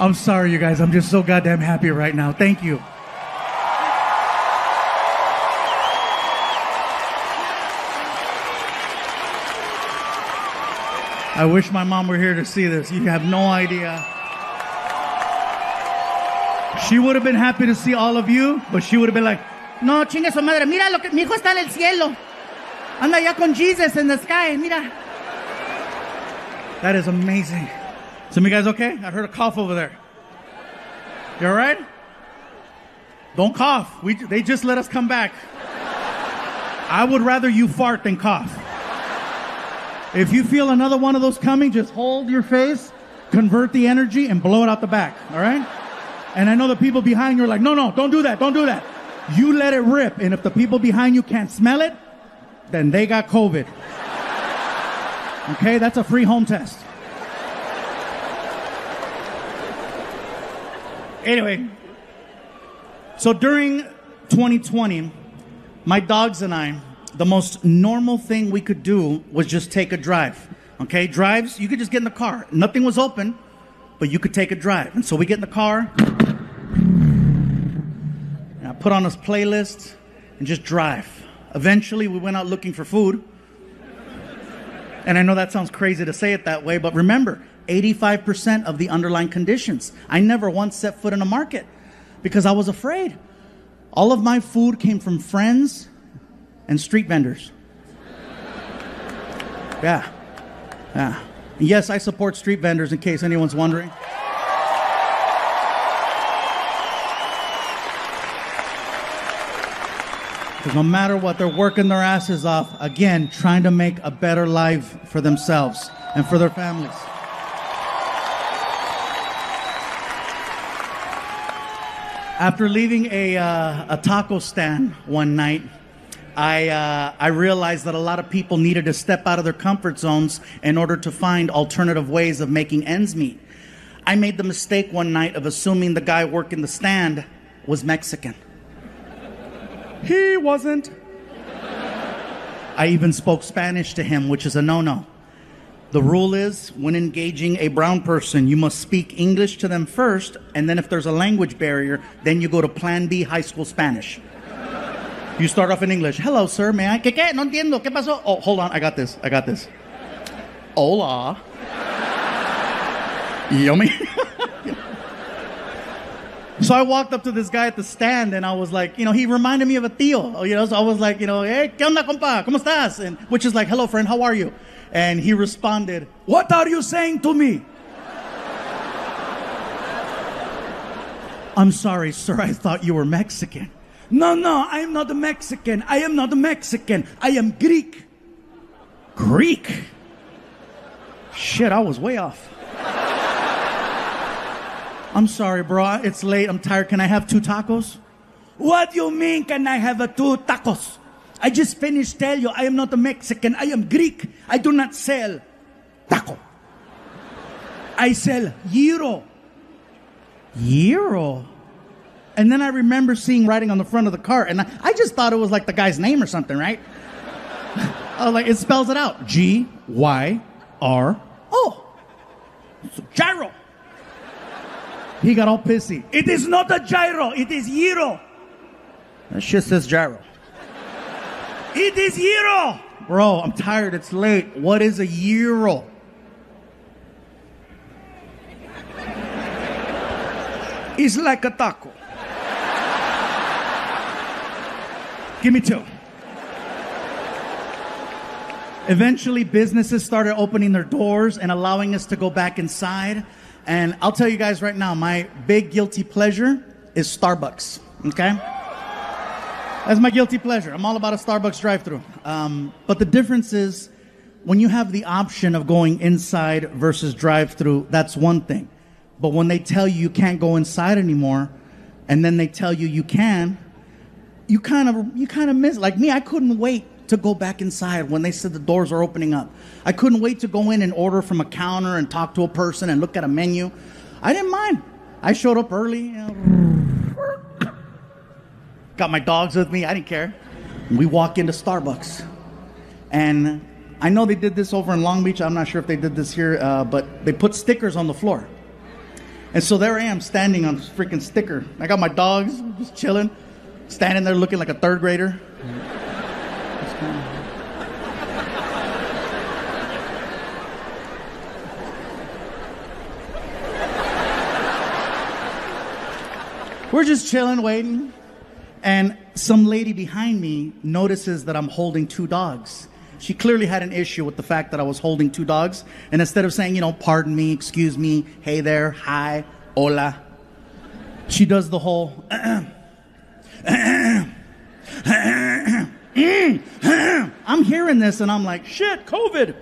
I'm sorry, you guys. I'm just so goddamn happy right now. Thank you. I wish my mom were here to see this. You have no idea. She would have been happy to see all of you, but she would have been like, no, chingue su madre. Mira lo que mi hijo está en el cielo. Anda ya con Jesus in the sky. Mira. That is amazing. Some of you guys okay? I heard a cough over there. You all right? Don't cough. They just let us come back. I would rather you fart than cough. If you feel another one of those coming, just hold your face, convert the energy, and blow it out the back. All right? And I know the people behind you are like, no, don't do that. Don't do that. You let it rip. And if the people behind you can't smell it, then they got COVID. Okay? That's a free home test. Anyway, so during 2020, my dogs and I, the most normal thing we could do was just take a drive. Okay, drives, you could just get in the car. Nothing was open, but you could take a drive. And so we get in the car, and I put on this playlist and just drive. Eventually, we went out looking for food. And I know that sounds crazy to say it that way, but remember, 85% of the underlying conditions. I never once set foot in a market because I was afraid. All of my food came from friends and street vendors. Yeah. Yes, I support street vendors in case anyone's wondering. Because no matter what, they're working their asses off, again, trying to make a better life for themselves and for their families. After leaving a taco stand one night, I realized that a lot of people needed to step out of their comfort zones in order to find alternative ways of making ends meet. I made the mistake one night of assuming the guy working the stand was Mexican. He wasn't. I even spoke Spanish to him, which is a no-no. The rule is, when engaging a brown person, you must speak English to them first, and then if there's a language barrier, then you go to Plan B high school Spanish. You start off in English. Hello, sir, may I? ¿Qué? No entiendo. ¿Qué pasó? Oh, hold on. I got this. Hola. Yummy. So I walked up to this guy at the stand, and I was like, he reminded me of a tío. So I was like, hey, ¿qué onda, compa? ¿Cómo estás? And which is like, hello, friend, how are you? And he responded, what are you saying to me? I'm sorry, sir, I thought you were Mexican. No, I am not a Mexican. I am not a Mexican. I am Greek. Greek? Shit, I was way off. I'm sorry, bro. It's late. I'm tired. Can I have 2 tacos? What do you mean, can I have 2 tacos? I just finished telling you I am not a Mexican. I am Greek. I do not sell taco. I sell gyro. Gyro? And then I remember seeing writing on the front of the cart, and I just thought it was like the guy's name or something, right? I was like, it spells it out. G-Y-R-O. Gyro. He got all pissy. It is not a gyro. It is gyro. That shit says gyro. It is gyro. Bro, I'm tired. It's late. What is a gyro? It's like a taco. Give me 2. Eventually, businesses started opening their doors and allowing us to go back inside. And I'll tell you guys right now, my big guilty pleasure is Starbucks, okay? That's my guilty pleasure. I'm all about a Starbucks drive-thru. But the difference is, when you have the option of going inside versus drive-thru, that's one thing. But when they tell you can't go inside anymore, and then they tell you can, you kind of miss. Like me, I couldn't wait to go back inside when they said the doors are opening up. I couldn't wait to go in and order from a counter and talk to a person and look at a menu. I didn't mind. I showed up early. Got my dogs with me. I didn't care. We walk into Starbucks. And I know they did this over in Long Beach. I'm not sure if they did this here, but they put stickers on the floor. And so there I am standing on this freaking sticker. I got my dogs just chilling, standing there looking like a third grader. We're just chilling, waiting. And some lady behind me notices that I'm holding two dogs. She clearly had an issue with the fact that I was holding two dogs. And instead of saying, pardon me, excuse me, hey there, hi, hola, she does the whole, I'm hearing this and I'm like, shit, COVID.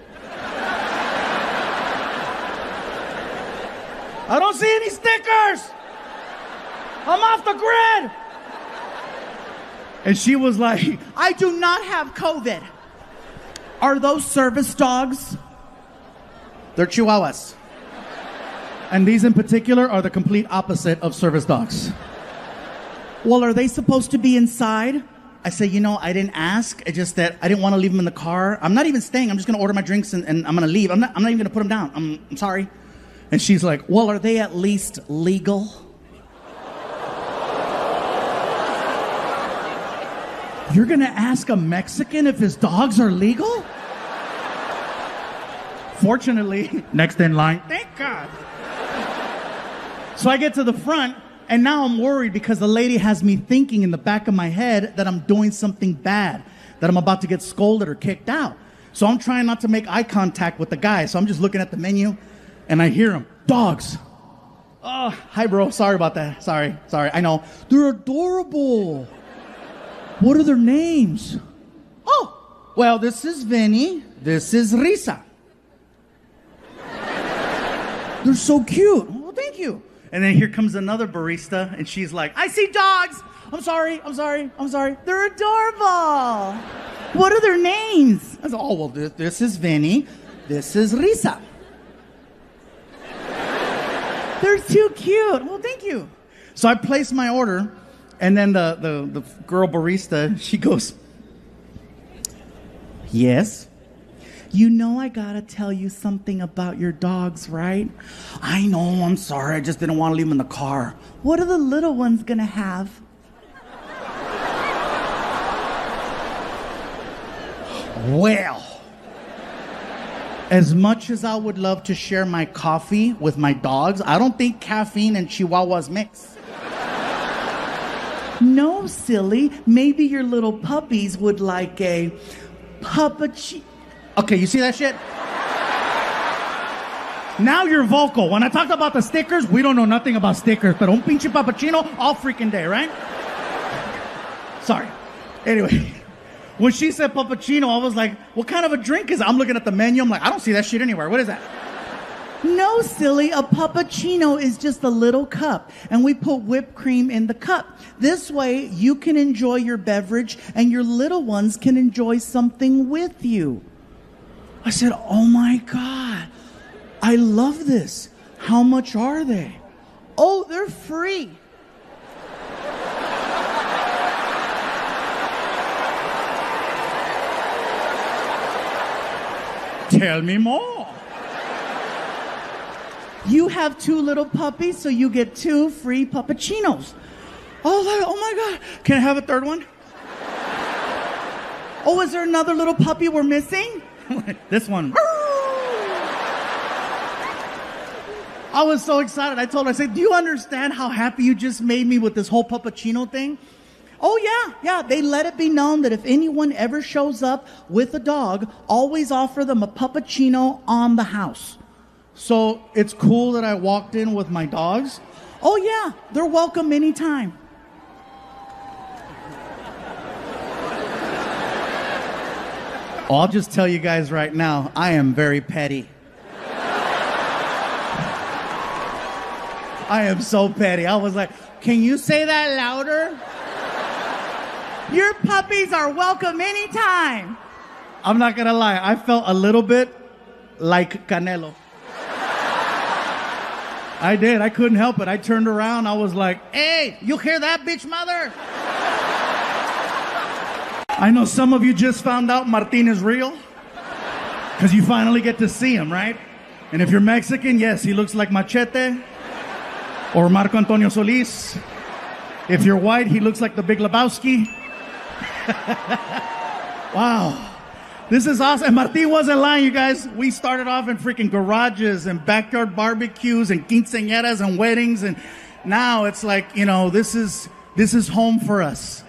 I don't see any stickers. I'm off the grid. And she was like, I do not have COVID. Are those service dogs? They're Chihuahuas. And these in particular are the complete opposite of service dogs. Well, are they supposed to be inside? I say, I didn't ask. It's just that I didn't want to leave them in the car. I'm not even staying. I'm just going to order my drinks and I'm going to leave. I'm not even going to put them down. I'm sorry. And she's like, well, are they at least legal? You're going to ask a Mexican if his dogs are legal? Fortunately, next in line. Thank God. So I get to the front, and now I'm worried because the lady has me thinking in the back of my head that I'm doing something bad, that I'm about to get scolded or kicked out. So I'm trying not to make eye contact with the guy. So I'm just looking at the menu, and I hear him. Dogs. Oh, hi, bro. Sorry about that. Sorry. I know. They're adorable. What are their names? Oh, well, this is Vinny. This is Risa. They're so cute. Oh, thank you. And then here comes another barista, and she's like, I see dogs. I'm sorry. They're adorable. What are their names? I said, oh, well, this is Vinny. This is Risa. They're too cute. Well, thank you. So I place my order. And then the girl barista, she goes, yes? I gotta tell you something about your dogs, right? I know, I'm sorry, I just didn't want to leave them in the car. What are the little ones gonna have? Well, as much as I would love to share my coffee with my dogs, I don't think caffeine and Chihuahuas mix. No, silly. Maybe your little puppies would like a puppuccino. Okay, you see that shit? Now you're vocal. When I talked about the stickers, we don't know nothing about stickers, but un pinche puppuccino all freaking day, right? Sorry. Anyway, when she said puppuccino, I was like, what kind of a drink is it? I'm looking at the menu. I'm like, I don't see that shit anywhere. What is that? No, silly. A puppuccino is just a little cup, and we put whipped cream in the cup. This way, you can enjoy your beverage, and your little ones can enjoy something with you. I said, oh my God, I love this. How much are they? Oh, they're free. Tell me more. You have two little puppies, so you get 2 free puppuccinos. Oh my God. Can I have a third one? Oh, is there another little puppy we're missing? This one. I was so excited. I told her, I said, do you understand how happy you just made me with this whole puppuccino thing? Oh, yeah. They let it be known that if anyone ever shows up with a dog, always offer them a puppuccino on the house. So it's cool that I walked in with my dogs. Oh, yeah. They're welcome anytime. I'll just tell you guys right now, I am very petty. I am so petty. I was like, can you say that louder? Your puppies are welcome anytime. I'm not going to lie. I felt a little bit like Canelo. I did. I couldn't help it. I turned around. I was like, hey, you hear that, bitch mother? I know some of you just found out Martin is real because you finally get to see him, right? And if you're Mexican, yes, he looks like Machete. Or Marco Antonio Solis. If you're white, he looks like the Big Lebowski. Wow. This is awesome. And Martin wasn't lying, you guys. We started off in freaking garages and backyard barbecues and quinceañeras and weddings. And now it's like, this is home for us.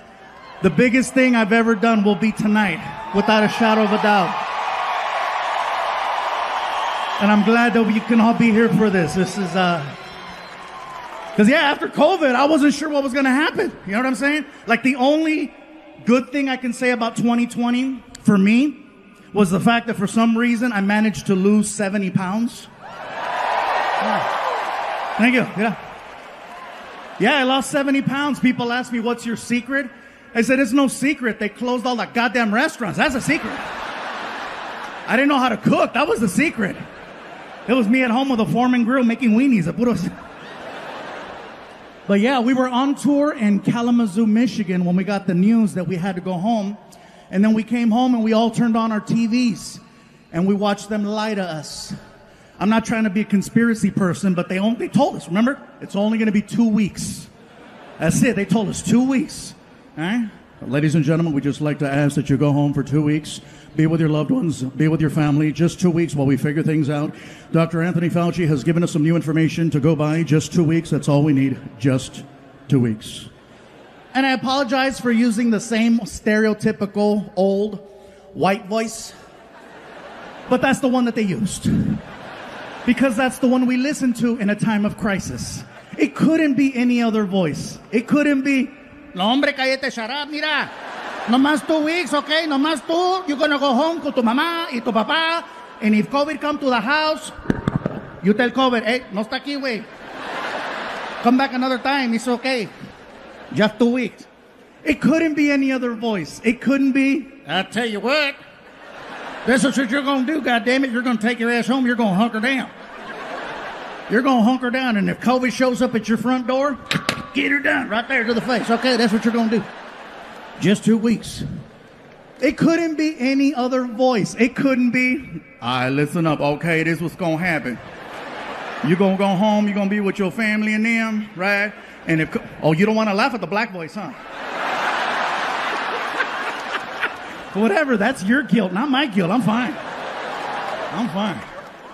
The biggest thing I've ever done will be tonight, without a shadow of a doubt. And I'm glad that we can all be here for this. This is, because after COVID, I wasn't sure what was going to happen. You know what I'm saying? Like, the only good thing I can say about 2020 for me was the fact that for some reason I managed to lose 70 pounds. Yeah. Thank you. Yeah, I lost 70 pounds. People ask me, what's your secret? I said, it's no secret. They closed all the goddamn restaurants. That's a secret. I didn't know how to cook. That was the secret. It was me at home with a Foreman grill making weenies. But yeah, we were on tour in Kalamazoo, Michigan when we got the news that we had to go home. And then we came home and we all turned on our TVs and we watched them lie to us. I'm not trying to be a conspiracy person, but they told us, remember? It's only going to be 2 weeks. That's it. They told us 2 weeks. All right? Ladies and gentlemen, we'd just like to ask that you go home for 2 weeks. Be with your loved ones. Be with your family. Just 2 weeks while we figure things out. Dr. Anthony Fauci has given us some new information to go by. Just 2 weeks. That's all we need. Just 2 weeks. And I apologize for using the same stereotypical old white voice. But that's the one that they used. Because that's the one we listen to in a time of crisis. It couldn't be any other voice. It couldn't be, no hombre, cállate, shut up, mira. No más 2 weeks, okay? No más tú. You're going to go home con tu mamá y tu papá. And if COVID come to the house, you tell COVID, hey, no está aquí, güey. Come back another time. It's okay. Just 2 weeks. It couldn't be any other voice. It couldn't be, I tell you what, this is what you're going to do, goddammit. You're going to take your ass home. You're going to hunker down. You're going to hunker down. And if COVID shows up at your front door, get her done right there to the face. Okay, that's what you're going to do. Just 2 weeks. It couldn't be any other voice. It couldn't be, all right, listen up. Okay, this is what's going to happen. You're going to go home. You're going to be with your family and them, right? And if, you don't want to laugh at the black voice, huh? Whatever, that's your guilt, not my guilt. I'm fine.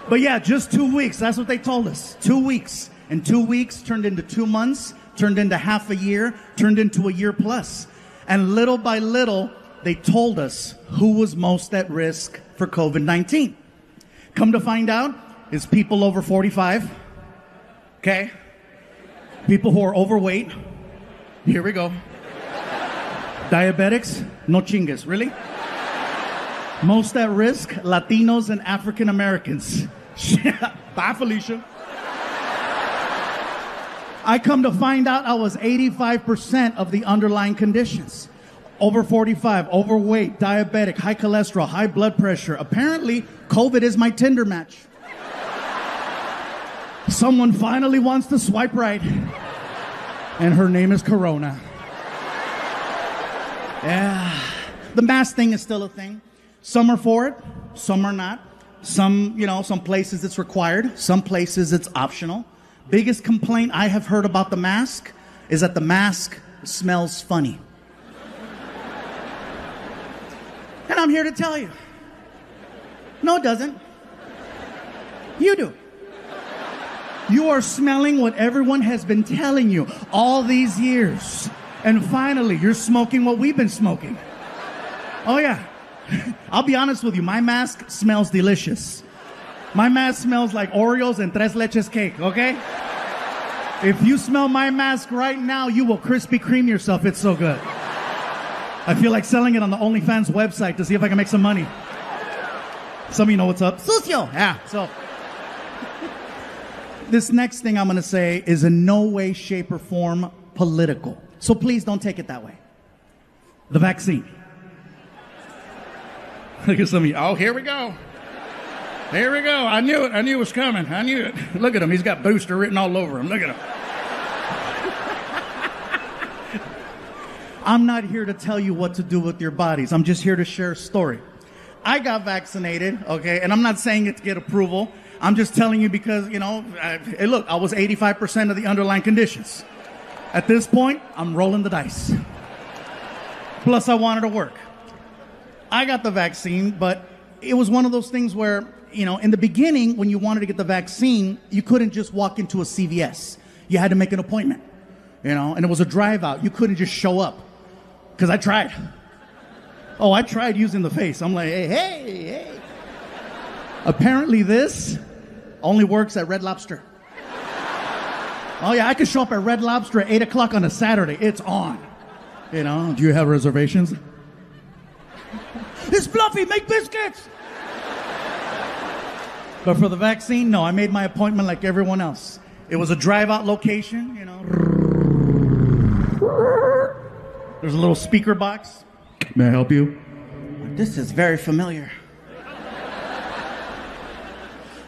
But yeah, just 2 weeks. That's what they told us. 2 weeks. And 2 weeks turned into 2 months, turned into half a year, turned into a year plus. And little by little, they told us who was most at risk for COVID-19. Come to find out, it's people over 45. Okay? People who are overweight. Here we go. Diabetics, no chingas. Really? Most at risk, Latinos and African Americans. Bye, Felicia. I come to find out I was 85% of the underlying conditions. Over 45, overweight, diabetic, high cholesterol, high blood pressure. Apparently, COVID is my Tinder match. Someone finally wants to swipe right. And her name is Corona. Yeah. The mask thing is still a thing. Some are for it, some are not. Some places it's required, some places it's optional. Biggest complaint I have heard about the mask is that the mask smells funny. And I'm here to tell you, no, it doesn't. You do. You are smelling what everyone has been telling you all these years. And finally, you're smoking what we've been smoking. Oh, yeah. I'll be honest with you. My mask smells delicious. My mask smells like Oreos and Tres Leches cake, okay? If you smell my mask right now, you will Krispy Kreme yourself. It's so good. I feel like selling it on the OnlyFans website to see if I can make some money. Some of you know what's up. Sucio! Yeah, so... This next thing I'm going to say is in no way, shape, or form political. So please don't take it that way. The vaccine. Look at some of you. Oh, here we go. Here we go. I knew it. I knew it was coming. I knew it. Look at him. He's got booster written all over him. Look at him. I'm not here to tell you what to do with your bodies. I'm just here to share a story. I got vaccinated, okay, and I'm not saying it to get approval. I'm just telling you because, hey, look, I was 85% of the underlying conditions. At this point, I'm rolling the dice. Plus, I wanted to work. I got the vaccine, but it was one of those things where, in the beginning, when you wanted to get the vaccine, you couldn't just walk into a CVS. You had to make an appointment, and it was a drive out. You couldn't just show up. Because I tried. Oh, I tried using the face. I'm like, hey. Apparently this only works at Red Lobster. Oh, yeah, I could show up at Red Lobster at 8 o'clock on a Saturday. It's on. Do you have reservations? It's fluffy, make biscuits! But for the vaccine, no, I made my appointment like everyone else. It was a drive-out location, There's a little speaker box. May I help you? This is very familiar.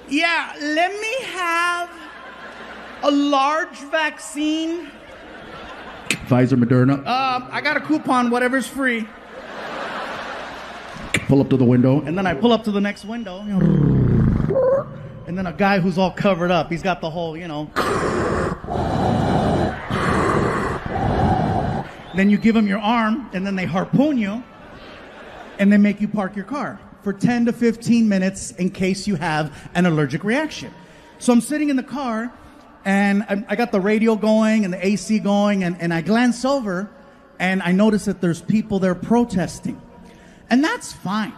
Yeah, let me have a large vaccine. Pfizer, Moderna. I got a coupon, whatever's free. Pull up to the window. And then I pull up to the next window. And then a guy who's all covered up. He's got the whole, Then you give them your arm, and then they harpoon you, and they make you park your car for 10 to 15 minutes in case you have an allergic reaction. So I'm sitting in the car, and I got the radio going and the AC going, and I glance over, and I notice that there's people there protesting. And that's fine.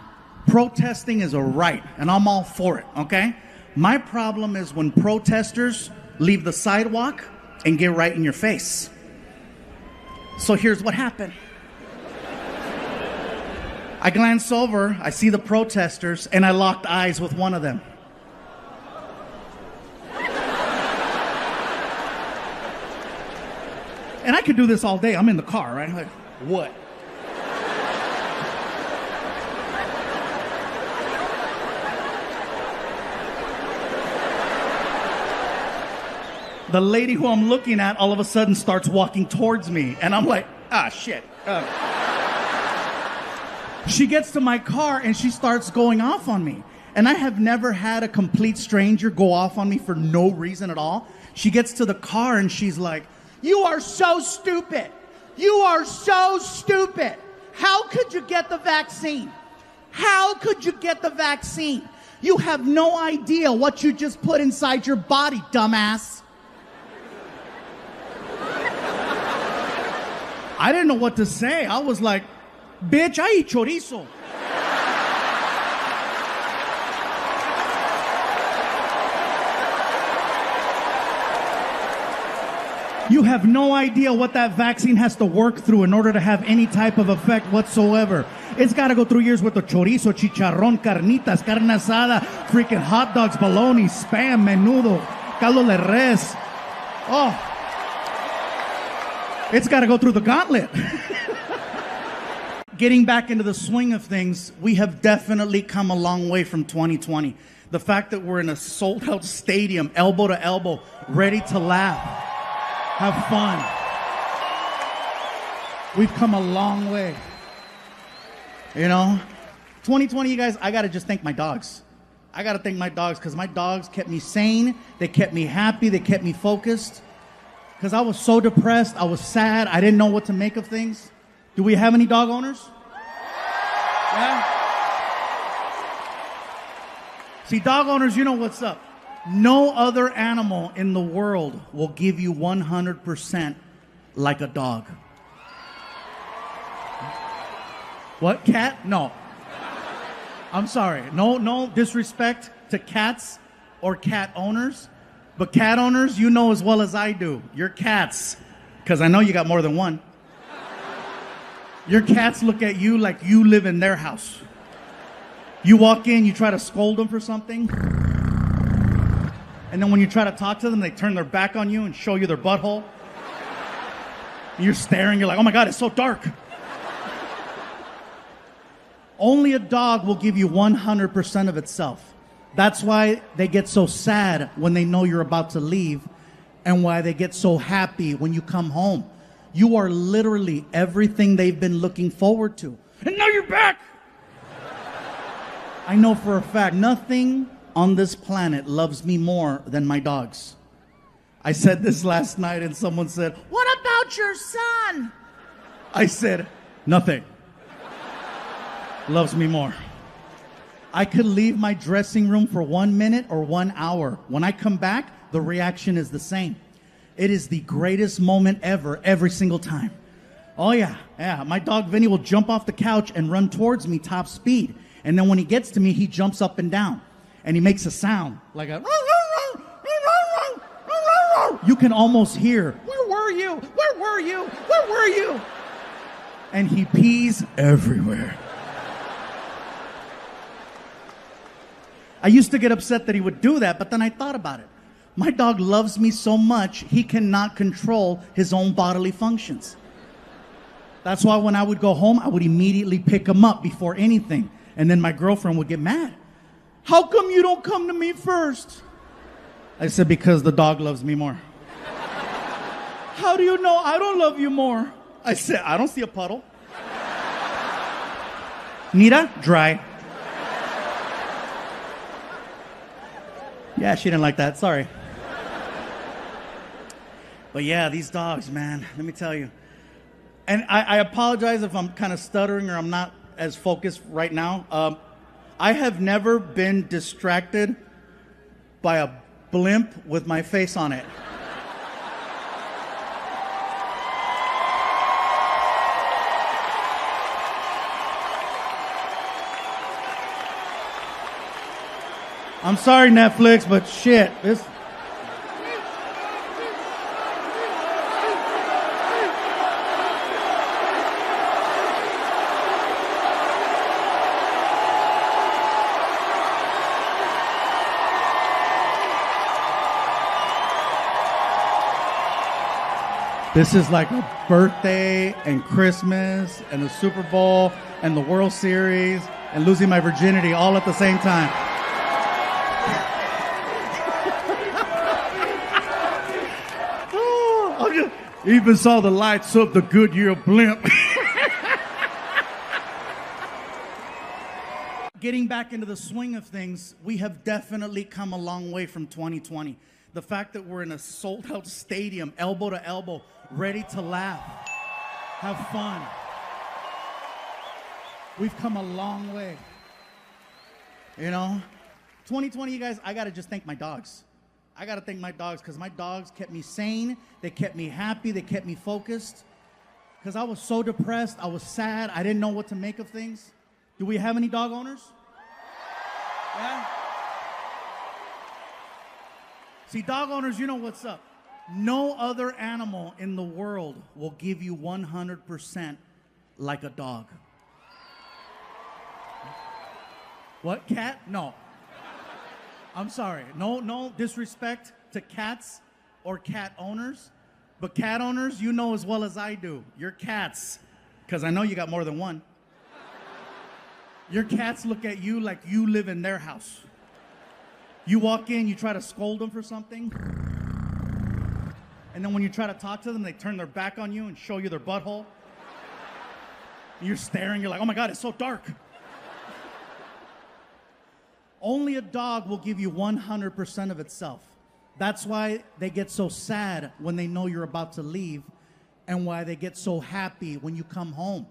Protesting is a right, and I'm all for it, okay? My problem is when protesters leave the sidewalk and get right in your face. So here's what happened. I glance over, I see the protesters, and I locked eyes with one of them. And I could do this all day. I'm in the car, right? I'm like, what? The lady who I'm looking at all of a sudden starts walking towards me. And I'm like, shit. She gets to my car and she starts going off on me. And I have never had a complete stranger go off on me for no reason at all. She gets to the car and she's like, you are so stupid. You are so stupid. How could you get the vaccine? How could you get the vaccine? You have no idea what you just put inside your body, dumbass. I didn't know what to say. I was like, bitch, I eat chorizo. You have no idea what that vaccine has to work through in order to have any type of effect whatsoever. It's got to go through years worth of chorizo, chicharrón, carnitas, carne asada, freaking hot dogs, bologna, spam, menudo, caldo de res. Oh. It's got to go through the gauntlet. Getting back into the swing of things, we have definitely come a long way from 2020. The fact that we're in a sold-out stadium, elbow to elbow, ready to laugh, have fun. We've come a long way. 2020, you guys, I got to just thank my dogs. I got to thank my dogs because my dogs kept me sane. They kept me happy. They kept me focused. Because I was so depressed, I was sad, I didn't know what to make of things. Do we have any dog owners? Yeah? See, dog owners, you know what's up. No other animal in the world will give you 100% like a dog. What, cat? No. I'm sorry. No disrespect to cats or cat owners. But cat owners, you know as well as I do, your cats, because I know you got more than one. Your cats look at you like you live in their house. You walk in, you try to scold them for something, and then when you try to talk to them, they turn their back on you and show you their butthole. And you're staring, you're like, oh my God, it's so dark. Only a dog will give you 100% of itself. That's why they get so sad when they know you're about to leave and why they get so happy when you come home. You are literally everything they've been looking forward to. And now you're back! I know for a fact, nothing on this planet loves me more than my dogs. I said this last night and someone said, "What about your son?" I said, "Nothing. Loves me more." I could leave my dressing room for 1 minute or 1 hour. When I come back, the reaction is the same. It is the greatest moment ever, every single time. Oh yeah. My dog Vinny will jump off the couch and run towards me top speed. And then when he gets to me, he jumps up and down. And he makes a sound like a... You can almost hear, "Where were you? Where were you? Where were you?" And he pees everywhere. I used to get upset that he would do that, but then I thought about it. My dog loves me so much, he cannot control his own bodily functions. That's why when I would go home, I would immediately pick him up before anything. And then my girlfriend would get mad. "How come you don't come to me first?" I said, "Because the dog loves me more." "How do you know I don't love you more?" I said, "I don't see a puddle." Nita, dry. Yeah, she didn't like that. Sorry. But yeah, these dogs, man, let me tell you. And I apologize if I'm kind of stuttering or I'm not as focused right now. I have never been distracted by a blimp with my face on it. I'm sorry, Netflix, but shit, this... This is like a birthday and Christmas and the Super Bowl and the World Series and losing my virginity all at the same time. Even saw the lights of the Goodyear blimp. Getting back into the swing of things, we have definitely come a long way from 2020. The fact that we're in a sold-out stadium, elbow to elbow, ready to laugh, have fun. We've come a long way. You know? 2020, you guys, I gotta just thank my dogs. I gotta thank my dogs because my dogs kept me sane. They kept me happy. They kept me focused. Because I was so depressed. I was sad. I didn't know what to make of things. Do we have any dog owners? Yeah? See, dog owners, you know what's up. No other animal in the world will give you 100% like a dog. What, cat? No. I'm sorry. No disrespect to cats or cat owners. But cat owners, you know as well as I do. Your cats, because I know you got more than one. Your cats look at you like you live in their house. You walk in, you try to scold them for something. And then when you try to talk to them, they turn their back on you and show you their butthole. And you're staring, you're like, "Oh my God, it's so dark." Only a dog will give you 100% of itself. That's why they get so sad when they know you're about to leave and why they get so happy when you come home.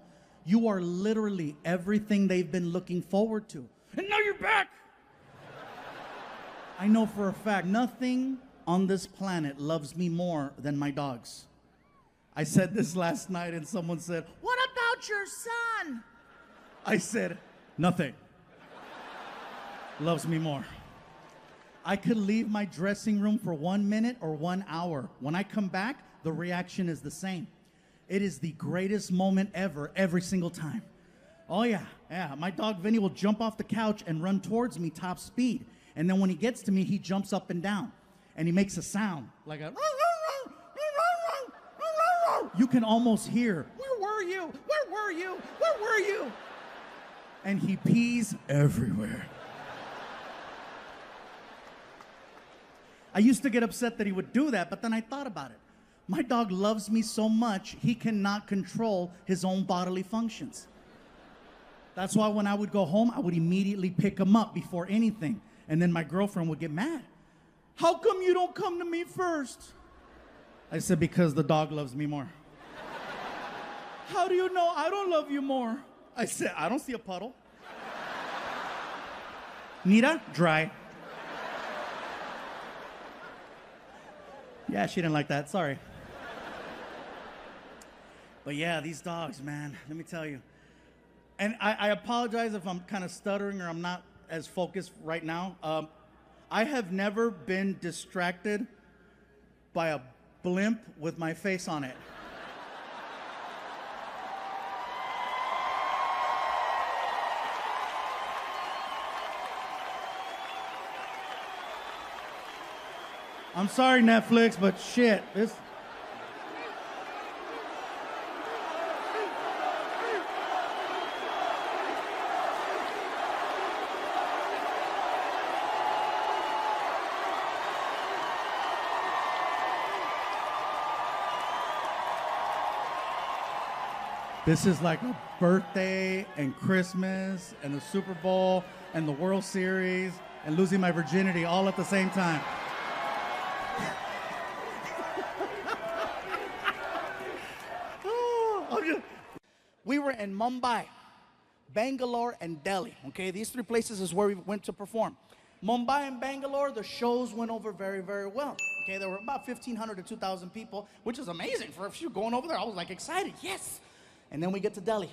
You are literally everything they've been looking forward to. And now you're back. I know for a fact, nothing on this planet loves me more than my dogs. I said this last night and someone said, "What about your son?" I said, "Nothing. Loves me more." I could leave my dressing room for 1 minute or 1 hour. When I come back, the reaction is the same. It is the greatest moment ever, every single time. Oh yeah. My dog Vinny will jump off the couch and run towards me top speed. And then when he gets to me, he jumps up and down. And he makes a sound like a... You can almost hear, "Where were you? Where were you? Where were you?" And he pees everywhere. I used to get upset that he would do that, but then I thought about it. My dog loves me so much, he cannot control his own bodily functions. That's why when I would go home, I would immediately pick him up before anything. And then my girlfriend would get mad. How come you don't come to me first? I said, because the dog loves me more. How do you know I don't love you more? I said, I don't see a puddle. Nita, dry. Yeah, she didn't like that, sorry. But yeah, these dogs, man, let me tell you. And I apologize if I'm kind of stuttering or I'm not as focused right now. I have never been distracted by a blimp with my face on it. I'm sorry, Netflix, but shit, this... This is like a birthday and Christmas and the Super Bowl and the World Series and losing my virginity all at the same time. We were in Mumbai, Bangalore, and Delhi. Okay, these three places is where we went to perform. Mumbai and Bangalore, the shows went over very, very well. Okay, there were about 1,500 to 2,000 people, which is amazing for if you're going over there. I was like excited, yes. And then we get to Delhi.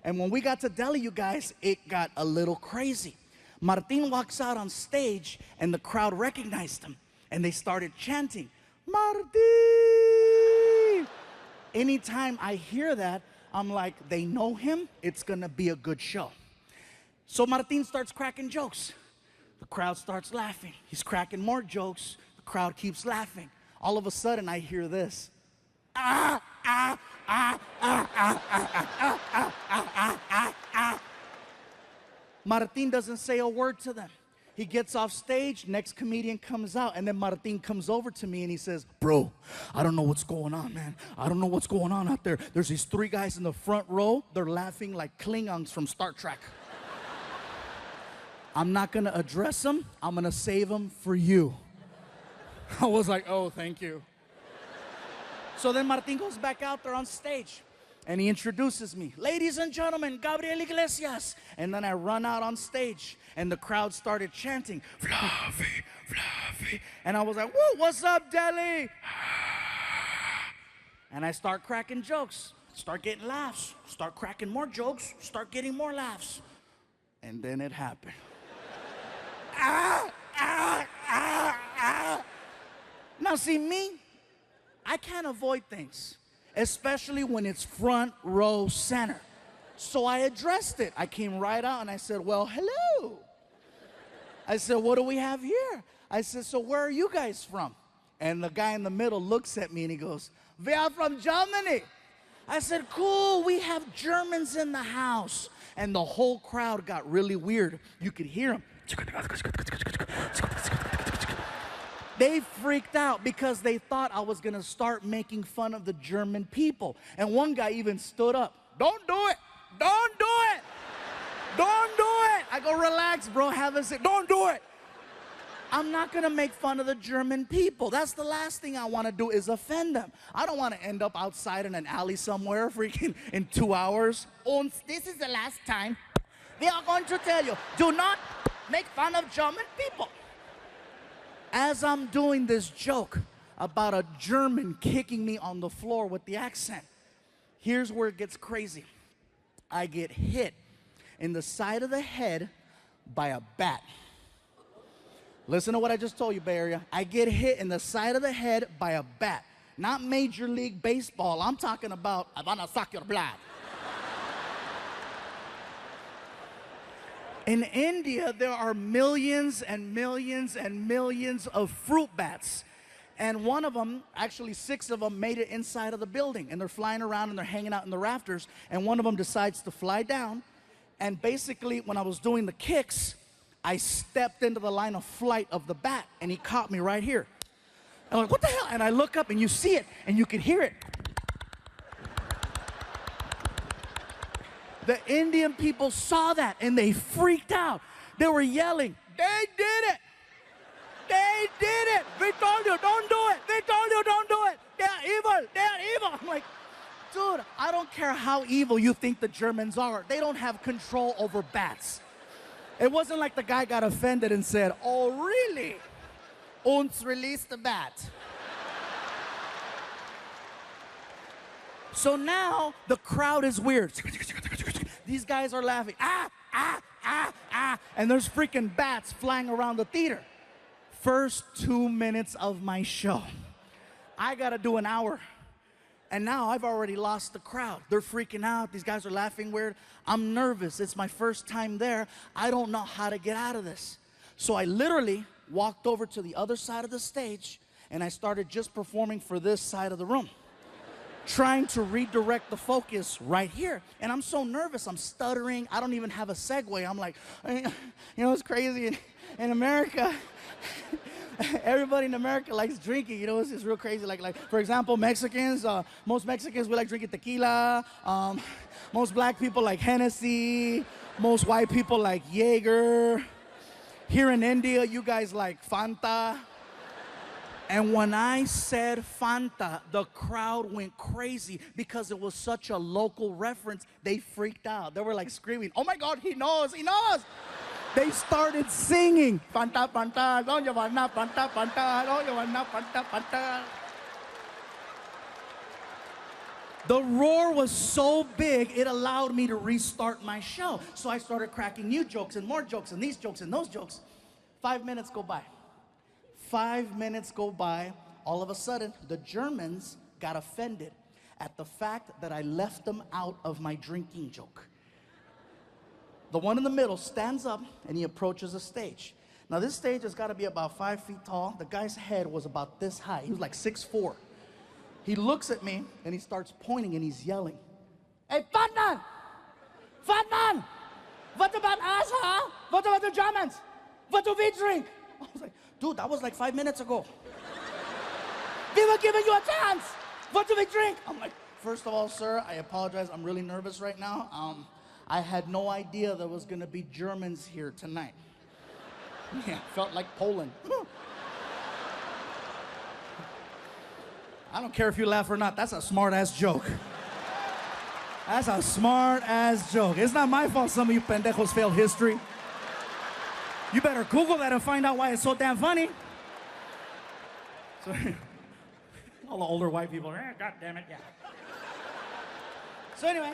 And when we got to Delhi, you guys, it got a little crazy. Martin walks out on stage and the crowd recognized him. And they started chanting, Martin! Anytime I hear that, I'm like, they know him, it's gonna be a good show. So Martin starts cracking jokes. The crowd starts laughing. He's cracking more jokes. The crowd keeps laughing. All of a sudden, I hear this. Martin doesn't say a word to them. He gets off stage, next comedian comes out, and then Martin comes over to me and he says, bro, I don't know what's going on, man. I don't know what's going on out there. There's these three guys in the front row. They're laughing like Klingons from Star Trek. I'm not gonna address them. I'm gonna save them for you. I was like, oh, thank you. So then Martin goes back out there on stage and he introduces me. Ladies and gentlemen, Gabriel Iglesias. And then I run out on stage and the crowd started chanting, Fluffy, Fluffy. And I was like, whoa, what's up, Delhi? And I start cracking jokes, start getting laughs, start cracking more jokes, start getting more laughs. And then it happened. Now see me, I can't avoid things, especially when it's front row center. So I addressed it. I came right out and I said, well, hello. I said, what do we have here? I said, so where are you guys from? And the guy in the middle looks at me and he goes, we are from Germany. I said, cool, we have Germans in the house. And the whole crowd got really weird. You could hear them. They freaked out because they thought I was gonna start making fun of the German people. And one guy even stood up. Don't do it. Don't do it. Don't do it. I go, relax, bro, have a seat. Don't do it. I'm not gonna make fun of the German people. That's the last thing I wanna do is offend them. I don't wanna end up outside in an alley somewhere freaking in 2 hours. And this is the last time we are going to tell you, do not make fun of German people. As I'm doing this joke about a German kicking me on the floor with the accent, here's where it gets crazy. I get hit in the side of the head by a bat. Listen to what I just told you, Bay Area. I get hit in the side of the head by a bat. Not Major League Baseball. I'm talking about, I wanna suck your blood. In India, there are millions and millions and millions of fruit bats. And one of them, actually 6 of them, made it inside of the building. And they're flying around and they're hanging out in the rafters. And one of them decides to fly down. And basically, when I was doing the kicks, I stepped into the line of flight of the bat. And he caught me right here. And I'm like, what the hell? And I look up and you see it and you can hear it. The Indian people saw that and they freaked out. They were yelling, they did it. They did it. We told you, don't do it. We told you, don't do it. They're evil. They're evil. I'm like, dude, I don't care how evil you think the Germans are. They don't have control over bats. It wasn't like the guy got offended and said, oh, really? Uns release the bat. So now the crowd is weird. These guys are laughing. And there's freaking bats flying around the theater. First 2 minutes of my show. I gotta do an hour. And now I've already lost the crowd. They're freaking out. These guys are laughing weird. I'm nervous. It's my first time there. I don't know how to get out of this. So I literally walked over to the other side of the stage and I started just performing for this side of the room, trying to redirect the focus right here. And I'm so nervous, I'm stuttering. I don't even have a segue. I'm like, you know, it's crazy in America. Everybody in America likes drinking, you know, it's real crazy. Like for example, Mexicans, most Mexicans, we like drinking tequila. Most black people like Hennessy. Most white people like Jaeger. Here in India, you guys like Fanta. And when I said Fanta, the crowd went crazy because it was such a local reference. They freaked out. They were like screaming, oh my God, he knows, he knows. They started singing, Fanta, Fanta, don't you want Fanta, Fanta, don't you want Fanta, Fanta. The roar was so big, it allowed me to restart my show. So I started cracking new jokes and more jokes and these jokes and those jokes. 5 minutes go by. 5 minutes go by. All of a sudden, the Germans got offended at the fact that I left them out of my drinking joke. The one in the middle stands up and he approaches the stage. Now this stage has got to be about 5 feet tall. The guy's head was about this high. He was like 6'4". He looks at me and he starts pointing and he's yelling, hey, fat man! Fat man! What about us, huh? What about the Germans? What do we drink? I was like, dude, that was like 5 minutes ago. We were giving you a chance. What do we drink? I'm like, first of all, sir, I apologize. I'm really nervous right now. I had no idea there was gonna be Germans here tonight. Yeah, felt like Poland. I don't care if you laugh or not. That's a smart-ass joke. That's a smart-ass joke. It's not my fault some of you pendejos failed history. You better Google that and find out why it's so damn funny. So, all the older white people are, God damn it, yeah. So anyway,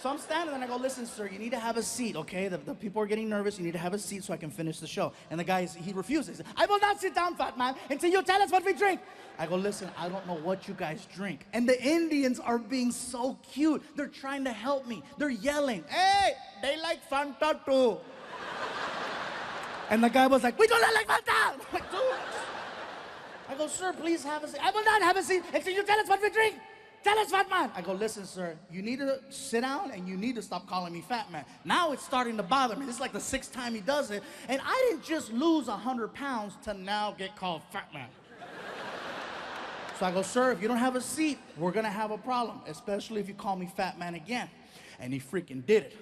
so I'm standing there and I go, listen, sir, you need to have a seat, okay? The people are getting nervous. You need to have a seat so I can finish the show. And the guy, he refuses. I will not sit down, fat man, until you tell us what we drink. I go, listen, I don't know what you guys drink. And the Indians are being so cute. They're trying to help me. They're yelling, hey, they like Fanta too. And the guy was like, we do not like Fanta. I'm like, dude. I go, sir, please have a seat. I will not have a seat until you tell us what we drink. Tell us, fat man. I go, listen, sir, you need to sit down and you need to stop calling me fat man. Now it's starting to bother me. This is like the 6th time he does it. And I didn't just lose 100 pounds to now get called fat man. So I go, sir, if you don't have a seat, we're gonna have a problem, especially if you call me fat man again. And he freaking did it.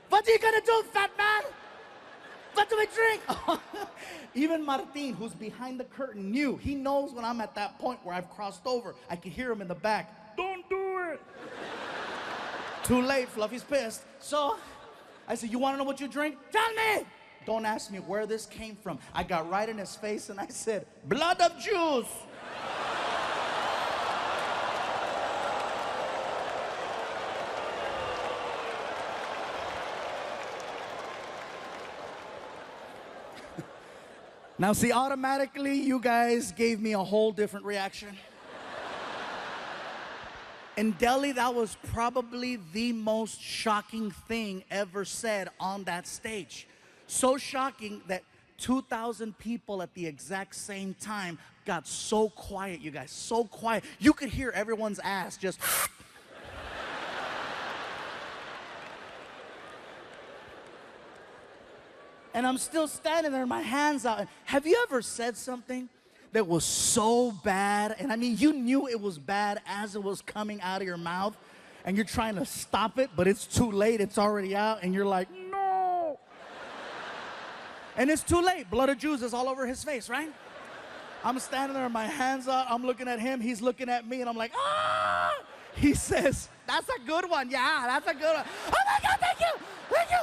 What are you gonna do, fat man? What do we drink? Even Martin, who's behind the curtain, knew. He knows when I'm at that point where I've crossed over. I can hear him in the back. Don't do it. Too late, Fluffy's pissed. So I said, you want to know what you drink? Tell me. Don't ask me where this came from. I got right in his face and I said, blood of Jews. Now, see, automatically, you guys gave me a whole different reaction. In Delhi, that was probably the most shocking thing ever said on that stage. So shocking that 2,000 people at the exact same time got so quiet, you guys, so quiet. You could hear everyone's ass just... And I'm still standing there, my hands out. Have you ever said something that was so bad? And I mean, you knew it was bad as it was coming out of your mouth, and you're trying to stop it, but it's too late, it's already out, and you're like, no. And it's too late. Blood of Jews is all over his face, right? I'm standing there, my hands up. I'm looking at him. He's looking at me, and I'm like, ah! He says, that's a good one. Yeah, that's a good one. Oh, my God, thank you. Thank you.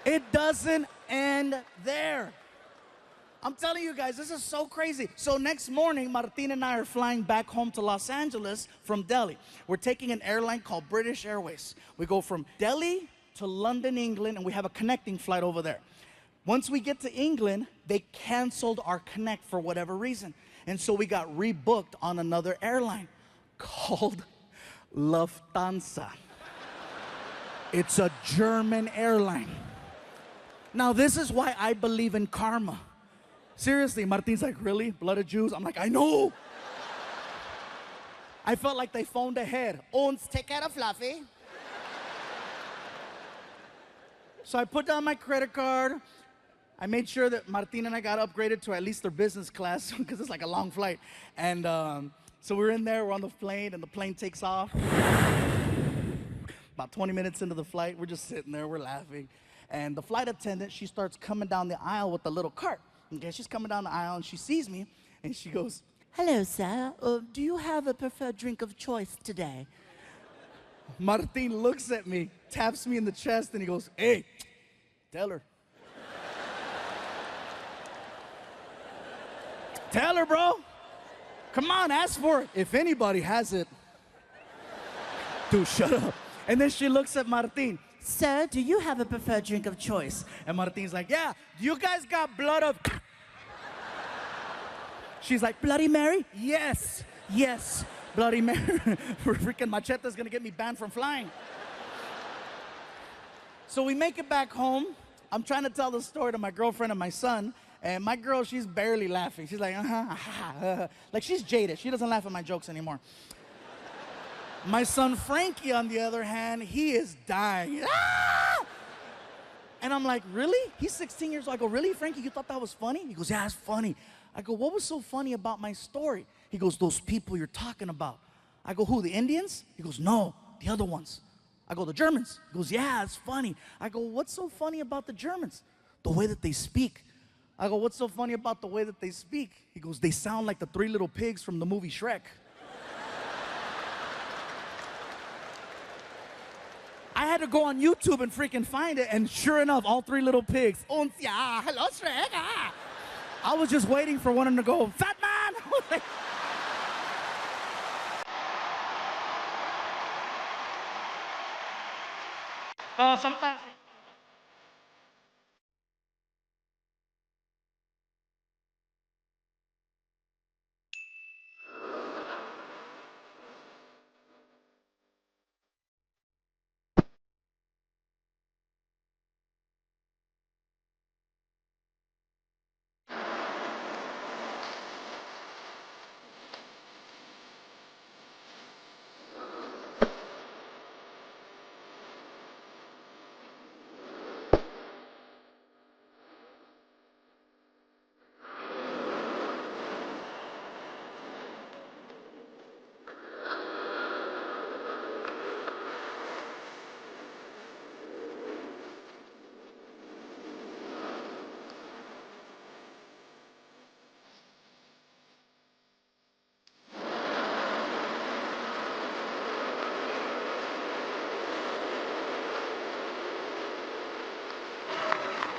It doesn't end there. I'm telling you guys, this is so crazy. So next morning, Martin and I are flying back home to Los Angeles from Delhi. We're taking an airline called British Airways. We go from Delhi to London, England, and we have a connecting flight over there. Once we get to England, they canceled our connect for whatever reason. And so we got rebooked on another airline called Lufthansa. It's a German airline. Now, this is why I believe in karma. Seriously, Martin's like, really? Blood of Jews? I'm like, I know. I felt like they phoned ahead. Ons, take care of Fluffy. So I put down my credit card. I made sure that Martin and I got upgraded to at least their business class because it's like a long flight. And so we're in there, we're on the plane, and the plane takes off. About 20 minutes into the flight, we're just sitting there, we're laughing. And the flight attendant, she starts coming down the aisle with the little cart. Okay, she's coming down the aisle, and she sees me, and she goes, hello, sir. Do you have a preferred drink of choice today? Martin looks at me, taps me in the chest, and he goes, hey, tell her. Tell her, bro. Come on, ask for it. If anybody has it. Dude, shut up. And then she looks at Martin. Sir, do you have a preferred drink of choice? And Martin's like, yeah. Do you guys got blood of... She's like, Bloody Mary? Yes. Yes. Bloody Mary. Freaking Machete's gonna get me banned from flying. So we make it back home. I'm trying to tell the story to my girlfriend and my son. And my girl, she's barely laughing. She's like, like she's jaded. She doesn't laugh at my jokes anymore. My son Frankie, on the other hand, he is dying. Ah! And I'm like, really? He's 16 years old. I go, really, Frankie, you thought that was funny? He goes, yeah, it's funny. I go, what was so funny about my story? He goes, those people you're talking about. I go, who, the Indians? He goes, no, the other ones. I go, the Germans. He goes, yeah, it's funny. I go, what's so funny about the Germans? The way that they speak. I go, what's so funny about the way that they speak? He goes, they sound like the three little pigs from the movie Shrek. I had to go on YouTube and freaking find it, and sure enough, all three little pigs. Und ja, hello Shrek. Ah. I was just waiting for one of them to go, fat man! Sometimes...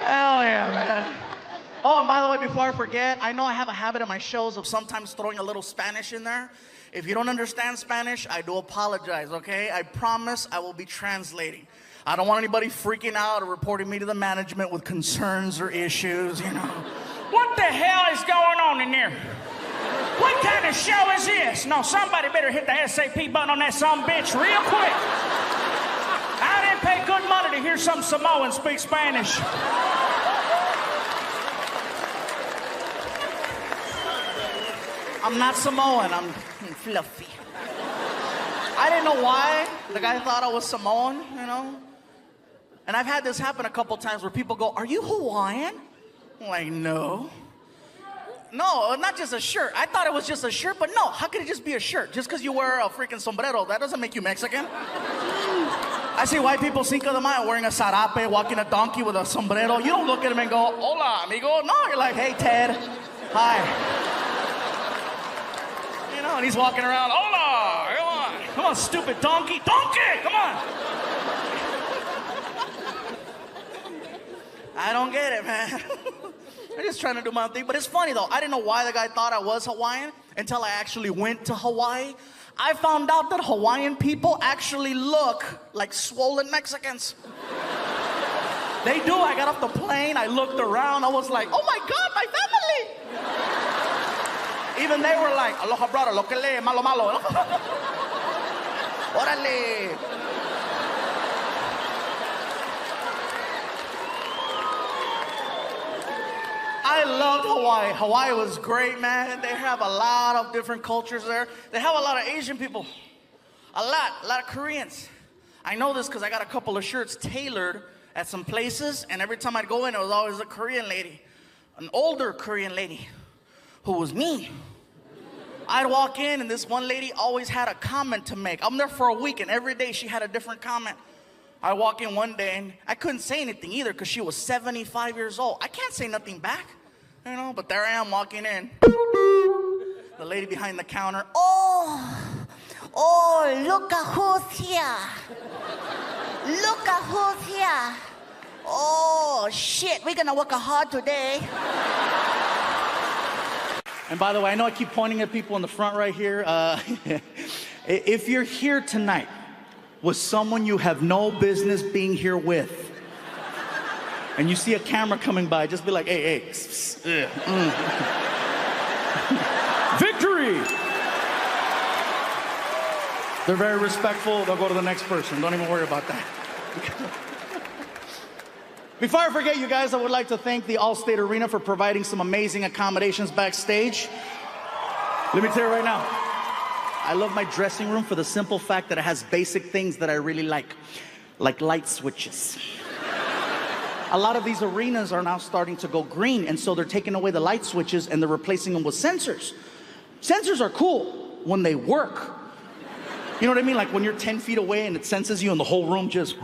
Hell yeah, man. Oh, and by the way, before I forget, I know I have a habit in my shows of sometimes throwing a little Spanish in there. If you don't understand Spanish, I do apologize, okay? I promise I will be translating. I don't want anybody freaking out or reporting me to the management with concerns or issues, you know. What the hell is going on in there? What kind of show is this? No, somebody better hit the SAP button on that sumbitch real quick. I didn't pay good money to hear some Samoan speak Spanish. I'm not Samoan, I'm fluffy. I didn't know why the guy thought I was Samoan, you know? And I've had this happen a couple times where people go, are you Hawaiian? I'm like, no. No, not just a shirt. I thought it was just a shirt, but no, how could it just be a shirt? Just because you wear a freaking sombrero, that doesn't make you Mexican. I see white people Cinco de Mayo wearing a sarape, walking a donkey with a sombrero. You don't look at him and go, hola, amigo. No, you're like, hey, Ted. Hi. You know, and he's walking around, hola, come on. Come on, stupid donkey. Donkey, come on. I don't get it, man. I'm just trying to do my own thing. But it's funny, though. I didn't know why the guy thought I was Hawaiian until I actually went to Hawaii. I found out that Hawaiian people actually look like swollen Mexicans. They do. I got off the plane. I looked around. I was like, oh, my God, my family. Even they were like, aloha, brother, lo que le, malo, malo. Órale. I loved Hawaii. Hawaii was great, man. They have a lot of different cultures there. They have a lot of Asian people. A lot of Koreans. I know this because I got a couple of shirts tailored at some places, and every time I'd go in, it was always a Korean lady. An older Korean lady who was mean. I'd walk in, and this one lady always had a comment to make. I'm there for a week, and every day she had a different comment. I walk in one day, and I couldn't say anything either because she was 75 years old. I can't say nothing back, you know, but there I am walking in. The lady behind the counter, oh, look at who's here. Look at who's here. Oh, shit, we're gonna work hard today. And by the way, I know I keep pointing at people in the front right here. If you're here tonight with someone you have no business being here with, and you see a camera coming by, just be like, hey, victory! They're very respectful. They'll go to the next person. Don't even worry about that. Before I forget, you guys, I would like to thank the Allstate Arena for providing some amazing accommodations backstage. Let me tell you right now, I love my dressing room for the simple fact that it has basic things that I really like light switches. A lot of these arenas are now starting to go green, and so they're taking away the light switches and they're replacing them with sensors. Sensors are cool when they work. You know what I mean? Like when you're 10 feet away and it senses you and the whole room just...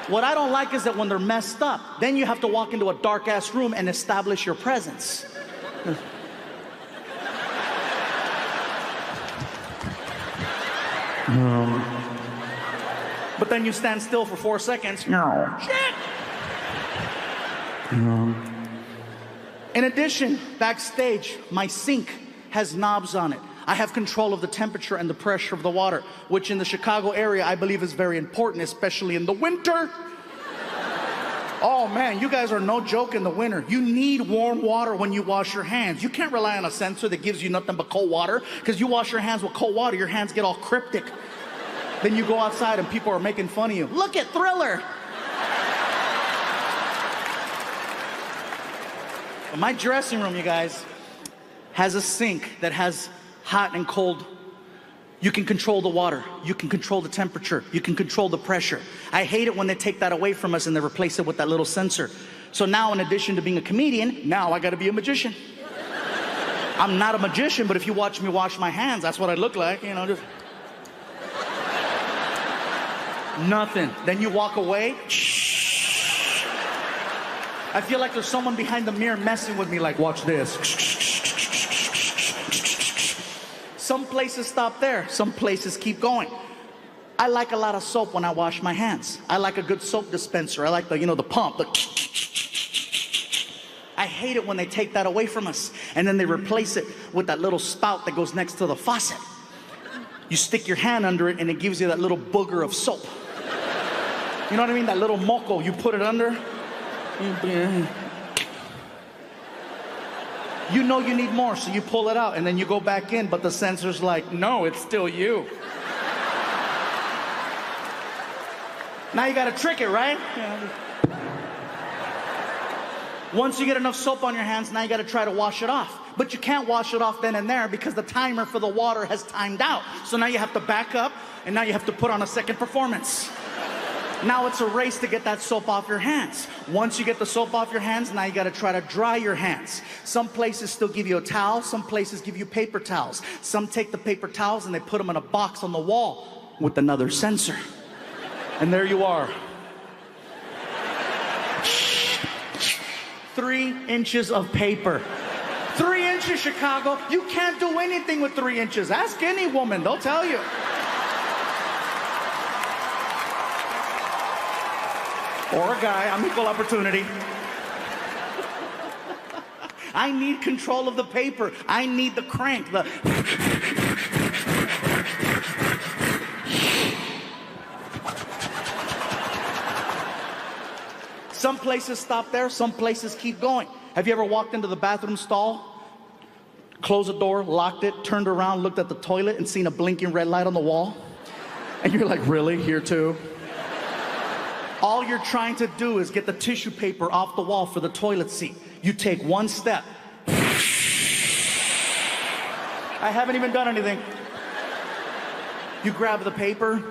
What I don't like is that when they're messed up, then you have to walk into a dark-ass room and establish your presence. But then you stand still for 4 seconds. No. Shit! In addition, backstage, my sink has knobs on it. I have control of the temperature and the pressure of the water, which in the Chicago area I believe is very important, especially in the winter. Oh man, you guys are no joke in the winter. You need warm water when you wash your hands. You can't rely on a sensor that gives you nothing but cold water, because you wash your hands with cold water, your hands get all cryptic. Then you go outside and people are making fun of you. Look at Thriller. But my dressing room, you guys, has a sink that has hot and cold. You can control the water. You can control the temperature. You can control the pressure. I hate it when they take that away from us and they replace it with that little sensor. So now, in addition to being a comedian, now I gotta be a magician. I'm not a magician, but if you watch me wash my hands, that's what I look like, you know, just... Nothing. Then you walk away. Shh. I feel like there's someone behind the mirror messing with me, like, watch this. Some places stop there. Some places keep going. I like a lot of soap when I wash my hands. I like a good soap dispenser. I like the, you know, the pump. I hate it when they take that away from us and then they replace it with that little spout that goes next to the faucet. You stick your hand under it and it gives you that little booger of soap. You know what I mean? That little moco, you put it under. You know you need more, so you pull it out and then you go back in, but the sensor's like, no, it's still you. Now you gotta trick it, right? Once you get enough soap on your hands, now you gotta try to wash it off. But you can't wash it off then and there because the timer for the water has timed out. So now you have to back up and now you have to put on a second performance. Now it's a race to get that soap off your hands. Once you get the soap off your hands, now you gotta try to dry your hands. Some places still give you a towel, some places give you paper towels. Some take the paper towels and they put them in a box on the wall. with another sensor. And there you are. 3 inches of paper. 3 inches, Chicago. You can't do anything with 3 inches. Ask any woman, they'll tell you. Or a guy, I'm equal opportunity. I need control of the paper. I need the crank. Some places stop there, some places keep going. Have you ever walked into the bathroom stall, closed the door, locked it, turned around, looked at the toilet, and seen a blinking red light on the wall? And you're like, really? Here too? All you're trying to do is get the tissue paper off the wall for the toilet seat. You take one step. I haven't even done anything. You grab the paper.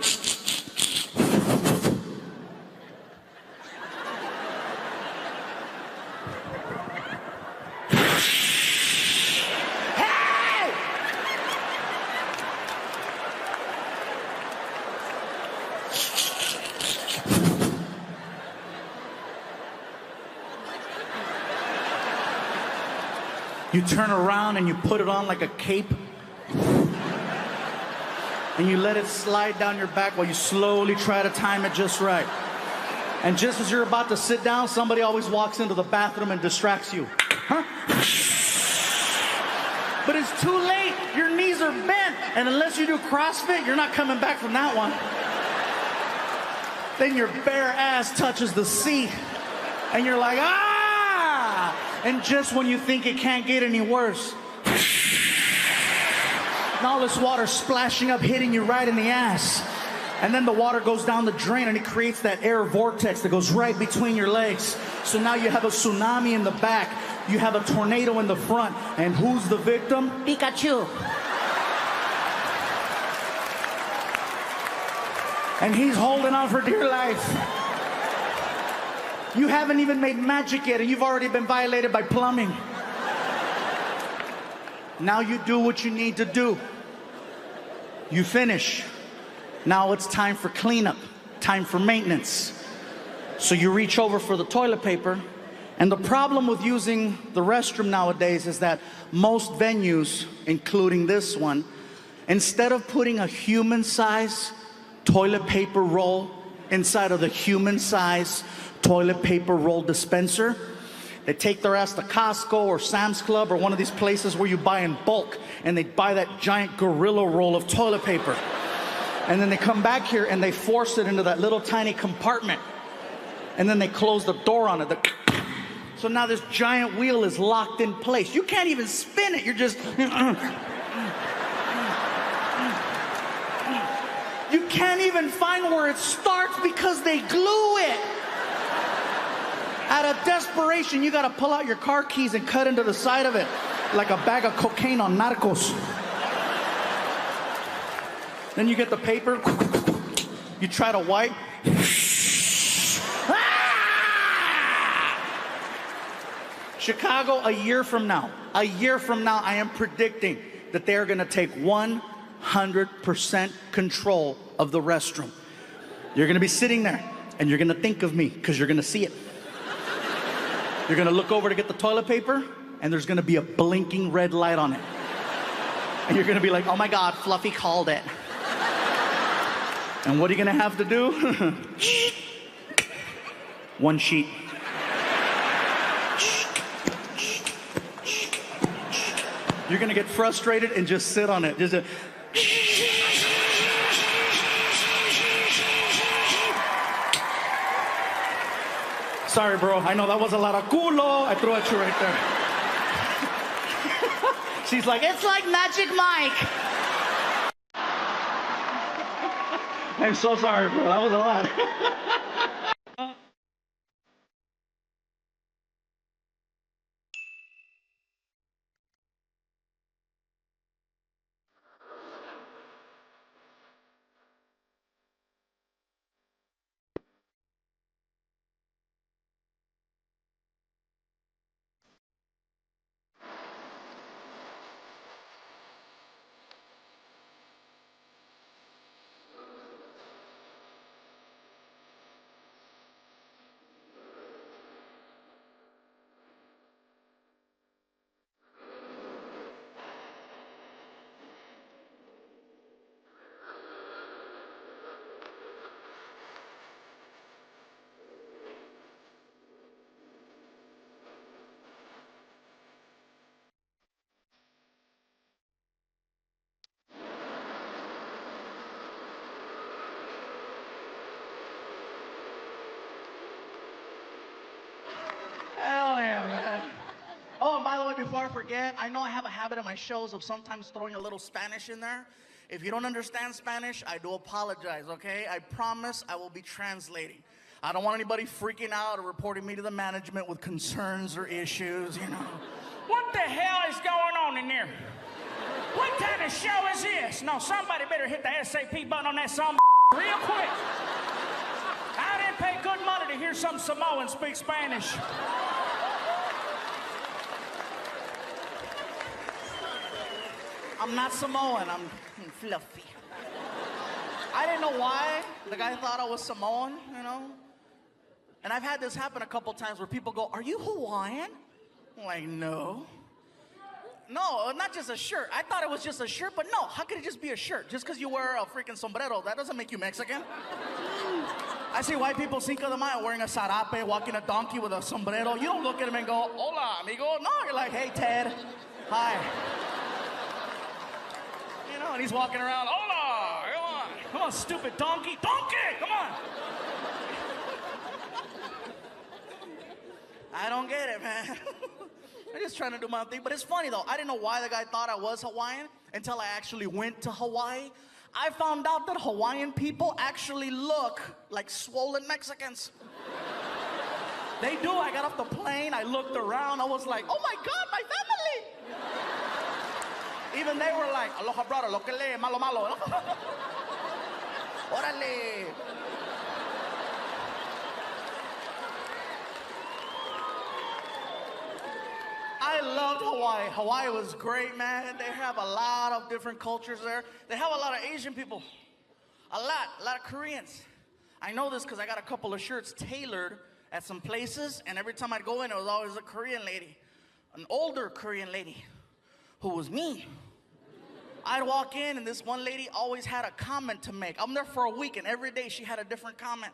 You turn around and you put it on like a cape. And you let it slide down your back while you slowly try to time it just right. And just as you're about to sit down, somebody always walks into the bathroom and distracts you. Huh? But it's too late. Your knees are bent. And unless you do CrossFit, you're not coming back from that one. Then your bare ass touches the seat. And you're like, ah! And just when you think it can't get any worse, and all this water splashing up, hitting you right in the ass. And then the water goes down the drain and it creates that air vortex that goes right between your legs. So now you have a tsunami in the back. You have a tornado in the front. And who's the victim? Pikachu. And he's holding on for dear life. You haven't even made magic yet and you've already been violated by plumbing. Now you do what you need to do. You finish. Now it's time for cleanup, time for maintenance. So you reach over for the toilet paper, and the problem with using the restroom nowadays is that most venues, including this one, instead of putting a human-size toilet paper roll inside of the human-size toilet paper roll dispenser, they take their ass to Costco or Sam's Club or one of these places where you buy in bulk, and they buy that giant gorilla roll of toilet paper. And then they come back here and they force it into that little tiny compartment. And then they close the door on it. So now this giant wheel is locked in place. You can't even spin it. You're just... You can't even find where it starts because they glue it. Out of desperation, you gotta pull out your car keys and cut into the side of it like a bag of cocaine on Narcos. Then you get the paper, you try to wipe. Chicago, a year from now, I am predicting that they are gonna take 100% control of the restroom. You're gonna be sitting there and you're gonna think of me because you're gonna see it. You're gonna look over to get the toilet paper and there's gonna be a blinking red light on it. And you're gonna be like, oh my God, Fluffy called it. And what are you gonna have to do? One sheet. You're gonna get frustrated and just sit on it. Sorry, bro. I know that was a lot of culo. I threw at you right there. She's like, it's like Magic Mike. I'm so sorry, bro. That was a lot. Oh, and by the way, before I forget, I know I have a habit in my shows of sometimes throwing a little Spanish in there. If you don't understand Spanish, I do apologize, okay? I promise I will be translating. I don't want anybody freaking out or reporting me to the management with concerns or issues, you know. What the hell is going on in there? What kind of show is this? No, somebody better hit the SAP button on that some real quick. I didn't pay good money to hear some Samoan speak Spanish. I'm not Samoan, I'm fluffy. I didn't know why the guy thought I was Samoan, you know? And I've had this happen a couple times where people go, "Are you Hawaiian?" I'm like, no. No, not just a shirt. I thought it was just a shirt, but no, how could it just be a shirt? Just because you wear a freaking sombrero, that doesn't make you Mexican. I see white people Cinco de Mayo wearing a sarape, walking a donkey with a sombrero. You don't look at him and go, "Hola, amigo." No, you're like, "Hey, Ted. Hi." You know, and he's walking around, "Hola, come on. Come on, stupid donkey. Donkey, come on." I don't get it, man. I'm just trying to do my thing. But it's funny, though. I didn't know why the guy thought I was Hawaiian until I actually went to Hawaii. I found out that Hawaiian people actually look like swollen Mexicans. They do. I got off the plane. I looked around. I was like, "Oh, my God, my family." Even they were like, "Aloha, brother. Lo que le, malo, malo." Órale. I loved Hawaii. Hawaii was great, man. They have a lot of different cultures there. They have a lot of Asian people. A lot of Koreans. I know this because I got a couple of shirts tailored at some places, and every time I'd go in, it was always a Korean lady. An older Korean lady who was mean. I'd walk in, and this one lady always had a comment to make. I'm there for a week, and every day she had a different comment.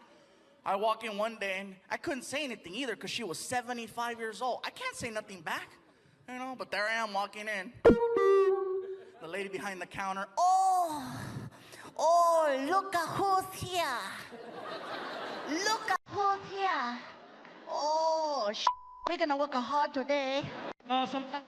I walk in one day, and I couldn't say anything either because she was 75 years old. I can't say nothing back, you know, but there I am walking in. The lady behind the counter, oh, look at who's here. Look at who's here. Oh, we're gonna work hard today. No, sometimes.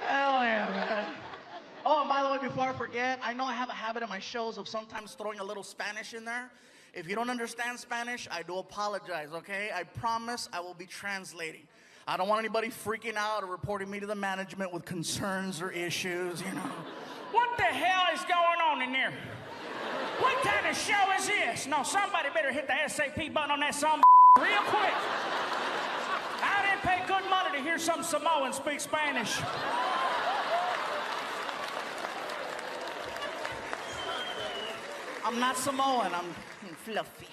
Hell yeah, man. Oh, and by the way, before I forget, I know I have a habit in my shows of sometimes throwing a little Spanish in there. If you don't understand Spanish, I do apologize, okay? I promise I will be translating. I don't want anybody freaking out or reporting me to the management with concerns or issues, you know. What the hell is going on in there? What kind of show is this? No, somebody better hit the SAP button on that some real quick. I didn't pay good money to hear some Samoan speak Spanish. I'm not Samoan, I'm fluffy.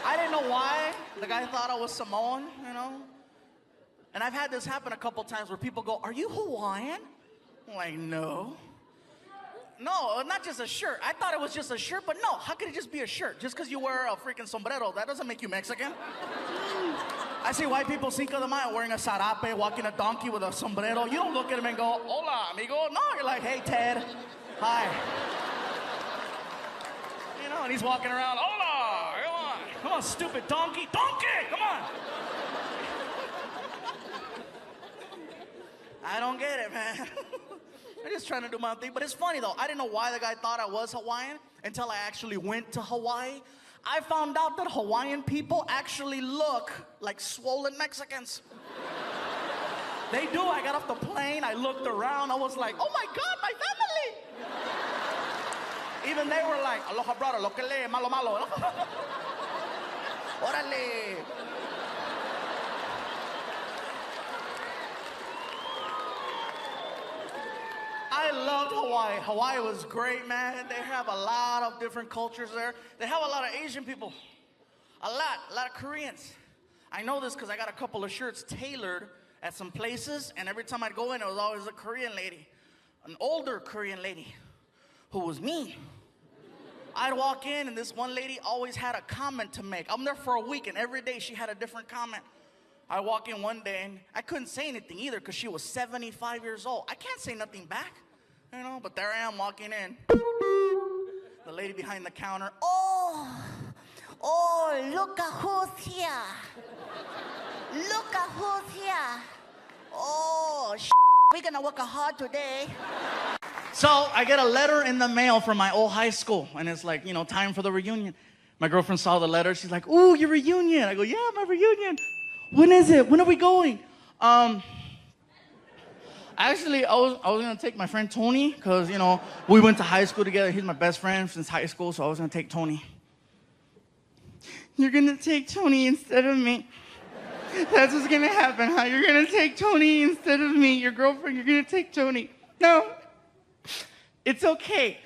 I didn't know why the guy thought I was Samoan, you know? And I've had this happen a couple times where people go, "Are you Hawaiian?" I'm like, no. No, not just a shirt. I thought it was just a shirt, but no, how could it just be a shirt? Just because you wear a freaking sombrero, that doesn't make you Mexican. I see white people Cinco de Mayo wearing a sarape, walking a donkey with a sombrero. You don't look at him and go, "Hola, amigo." No, you're like, "Hey, Ted. Hi." You know, and he's walking around, "Hola, come on. Come on, stupid donkey. Donkey, come on." I don't get it, man. I'm just trying to do my thing. But it's funny, though. I didn't know why the guy thought I was Hawaiian until I actually went to Hawaii. I found out that Hawaiian people actually look like swollen Mexicans. They do. I got off the plane. I looked around. I was like, oh my God, my family. Even they were like, aloha, brother, lo que le, malo, malo. Órale. I loved Hawaii. Hawaii was great, man. They have a lot of different cultures there. They have a lot of Asian people. A lot of Koreans. I know this because I got a couple of shirts tailored at some places, and every time I'd go in, it was always a Korean lady, an older Korean lady who was mean. I'd walk in, and this one lady always had a comment to make. I'm there for a week, and every day she had a different comment. I walk in one day, and I couldn't say anything either because she was 75 years old. I can't say nothing back, you know, but there I am walking in. The lady behind the counter, oh, look at who's here. Look at who's here. Oh, we're gonna work hard today. So I get a letter in the mail from my old high school, and it's like, you know, time for the reunion. My girlfriend saw the letter. She's like, ooh, your reunion. I go, yeah, my reunion. When is it? When are we going? Actually, I was gonna take my friend Tony, because, you know, we went to high school together. He's my best friend since high school, so I was gonna take Tony. You're gonna take Tony instead of me. That's what's gonna happen, huh? You're gonna take Tony instead of me. Your girlfriend, you're gonna take Tony. No, it's okay.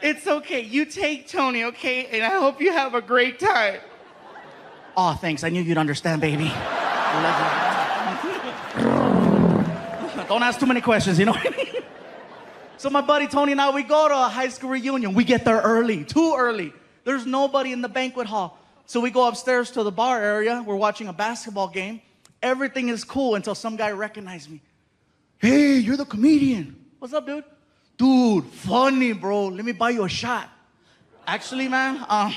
It's okay. You take Tony, okay? And I hope you have a great time. Oh, thanks. I knew you'd understand, baby. Don't ask too many questions, you know what I mean? So my buddy Tony and I, we go to a high school reunion. We get there early, too early. There's nobody in the banquet hall. So we go upstairs to the bar area. We're watching a basketball game. Everything is cool until some guy recognized me. Hey, you're the comedian. What's up, dude? Dude, funny, bro. Let me buy you a shot. Actually, man, I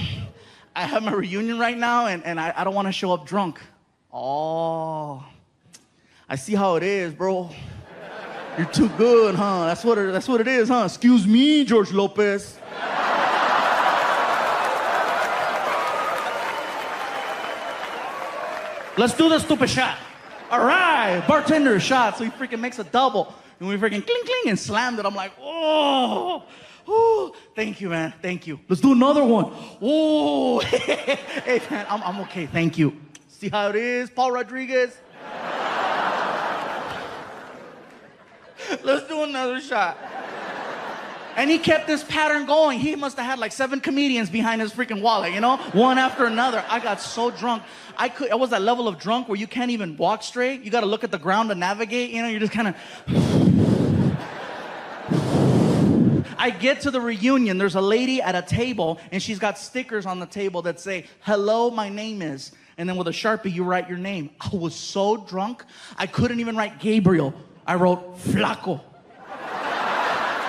have my reunion right now, and I don't want to show up drunk. Oh, I see how it is, bro. You're too good, huh? That's what it is, huh? Excuse me, George Lopez. Let's do the stupid shot. All right, bartender shot. So he freaking makes a double. And we freaking cling, cling, and slammed it. I'm like, oh, thank you, man. Thank you. Let's do another one. Oh, hey, man, I'm okay. Thank you. See how it is, Paul Rodriguez? Let's do another shot. And he kept this pattern going. He must have had like 7 comedians behind his freaking wallet, you know? One after another. I got so drunk. I was that level of drunk where you can't even walk straight. You got to look at the ground to navigate. You know, you're just kind of... I get to the reunion. There's a lady at a table, and she's got stickers on the table that say, hello, my name is. And then with a Sharpie, you write your name. I was so drunk, I couldn't even write Gabriel. I wrote Flaco,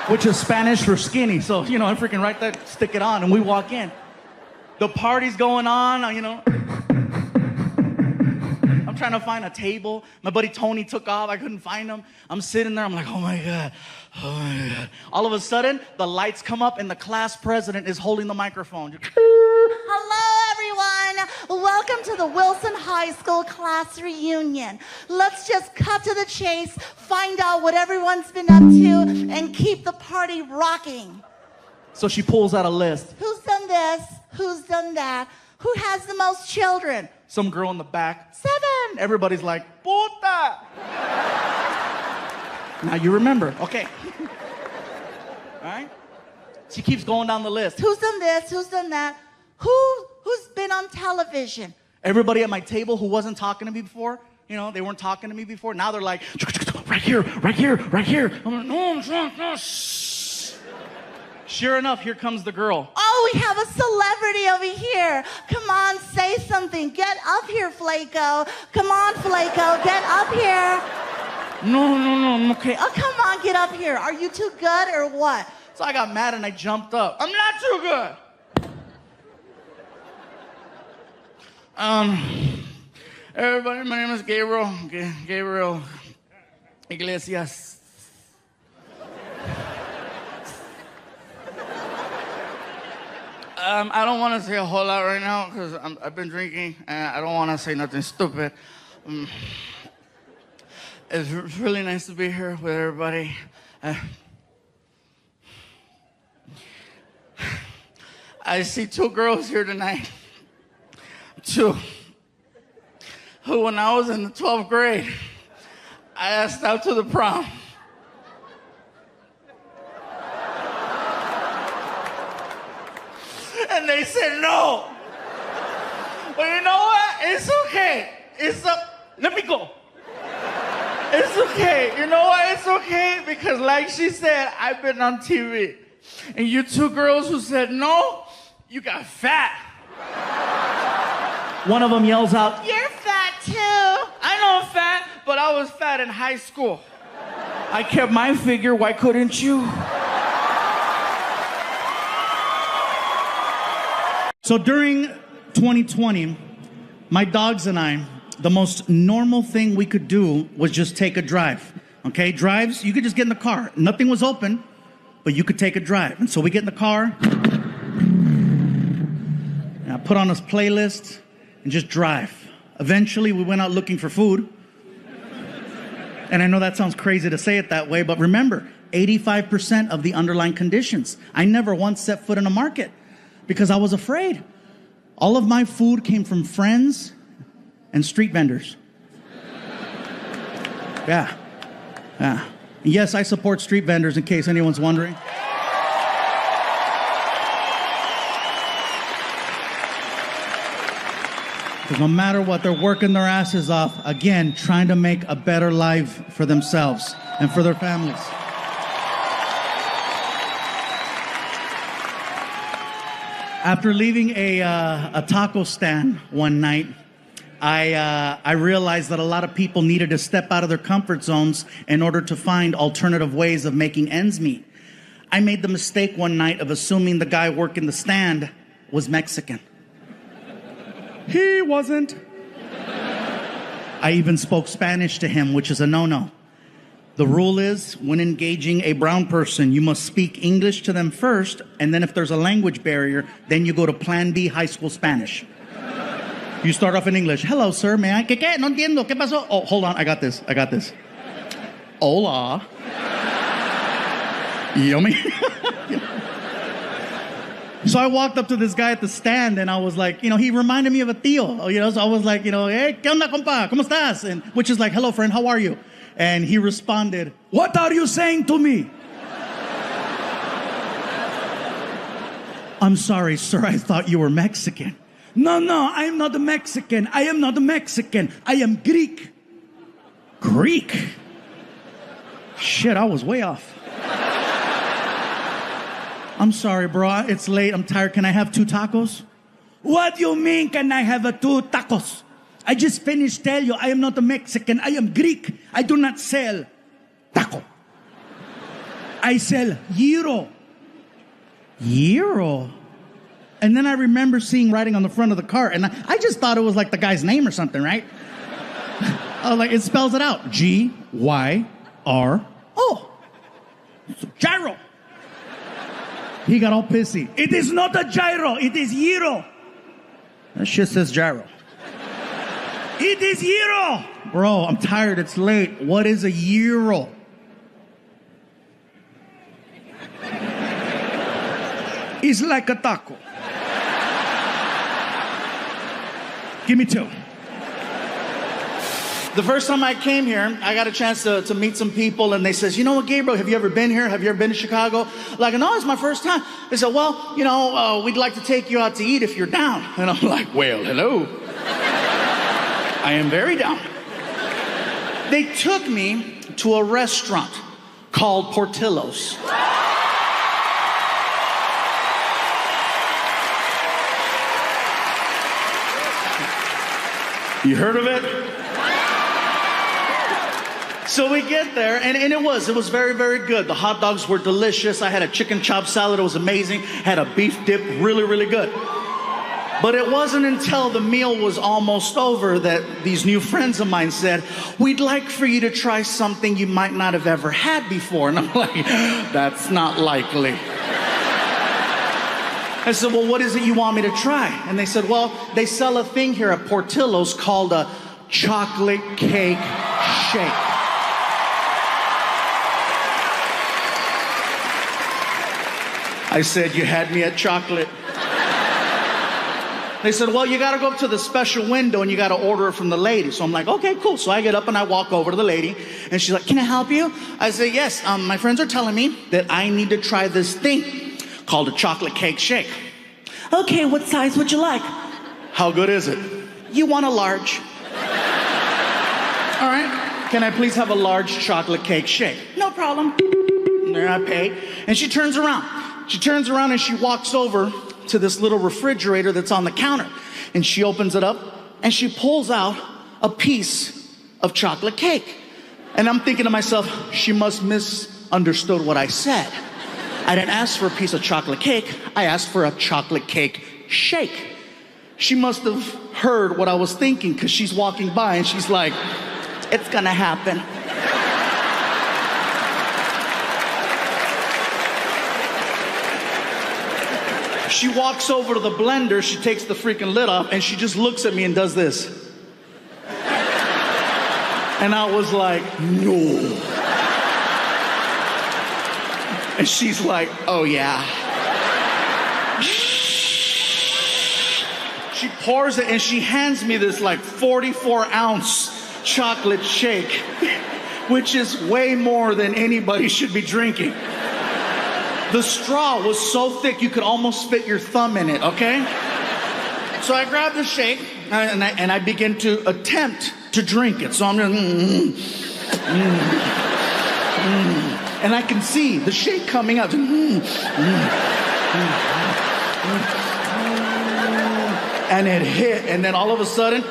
which is Spanish for skinny. So, you know, I freaking write that, stick it on, and we walk in. The party's going on, you know. I'm trying to find a table. My buddy Tony took off. I couldn't find him. I'm sitting there. I'm like, oh my God. Oh my God. All of a sudden, the lights come up, and the class president is holding the microphone. Hello, everyone. Welcome to the Wilson High School class reunion. Let's just cut to the chase, find out what everyone's been up to, and keep the party rocking. So she pulls out a list. Who's done this? Who's done that? Who has the most children? Some girl in the back. 7. Everybody's like, puta. Now you remember. Okay. All right? She keeps going down the list. Who's done this? Who's done that? Who's been on television? Everybody at my table who wasn't talking to me before, you know, they weren't talking to me before. Now they're like, right here, right here, right here. I'm like, no, shh. Sure enough, here comes the girl. Oh, we have a celebrity over here. Come on, say something. Get up here, Flaco. Come on, Flaco, get up here. No, I'm okay. Oh, come on, get up here. Are you too good or what? So I got mad and I jumped up. I'm not too good. Everybody, my name is Gabriel Iglesias. I don't want to say a whole lot right now because I've been drinking and I don't want to say nothing stupid. It's really nice to be here with everybody. I see two girls here tonight. Two. Who, when I was in the 12th grade, I asked out to the prom. And they said no. But you know what? It's okay. Let me go. It's okay. You know why it's okay? Because like she said, I've been on TV. And you two girls who said no, you got fat. One of them yells out, You're fat too. I know I'm fat, but I was fat in high school. I kept my figure, why couldn't you? So during 2020, my dogs and I, the most normal thing we could do was just take a drive. Okay, drives, you could just get in the car. Nothing was open, but you could take a drive. And so we get in the car, and I put on this playlist and just drive. Eventually, we went out looking for food. And I know that sounds crazy to say it that way, but remember, 85% of the underlying conditions. I never once set foot in a market because I was afraid. All of my food came from friends and street vendors. Yeah. Yes, I support street vendors in case anyone's wondering. Because no matter what, they're working their asses off, again, trying to make a better life for themselves and for their families. After leaving a taco stand one night, I realized that a lot of people needed to step out of their comfort zones in order to find alternative ways of making ends meet. I made the mistake one night of assuming the guy working the stand was Mexican. He wasn't. I even spoke Spanish to him, which is a no-no. The rule is, when engaging a brown person, you must speak English to them first, and then if there's a language barrier, then you go to Plan B high school Spanish. You start off in English. Hello, sir, may I? ¿Qué? No entiendo. ¿Qué pasó? Oh, hold on, I got this. Hola. Yummy. So I walked up to this guy at the stand, and I was like, he reminded me of a tío, so I was like, hey, ¿qué onda, compa? ¿Cómo estás? And which is like, hello, friend, how are you? And he responded, what are you saying to me? I'm sorry, sir, I thought you were Mexican. No, I'm not a Mexican. I am not a Mexican. I am Greek. Greek? Shit, I was way off. I'm sorry, bro. It's late. I'm tired. Can I have 2 tacos? What do you mean, can I have 2 tacos? I just finished telling you I am not a Mexican. I am Greek. I do not sell taco. I sell gyro. Gyro? And then I remember seeing writing on the front of the cart, and I just thought it was like the guy's name or something, right? I was like, it spells it out. Gyro. Gyro. He got all pissy. It is not a gyro. It is gyro. That shit says gyro. It is gyro. Bro, I'm tired. It's late. What is a gyro? It's like a taco. Give me 2. The first time I came here, I got a chance to meet some people, and they says, you know what, Gabriel, have you ever been here? Have you ever been to Chicago? Like, no, it's my first time. They said, well, we'd like to take you out to eat if you're down. And I'm like, well, hello. I am very down. They took me to a restaurant called Portillo's. You heard of it? So we get there, and it was very, very good. The hot dogs were delicious. I had a chicken chop salad. It was amazing. Had a beef dip, really, really good. But it wasn't until the meal was almost over that these new friends of mine said, we'd like for you to try something you might not have ever had before. And I'm like, that's not likely. I said, well, what is it you want me to try? And they said, well, they sell a thing here at Portillo's called a chocolate cake shake. I said, you had me at chocolate. They said, well, you got to go up to the special window and you got to order it from the lady. So I'm like, okay, cool. So I get up and I walk over to the lady and she's like, can I help you? I say, yes, my friends are telling me that I need to try this thing called a chocolate cake shake. Okay, what size would you like? How good is it? You want a large. All right, can I please have a large chocolate cake shake? No problem. And there I pay. And she turns around. She turns around and she walks over to this little refrigerator that's on the counter. And she opens it up and she pulls out a piece of chocolate cake. And I'm thinking to myself, she must misunderstood what I said. I didn't ask for a piece of chocolate cake. I asked for a chocolate cake shake. She must have heard what I was thinking because she's walking by and she's like, it's gonna happen. She walks over to the blender, she takes the freaking lid off, and she just looks at me and does this. And I was like, no. And she's like, oh yeah. She pours it and she hands me this like 44-ounce chocolate shake, which is way more than anybody should be drinking. The straw was so thick you could almost fit your thumb in it, okay? So I grab the shake and I begin to attempt to drink it. So I'm just, and I can see the shake coming out. And it hit, and then all of a sudden, woo!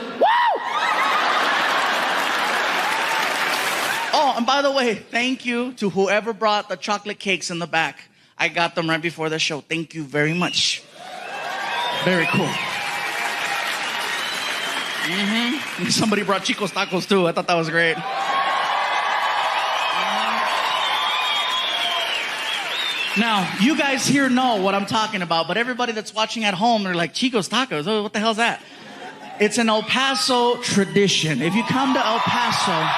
Oh, and by the way, thank you to whoever brought the chocolate cakes in the back. I got them right before the show. Thank you very much. Very cool. Somebody brought Chico's tacos too. I thought that was great. Now, you guys here know what I'm talking about, but everybody that's watching at home, they're like, Chico's tacos? Oh, what the hell's that? It's an El Paso tradition. If you come to El Paso,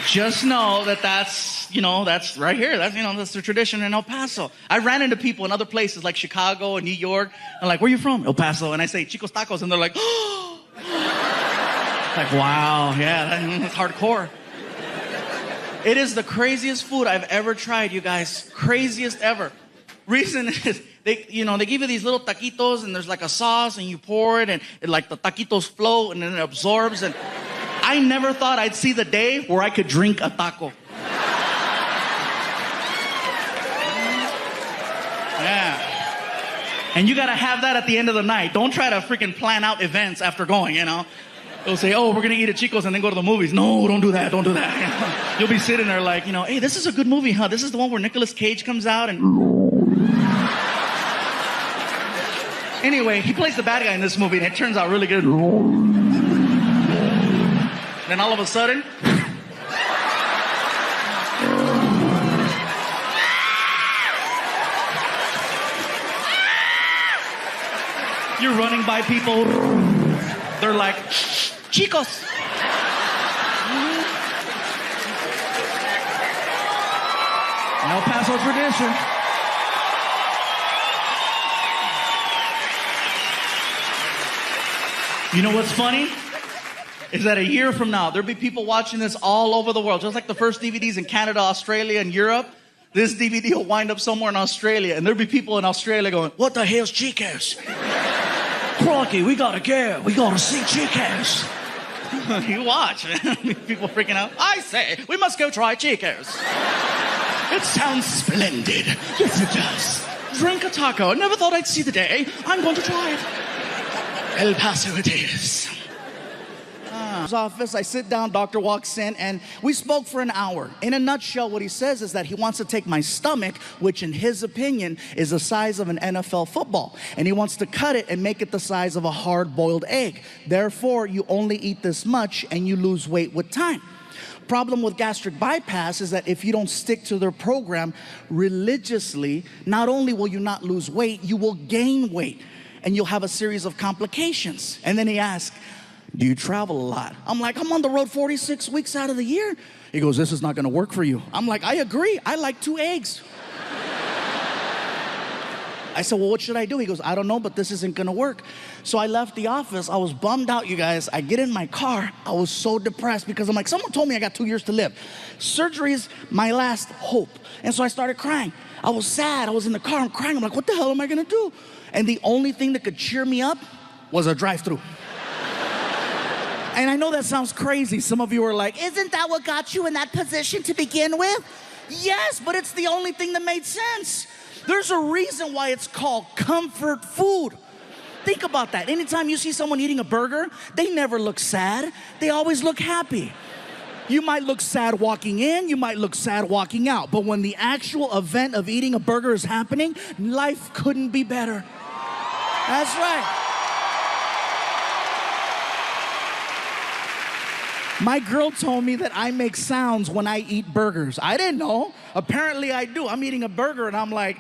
just know that that's right here. That's the tradition in El Paso. I ran into people in other places like Chicago and New York. I'm like, where are you from? El Paso. And I say, Chico's tacos. And they're like, oh. Like, wow, yeah, that's hardcore. It is the craziest food I've ever tried, you guys. Craziest ever. Reason is, they give you these little taquitos and there's like a sauce and you pour it and like the taquitos float and then it absorbs. And I never thought I'd see the day where I could drink a taco. Yeah. And you gotta have that at the end of the night. Don't try to freaking plan out events after going, They'll say, oh, we're going to eat at Chico's and then go to the movies. No, don't do that. Don't do that. You'll be sitting there like, hey, this is a good movie, huh? This is the one where Nicolas Cage comes out and... Anyway, he plays the bad guy in this movie and it turns out really good. Then all of a sudden... You're running by people. They're like... Chicos. El Paso tradition. You know what's funny? Is that a year from now, there'll be people watching this all over the world. Just like the first DVDs in Canada, Australia, and Europe, this DVD will wind up somewhere in Australia. And there'll be people in Australia going, what the hell's Chicos? Crikey, we gotta go. We gotta see Chico's. You watch. People freaking out. I say, we must go try Chico's. It sounds splendid. Yes, it does. Drink a taco. I never thought I'd see the day. I'm going to try it. El Paso it is. Office, I sit down, doctor walks in, and we spoke for an hour. In a nutshell, what he says is that he wants to take my stomach, which in his opinion is the size of an NFL football, and he wants to cut it and make it the size of a hard-boiled egg. Therefore, you only eat this much and you lose weight with time. Problem with gastric bypass is that if you don't stick to their program religiously, not only will you not lose weight, you will gain weight, and you'll have a series of complications. And then he asked, do you travel a lot? I'm like, I'm on the road 46 weeks out of the year. He goes, this is not gonna work for you. I'm like, I agree, I like 2 eggs. I said, well, what should I do? He goes, I don't know, but this isn't gonna work. So I left the office. I was bummed out, you guys. I get in my car. I was so depressed because I'm like, someone told me I got 2 years to live. Surgery is my last hope. And so I started crying. I was sad. I was in the car. I'm crying. I'm like, what the hell am I gonna do? And the only thing that could cheer me up was a drive-thru. And I know that sounds crazy. Some of you are like, Isn't that what got you in that position to begin with? yes, but it's the only thing that made sense. There's a reason why it's called comfort food. Think about that. Anytime you see someone eating a burger, they never look sad. They always look happy. You might look sad walking in, you might look sad walking out, but when the actual event of eating a burger is happening, life couldn't be better. That's right. My girl told me that I make sounds when I eat burgers. I didn't know. Apparently I do. I'm eating a burger and I'm like,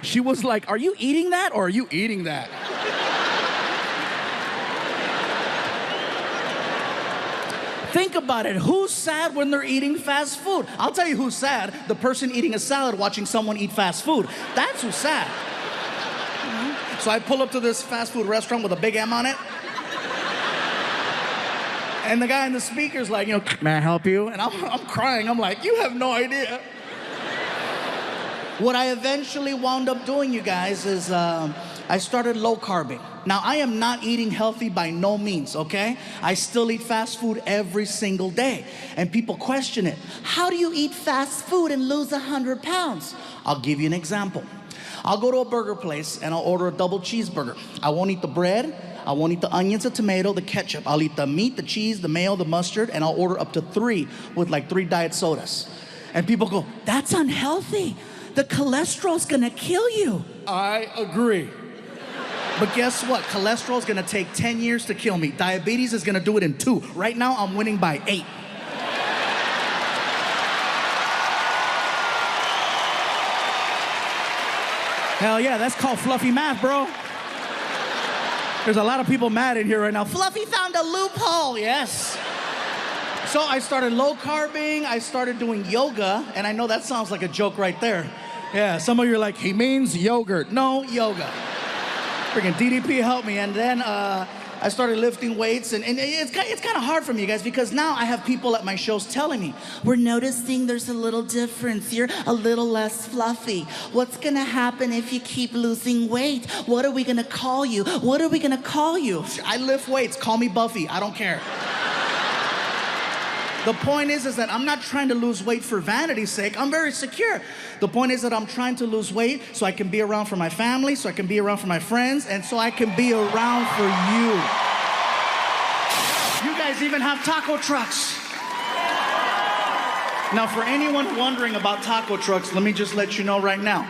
She was like, are you eating that or are you eating that? Think about it. Who's sad when they're eating fast food? I'll tell you who's sad. The person eating a salad watching someone eat fast food. That's who's sad. So I pull up to this fast food restaurant with a big M on it. And the guy in the speaker's like, may I help you? And I'm crying. I'm like, you have no idea. What I eventually wound up doing, you guys, is I started low carbing. Now, I am not eating healthy by no means, okay? I still eat fast food every single day. And people question it. How do you eat fast food and lose 100 pounds? I'll give you an example. I'll go to a burger place and I'll order a double cheeseburger. I won't eat the bread, I won't eat the onions, the tomato, the ketchup. I'll eat the meat, the cheese, the mayo, the mustard, and I'll order up to 3 with like 3 diet sodas. And people go, That's unhealthy. The cholesterol's gonna kill you. I agree. But guess what? Cholesterol's gonna take 10 years to kill me. Diabetes is gonna do it in 2. Right now, I'm winning by 8. Hell yeah, that's called fluffy math, bro. There's a lot of people mad in here right now. Fluffy found a loophole. Yes. So I started low carbing, I started doing yoga, and I know that sounds like a joke right there. Yeah, some of you are like, he means yogurt. No, yoga. Freaking DDP helped me, and then I started lifting weights, and it's kind of hard for me, guys, because now I have people at my shows telling me, We're noticing there's a little difference. You're a little less fluffy. What's gonna happen if you keep losing weight? What are we gonna call you? What are we gonna call you? I lift weights, call me Buffy, I don't care. The point is that I'm not trying to lose weight for vanity's sake. I'm very secure. The point is that I'm trying to lose weight so I can be around for my family, so I can be around for my friends, and so I can be around for you. You guys even have taco trucks. Now, for anyone wondering about taco trucks, let me just let you know right now.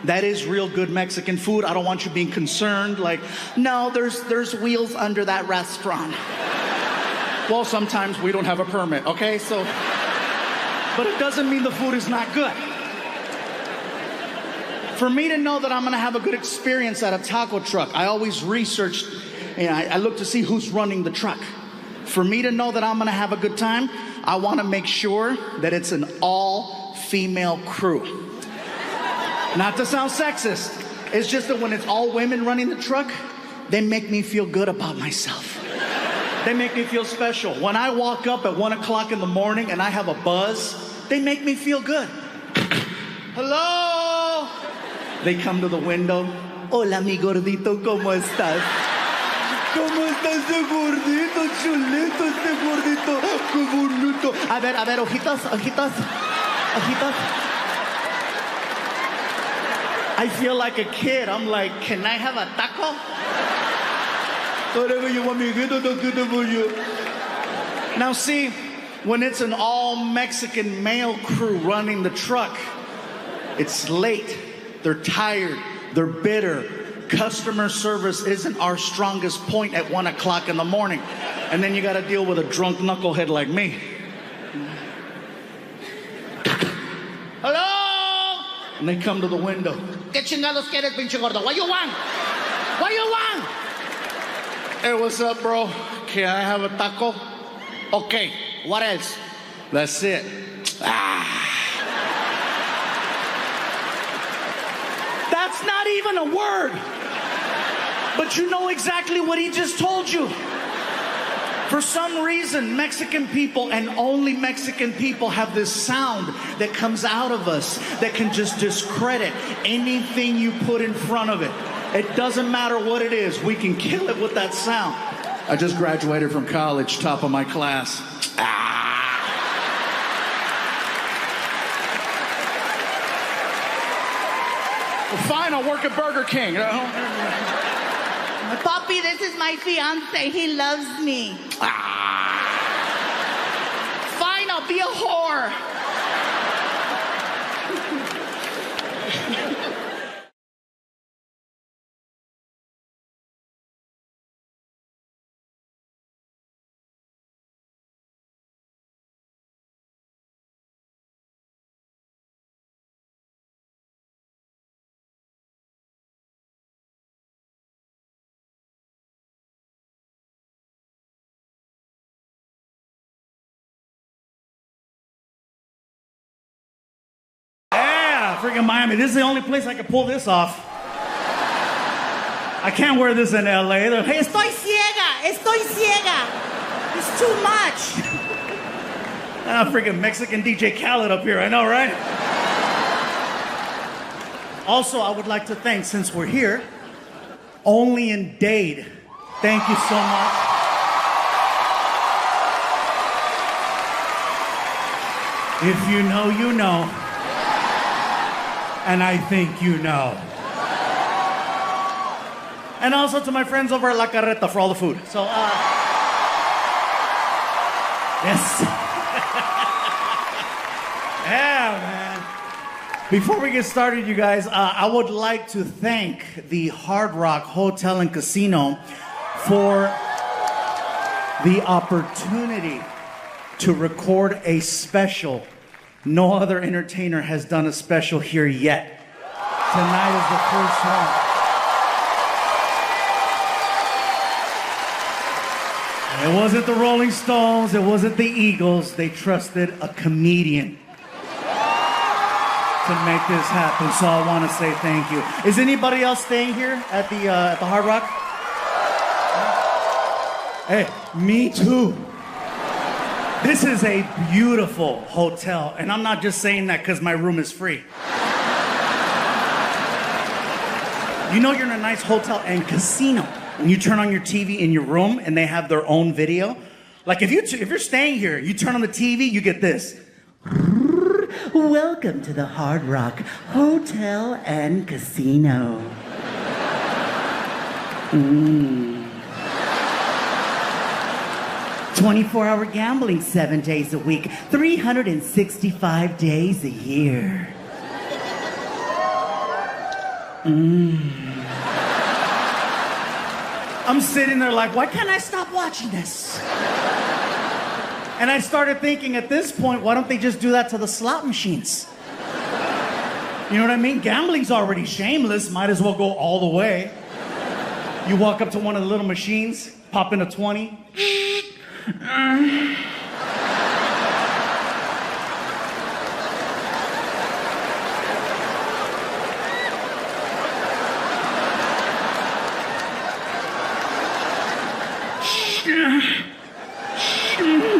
That is real good Mexican food. I don't want you being concerned, like, no, there's wheels under that restaurant. Well, sometimes we don't have a permit, okay? So, but it doesn't mean the food is not good. For me to know that I'm gonna have a good experience at a taco truck, I always research, I look to see who's running the truck. For me to know that I'm gonna have a good time, I wanna make sure that it's an all-female crew. Not to sound sexist, it's just that when it's all women running the truck, they make me feel good about myself. They make me feel special. When I walk up at 1 o'clock in the morning and I have a buzz, they make me feel good. Hello? They come to the window. Hola, mi gordito, ¿cómo estás? ¿Cómo estás, ese gordito, chulito, ese gordito? ¡Qué bonito! A ver, ojitos, ojitos, ojitos. I feel like a kid. I'm like, can I have a taco? Whatever you want me to get, I'll get it for you. Now see, when it's an all-Mexican male crew running the truck, it's late, they're tired, they're bitter. Customer service isn't our strongest point at 1 o'clock in the morning. And then you gotta deal with a drunk knucklehead like me. Hello? And they come to the window. ¿Qué chingados quieres, pinche gordo? What you want? What you want? Hey, what's up, bro? Can I have a taco? Okay, what else? That's it. That's not even a word. But you know exactly what he just told you. For some reason, Mexican people and only Mexican people have this sound that comes out of us that can just discredit anything you put in front of it. It doesn't matter what it is. We can kill it with that sound. I just graduated from college, top of my class. Well, fine, I'll work at Burger King. Papi, this is my fiance. He loves me. Fine, I'll be a whore. Freaking Miami. This is the only place I can pull this off. I can't wear this in LA. They're, hey, Estoy ciega. It's too much. freaking Mexican DJ Khaled up here. I know, right? Also, I would like to thank, since we're here, Only in Dade. Thank you so much. If you know, you know. And I think you know. And also to my friends over at La Carreta for all the food. So, yes. Yeah, man. Before we get started, you guys, I would like to thank the Hard Rock Hotel and Casino for the opportunity to record a special. No other entertainer has done a special here yet. Tonight is the first one. It wasn't the Rolling Stones, it wasn't the Eagles. They trusted a comedian to make this happen, so I want to say thank you. Is anybody else staying here at the Hard Rock? Hey, me too. This is a beautiful hotel, and I'm not just saying that because my room is free. You know you're in a nice hotel and casino when you turn on your TV in your room and they have their own video. Like if you're staying here, you turn on the TV, you get this. Welcome to the Hard Rock Hotel and Casino. 24-hour gambling 7 days a week, 365 days a year. I'm sitting there like, why can't I stop watching this? And I started thinking at this point, why don't they just do that to the slot machines? You know what I mean? Gambling's already shameless, might as well go all the way. You walk up to one of the little machines, pop in a 20.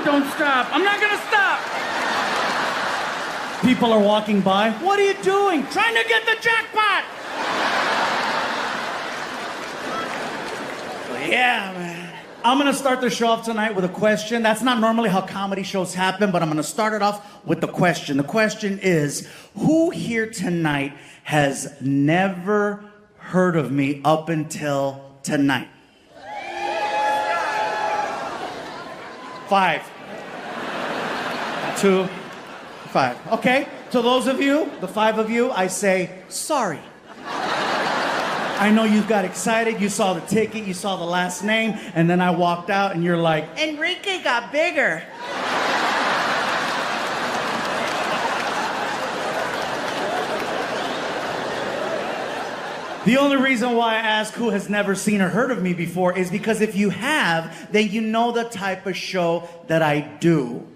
Don't stop. I'm not gonna stop. People are walking by. What are you doing? Trying to get the jackpot. Yeah, man. I'm gonna start the show off tonight with a question. That's not normally how comedy shows happen, but I'm gonna start it off with the question. The question is, who here tonight has never heard of me up until tonight? 5. 2, 5. Okay, to those of you, the 5 of you, I say sorry. I know you got excited, you saw the ticket, you saw the last name, and then I walked out and you're like, Enrique got bigger. The only reason why I ask who has never seen or heard of me before is because if you have, then you know the type of show that I do.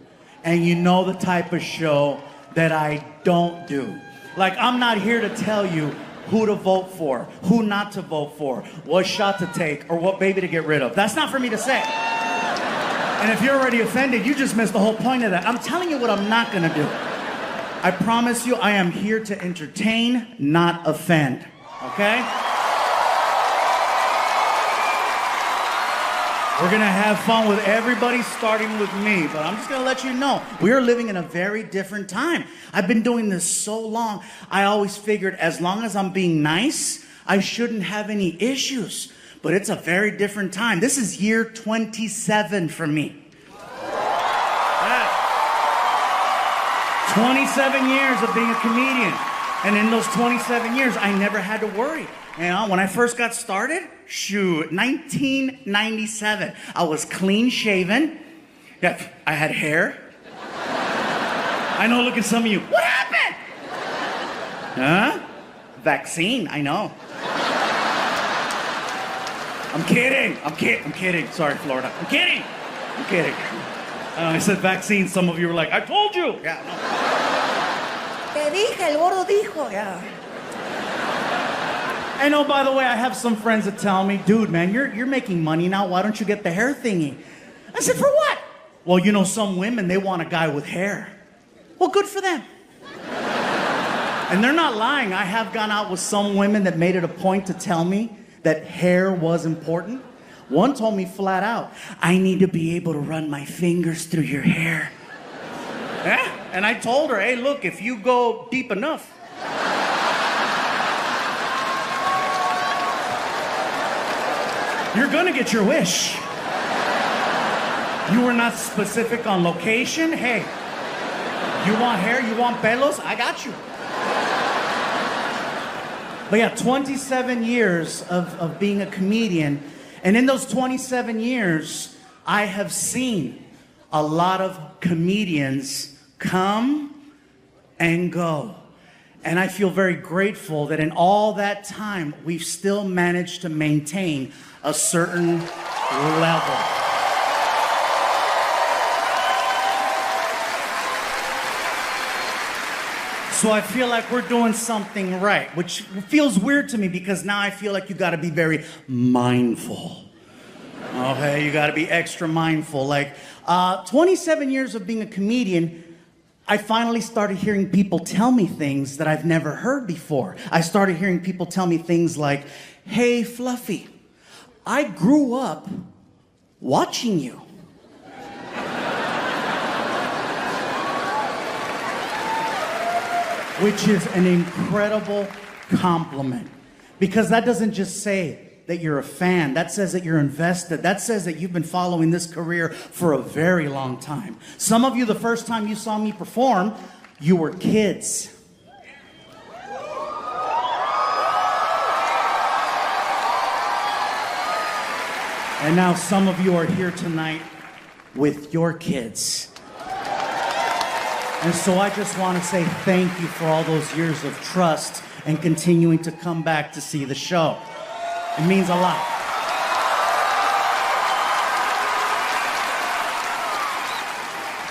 And you know the type of show that I don't do. Like, I'm not here to tell you who to vote for, who not to vote for, what shot to take, or what baby to get rid of. That's not for me to say. And if you're already offended, you just missed the whole point of that. I'm telling you what I'm not gonna do. I promise you, I am here to entertain, not offend. Okay? We're gonna have fun with everybody, starting with me, but I'm just gonna let you know, we are living in a very different time. I've been doing this so long, I always figured as long as I'm being nice, I shouldn't have any issues. But it's a very different time. This is year 27 for me. Yeah. 27 years of being a comedian. And in those 27 years, I never had to worry. You know, when I first got started, 1997, I was clean shaven. Yeah, I had hair. I know, look at some of you. What happened? Huh? Vaccine, I know. I'm kidding. Sorry, Florida. I'm kidding. I said vaccine. Some of you were like, I told you. Yeah, no. Te dije, el gordo dijo, yeah. And oh, by the way, I have some friends that tell me, dude, man, you're making money now. Why don't you get the hair thingy? I said, for what? Well, you know, some women, they want a guy with hair. Well, good for them. And they're not lying. I have gone out with some women that made it a point to tell me that hair was important. One told me flat out, I need to be able to run my fingers through your hair. Yeah? And I told her, hey, look, if you go deep enough. You're gonna get your wish. You were not specific on location. Hey, you want hair, you want pelos? I got you. But yeah, 27 years of being a comedian. And in those 27 years, I have seen a lot of comedians come and go. And I feel very grateful that in all that time, we've still managed to maintain a certain level. So I feel like we're doing something right, which feels weird to me because now I feel like you gotta be very mindful. Okay, you gotta be extra mindful. Like, 27 years of being a comedian, I finally started hearing people tell me things that I've never heard before. I started hearing people tell me things like, hey, Fluffy, I grew up watching you. Which is an incredible compliment. Because that doesn't just say that you're a fan. That says that you're invested. That says that you've been following this career for a very long time. Some of you, the first time you saw me perform, you were kids. And now some of you are here tonight with your kids. And so I just want to say thank you for all those years of trust and continuing to come back to see the show. It means a lot.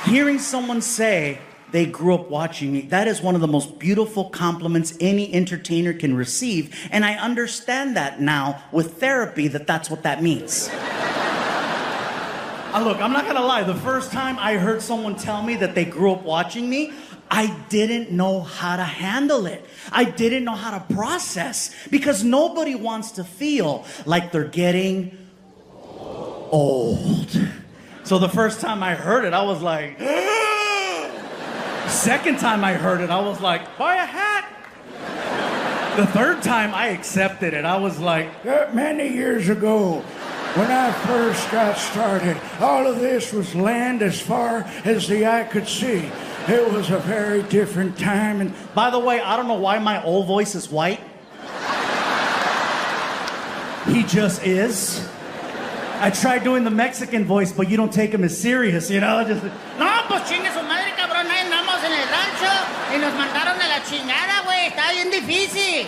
Hearing someone say they grew up watching me, that is one of the most beautiful compliments any entertainer can receive. And I understand that now with therapy, that's what that means. Look, I'm not gonna lie, the first time I heard someone tell me that they grew up watching me, I didn't know how to handle it. I didn't know how to process, because nobody wants to feel like they're getting old. So the first time I heard it, I was like, second time I heard it, I was like, buy a hat. The third time I accepted it, I was like, many years ago, when I first got started, all of this was land as far as the eye could see. It was a very different time. And by the way, I don't know why my old voice is white. He just is. I tried doing the Mexican voice, but you don't take him as serious, you know? Just, No, pues chingue su madre, cabrón. Ahí andamos en el rancho y nos mandaron a la chingada, güey. Está bien difícil.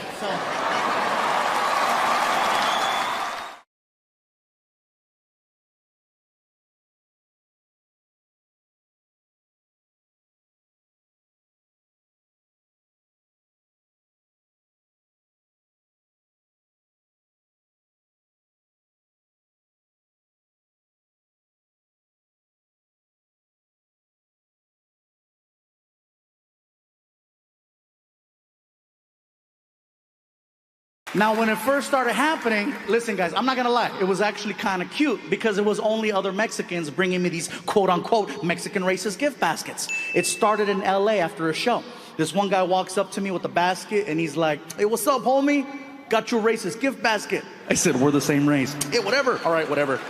Now, when it first started happening, listen, guys, I'm not gonna lie, it was actually kind of cute because it was only other Mexicans bringing me these quote-unquote Mexican racist gift baskets. It started in LA after a show. This one guy walks up to me with a basket and he's like, "Hey, what's up, homie? Got you a racist gift basket." I said, "We're the same race." "Hey, whatever." "All right, whatever."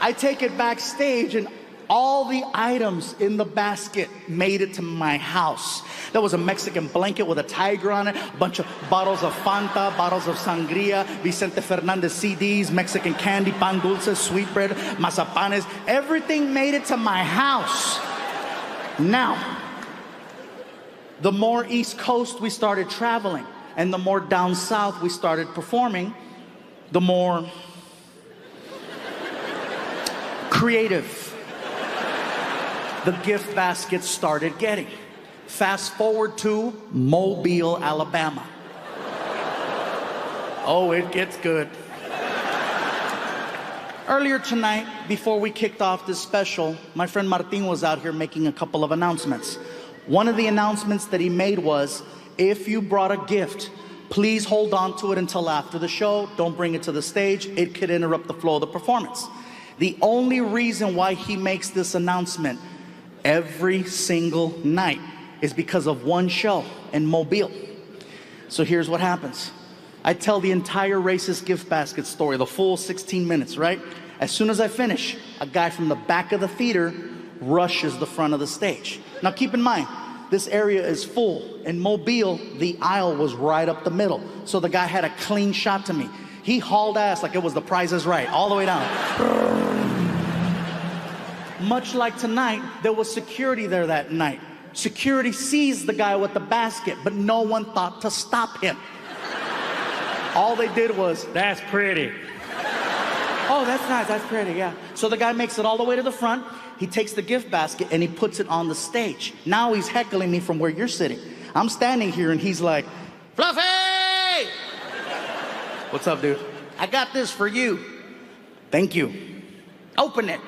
I take it backstage and all the items in the basket made it to my house. There was a Mexican blanket with a tiger on it, a bunch of bottles of Fanta, bottles of sangria, Vicente Fernandez CDs, Mexican candy, pan dulce, sweetbread, mazapanes. Everything made it to my house. Now, the more East Coast we started traveling, and the more down south we started performing, the more creative the gift baskets started getting. Fast forward to Mobile, Alabama. Oh, it gets good. Earlier tonight, before we kicked off this special, my friend Martin was out here making a couple of announcements. One of the announcements that he made was, if you brought a gift, please hold on to it until after the show. Don't bring it to the stage. It could interrupt the flow of the performance. The only reason why he makes this announcement every single night is because of one show in Mobile. So here's what happens. I tell the entire racist gift basket story, the full 16 minutes, right? As soon as I finish, a guy from the back of the theater rushes the front of the stage. Now keep in mind, this area is full. In Mobile, the aisle was right up the middle. So the guy had a clean shot to me. He hauled ass like it was The Price is Right, all the way down. Much like tonight, there was security there that night. Security sees the guy with the basket, but no one thought to stop him. All they did was, That's pretty. "Oh, that's nice, that's pretty, yeah." So the guy makes it all the way to the front. He takes the gift basket and he puts it on the stage. Now he's heckling me from where you're sitting. I'm standing here and he's like, "Fluffy!" "What's up, dude?" "I got this for you." "Thank you." "Open it."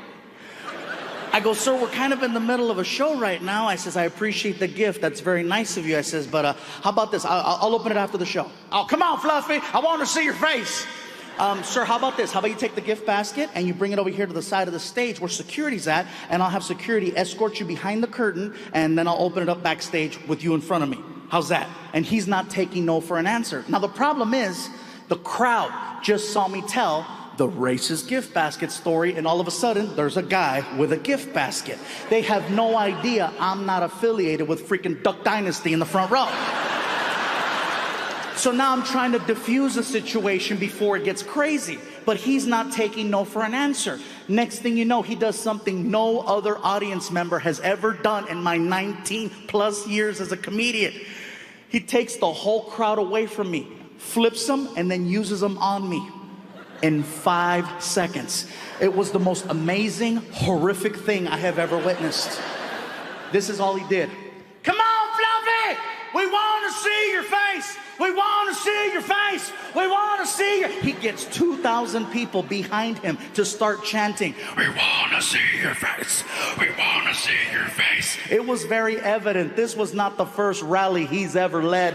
I go, "Sir, we're kind of in the middle of a show right now." I says, "I appreciate the gift. That's very nice of you." I says, "But how about this? I'll open it after the show." Oh, come on, Fluffy. I want to see your face. "Sir, how about this? How about you take the gift basket and you bring it over here to the side of the stage where security's at, and I'll have security escort you behind the curtain, and then I'll open it up backstage with you in front of me. How's that?" And he's not taking no for an answer. Now, the problem is the crowd just saw me tell the racist gift basket story, and all of a sudden, there's a guy with a gift basket. They have no idea I'm not affiliated with freaking Duck Dynasty in the front row. So now I'm trying to diffuse the situation before it gets crazy, but he's not taking no for an answer. Next thing you know, he does something no other audience member has ever done in my 19 plus years as a comedian. He takes the whole crowd away from me, flips them, and then uses them on me. In 5 seconds. It was the most amazing, horrific thing I have ever witnessed. This is all he did. Come on, Fluffy. We want to see your face. We want to see your face. We want to see your... He gets 2,000 people behind him to start chanting, "We want to see your face. We want to see your face." It was very evident this was not the first rally he's ever led.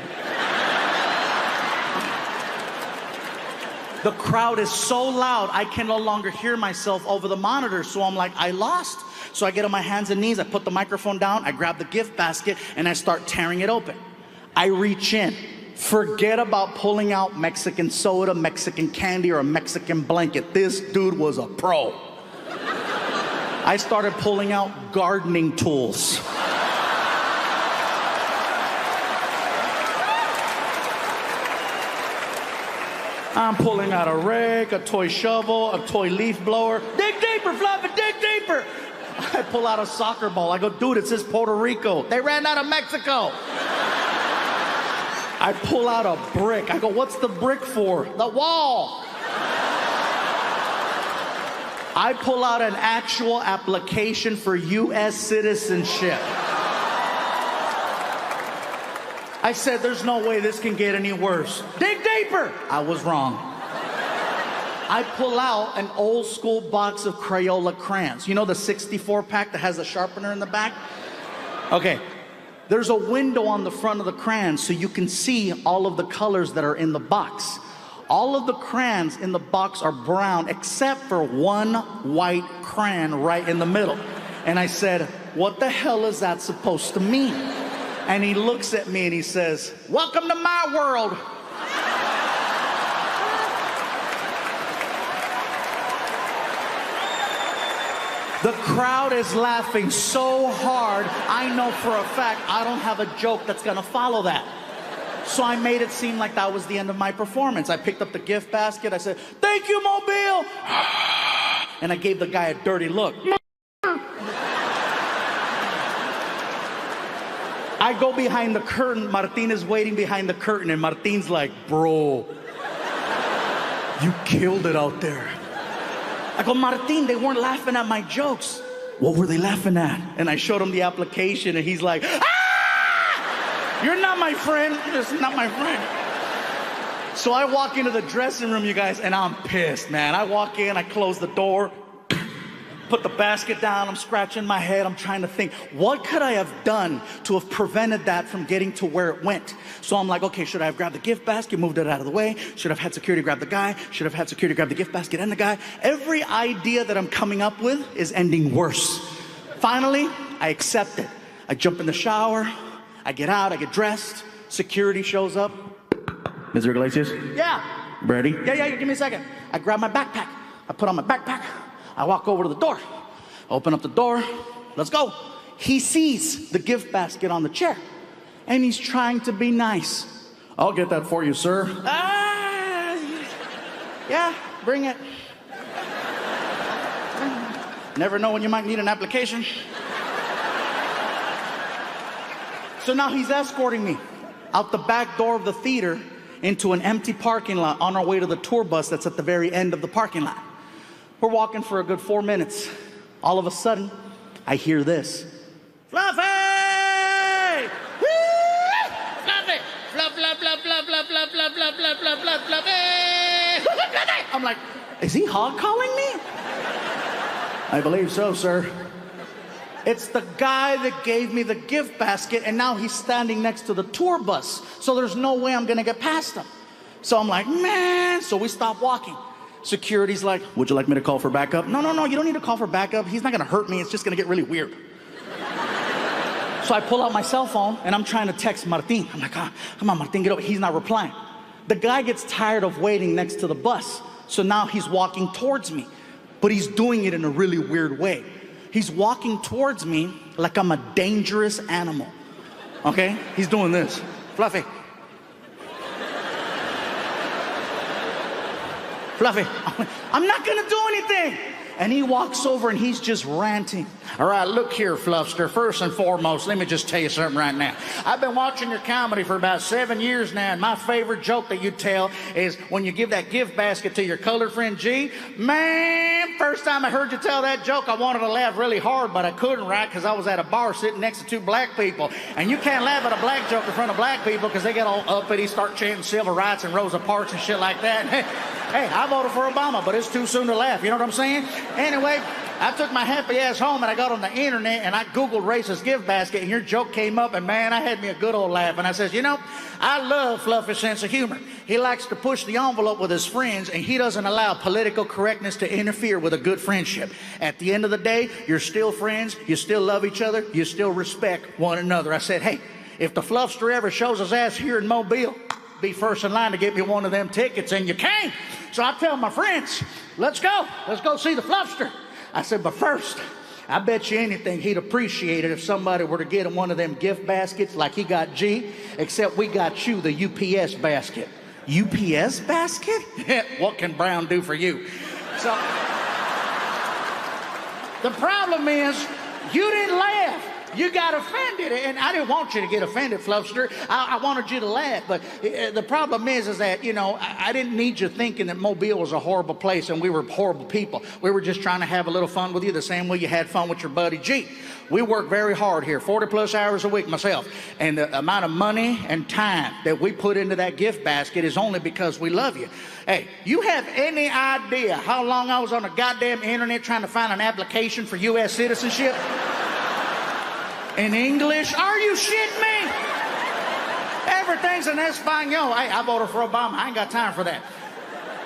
The crowd is so loud, I can no longer hear myself over the monitor. So I'm like, I lost. So I get on my hands and knees, I put the microphone down, I grab the gift basket, and I start tearing it open. I reach in. Forget about pulling out Mexican soda, Mexican candy, or a Mexican blanket. This dude was a pro. I started pulling out gardening tools. I'm pulling out a rake, a toy shovel, a toy leaf blower. "Dig deeper, Fluffy, dig deeper." I pull out a soccer ball. I go, "Dude, it says Puerto Rico. They ran out of Mexico." I pull out a brick. I go, "What's the brick for?" "The wall." I pull out an actual application for U.S. citizenship. I said, "There's no way this can get any worse." "Dig deeper." I was wrong. I pull out an old school box of Crayola crayons. You know the 64 pack that has a sharpener in the back? Okay. There's a window on the front of the crayon so you can see all of the colors that are in the box. All of the crayons in the box are brown except for one white crayon right in the middle. And I said, what the hell is that supposed to mean? And he looks at me and he says, welcome to my world. The crowd is laughing so hard, I know for a fact I don't have a joke that's gonna follow that. So I made it seem like that was the end of my performance. I picked up the gift basket, I said, thank you, Mobile! And I gave the guy a dirty look. I go behind the curtain, Martin is waiting behind the curtain, and Martin's like, bro, you killed it out there. I go, Martin, they weren't laughing at my jokes. What were they laughing at? And I showed him the application, and he's like, ah! You're not my friend. This is not my friend. So I walk into the dressing room, you guys, and I'm pissed, man. I walk in, I close the door, put the basket down, I'm scratching my head, I'm trying to think, what could I have done to have prevented that from getting to where it went? So I'm like, okay, should I have grabbed the gift basket, moved it out of the way? Should I have had security grab the guy? Should I have had security grab the gift basket and the guy? Every idea that I'm coming up with is ending worse. Finally, I accept it. I jump in the shower, I get out, I get dressed, security shows up. Mr. Iglesias? Yeah. Ready? Yeah, give me a second. I grab my backpack, I put on my backpack, I walk over to the door, open up the door, let's go. He sees the gift basket on the chair, and he's trying to be nice. I'll get that for you, sir. Yeah, bring it. Never know when you might need an application. So now he's escorting me out the back door of the theater into an empty parking lot on our way to the tour bus that's at the very end of the parking lot. We're walking for a good 4 minutes. All of a sudden, I hear this. Fluffy! Woo! Fluffy! Fluff, fluff, fluff, fluff, fluff, fluff, fluff, fluff, fluff, fluff, fluff, fluffy! Fluffy! I'm like, is he hog calling me? I believe so, sir. It's the guy that gave me the gift basket, and now he's standing next to the tour bus. So there's no way I'm gonna get past him. So I'm like, man. So we stop walking. Security's like, would you like me to call for backup? No, you don't need to call for backup. He's not gonna hurt me, it's just gonna get really weird. So I pull out my cell phone and I'm trying to text Martin. I'm like, come on, Martin, get over. He's not replying. The guy gets tired of waiting next to the bus. So now he's walking towards me, but he's doing it in a really weird way. He's walking towards me like I'm a dangerous animal, okay? He's doing this. Fluffy. Fluffy, I'm not gonna do anything. And he walks over and he's just ranting. All right, look here, Fluffster. First and foremost, let me just tell you something right now. I've been watching your comedy for about 7 years now, and my favorite joke that you tell is when you give that gift basket to your colored friend G. Man, first time I heard you tell that joke, I wanted to laugh really hard, but I couldn't, right? Because I was at a bar sitting next to 2 black people. And you can't laugh at a black joke in front of black people because they get all uppity, start chanting civil rights and Rosa Parks and shit like that. Hey, I voted for Obama, but it's too soon to laugh. You know what I'm saying? Anyway, I took my happy ass home and I got on the internet and I Googled racist gift basket and your joke came up and man, I had me a good old laugh. And I says, you know, I love Fluffy's sense of humor. He likes to push the envelope with his friends and he doesn't allow political correctness to interfere with a good friendship. At the end of the day, you're still friends, you still love each other, you still respect one another. I said, hey, if the Fluffster ever shows his ass here in Mobile, be first in line to get me one of them tickets, and you can't. So I tell my friends, let's go see the Fluffster. I said, but first, I bet you anything he'd appreciate it if somebody were to get him one of them gift baskets like he got G, except we got you the UPS basket. UPS basket? What can Brown do for you? So, the problem is, you didn't laugh. You got offended, and I didn't want you to get offended, Fluffster. I wanted you to laugh, but the problem is that, you know, I didn't need you thinking that Mobile was a horrible place and we were horrible people. We were just trying to have a little fun with you the same way you had fun with your buddy G. We work very hard here, 40+ hours a week myself, and the amount of money and time that we put into that gift basket is only because we love you. Hey, you have any idea how long I was on the goddamn internet trying to find an application for U.S. citizenship? In English? Are you shitting me? Everything's in this fine. Yo, hey, I voted for Obama. I ain't got time for that.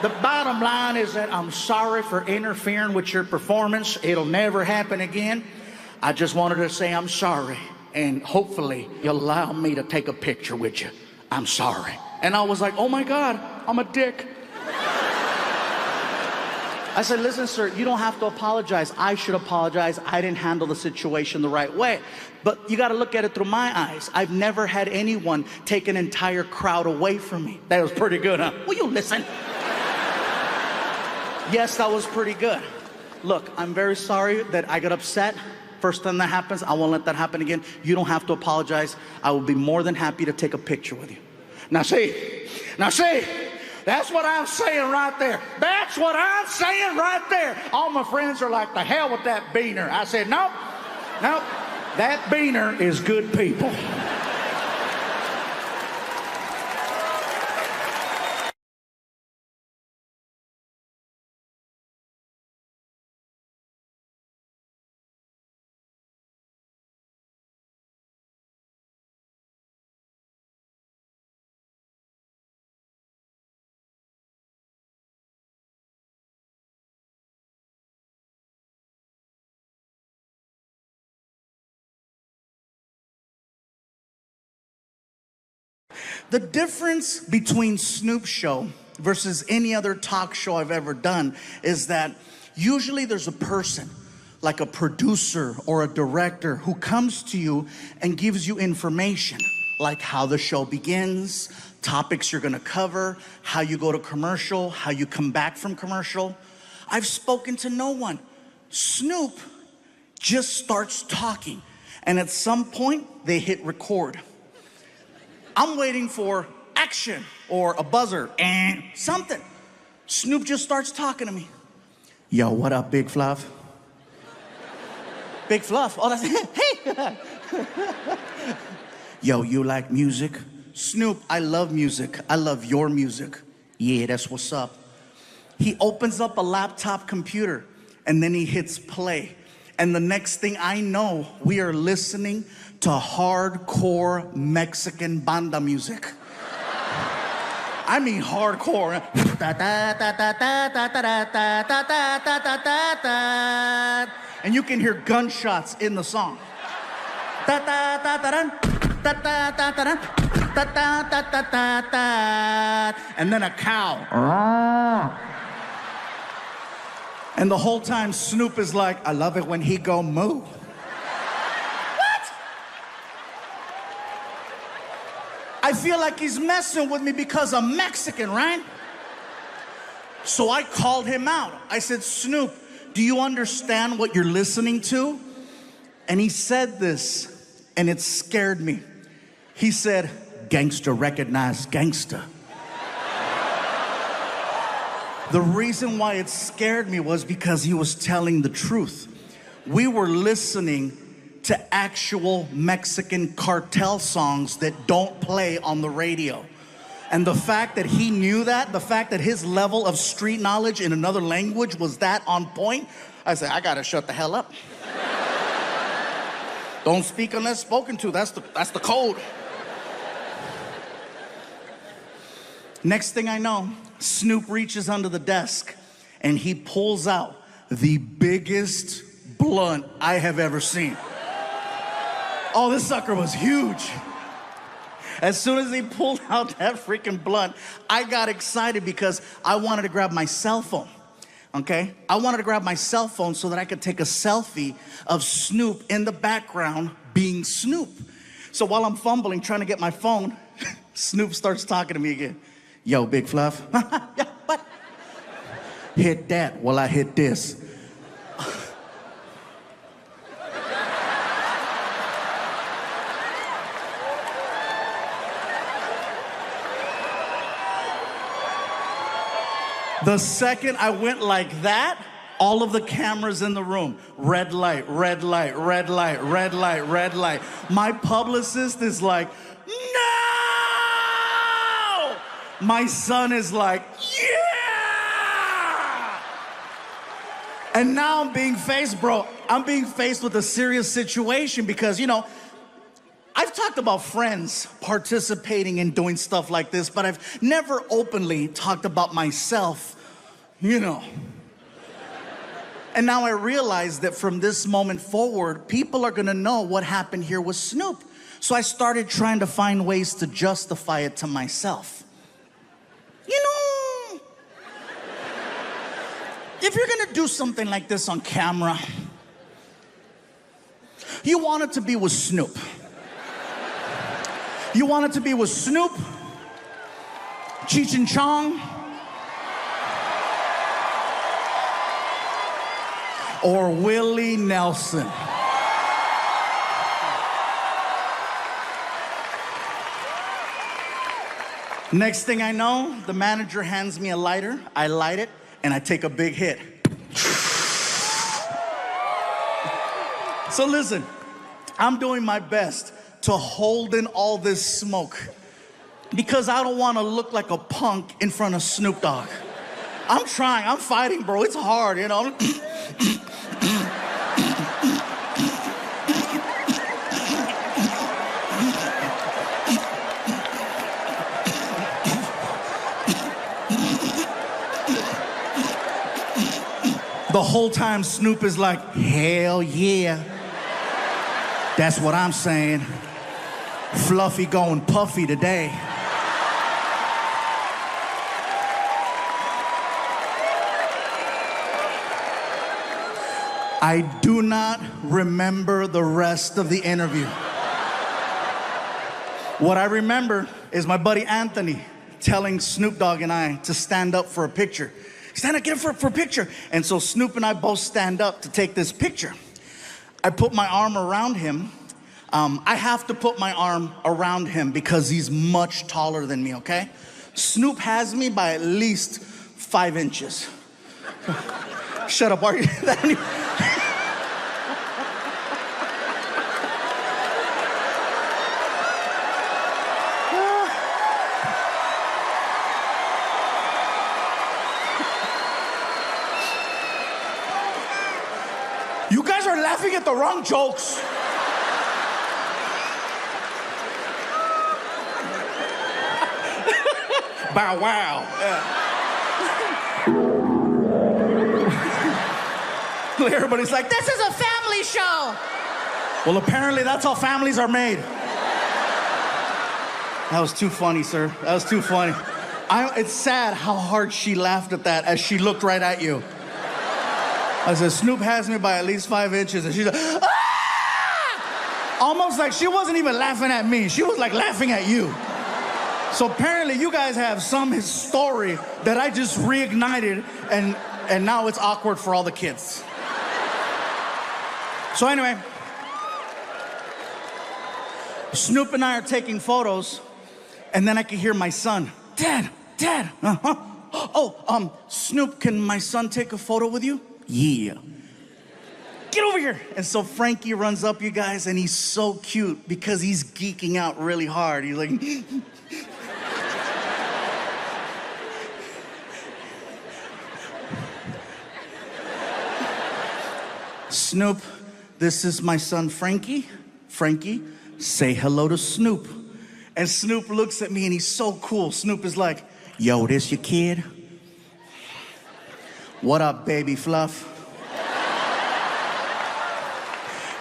The bottom line is that I'm sorry for interfering with your performance. It'll never happen again. I just wanted to say I'm sorry. And hopefully you'll allow me to take a picture with you. I'm sorry. And I was like, oh my God, I'm a dick. I said, listen, sir, you don't have to apologize. I should apologize. I didn't handle the situation the right way. But you got to look at it through my eyes. I've never had anyone take an entire crowd away from me. That was pretty good, huh? Will you listen? Yes, that was pretty good. Look, I'm very sorry that I got upset. First time that happens, I won't let that happen again. You don't have to apologize. I will be more than happy to take a picture with you. Now see, that's what I'm saying right there. That's what I'm saying right there. All my friends are like, the hell with that beaner. I said, nope, that beaner is good people. The difference between Snoop's show versus any other talk show I've ever done is that usually there's a person, like a producer or a director, who comes to you and gives you information, like how the show begins, topics you're gonna cover, how you go to commercial, how you come back from commercial. I've spoken to no one. Snoop just starts talking, and at some point, they hit record. I'm waiting for action or a buzzer and something. Snoop just starts talking to me. Yo, what up, Big Fluff? Big Fluff? Oh, that's hey. Yo, you like music? Snoop, I love music. I love your music. Yeah, that's what's up. He opens up a laptop computer and then he hits play. And the next thing I know, we are listening to hardcore Mexican banda music. I mean hardcore. And you can hear gunshots in the song. And then a cow. And the whole time Snoop is like, I love it when he go moo. I feel like he's messing with me because I'm Mexican, right? So I called him out. I said, Snoop, do you understand what you're listening to? And he said this, and it scared me. He said, gangster recognize gangster. The reason why it scared me was because he was telling the truth. We were listening to actual Mexican cartel songs that don't play on the radio. And the fact that he knew that, the fact that his level of street knowledge in another language was that on point, I said, I gotta shut the hell up. Don't speak unless spoken to, that's the code. Next thing I know, Snoop reaches under the desk and he pulls out the biggest blunt I have ever seen. Oh, this sucker was huge. As soon as he pulled out that freaking blunt, I got excited because I wanted to grab my cell phone, okay? I wanted to grab my cell phone so that I could take a selfie of Snoop in the background being Snoop. So while I'm fumbling, trying to get my phone, Snoop starts talking to me again. Yo, Big Fluff. Yeah, what? Hit that while I hit this. The second I went like that, all of the cameras in the room, red light, red light, red light, red light, red light. My publicist is like, no! My son is like, yeah! And now I'm being faced, bro, I'm being faced with a serious situation because, you know, talked about friends participating in doing stuff like this, but I've never openly talked about myself, you know. And now I realize that from this moment forward, people are gonna know what happened here with Snoop. So I started trying to find ways to justify it to myself. You know, if you're gonna do something like this on camera, you want it to be with Snoop. You want it to be with Snoop, Cheech and Chong, or Willie Nelson. Next thing I know, the manager hands me a lighter, I light it, and I take a big hit. So listen, I'm doing my best to hold in all this smoke because I don't want to look like a punk in front of Snoop Dogg. I'm trying, I'm fighting, bro. It's hard, you know. The whole time Snoop is like, hell yeah. That's what I'm saying. Fluffy going puffy today. I do not remember the rest of the interview. What I remember is my buddy Anthony telling Snoop Dogg and I to stand up for a picture. Stand up, get up for a picture. And so Snoop and I both stand up to take this picture. I put my arm around him. I have to put my arm around him because he's much taller than me, okay? Snoop has me by at least 5 inches. Shut up, are you? You guys are laughing at the wrong jokes. Bow wow. Yeah. Everybody's like, this is a family show. Well, apparently that's how families are made. That was too funny, sir. That was too funny. It's sad how hard she laughed at that as she looked right at you. I said, Snoop has me by at least 5 inches. And she's like, ah! Almost like she wasn't even laughing at me. She was like laughing at you. So apparently you guys have some story that I just reignited and now it's awkward for all the kids. So anyway, Snoop and I are taking photos and then I can hear my son, Dad, oh, Snoop, can my son take a photo with you? Yeah. Get over here. And so Frankie runs up, you guys, and he's so cute because he's geeking out really hard. He's like, Snoop, this is my son Frankie. Frankie, say hello to Snoop. And Snoop looks at me and he's so cool. Snoop is like, yo, this your kid? What up, baby fluff?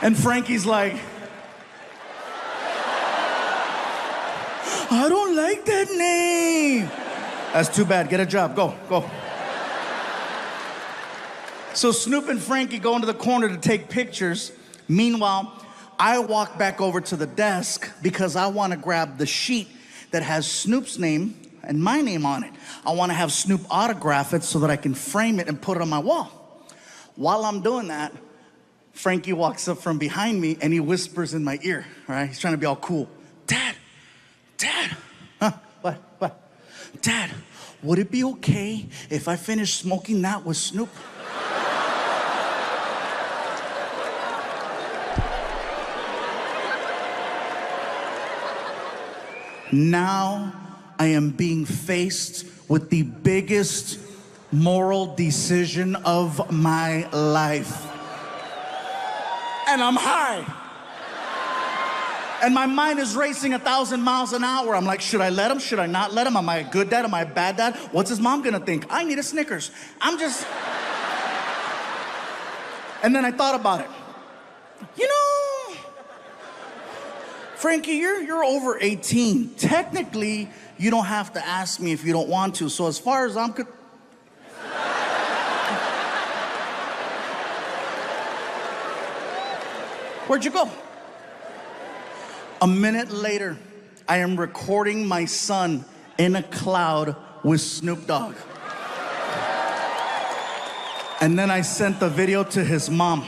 And Frankie's like, I don't like that name. That's too bad, get a job, go. So Snoop and Frankie go into the corner to take pictures. Meanwhile, I walk back over to the desk because I want to grab the sheet that has Snoop's name and my name on it. I want to have Snoop autograph it so that I can frame it and put it on my wall. While I'm doing that, Frankie walks up from behind me and he whispers in my ear, right? He's trying to be all cool. Dad, huh? What? Dad, would it be okay if I finish smoking that with Snoop? Now I am being faced with the biggest moral decision of my life. And I'm high. And my mind is racing 1,000 miles an hour. I'm like, should I let him? Should I not let him? Am I a good dad? Am I a bad dad? What's his mom gonna think? I need a Snickers. And then I thought about it. You know, Frankie, you're over 18. Technically, you don't have to ask me if you don't want to. So as far as I'm concerned, where'd you go? A minute later, I am recording my son in a cloud with Snoop Dogg. And then I sent the video to his mom.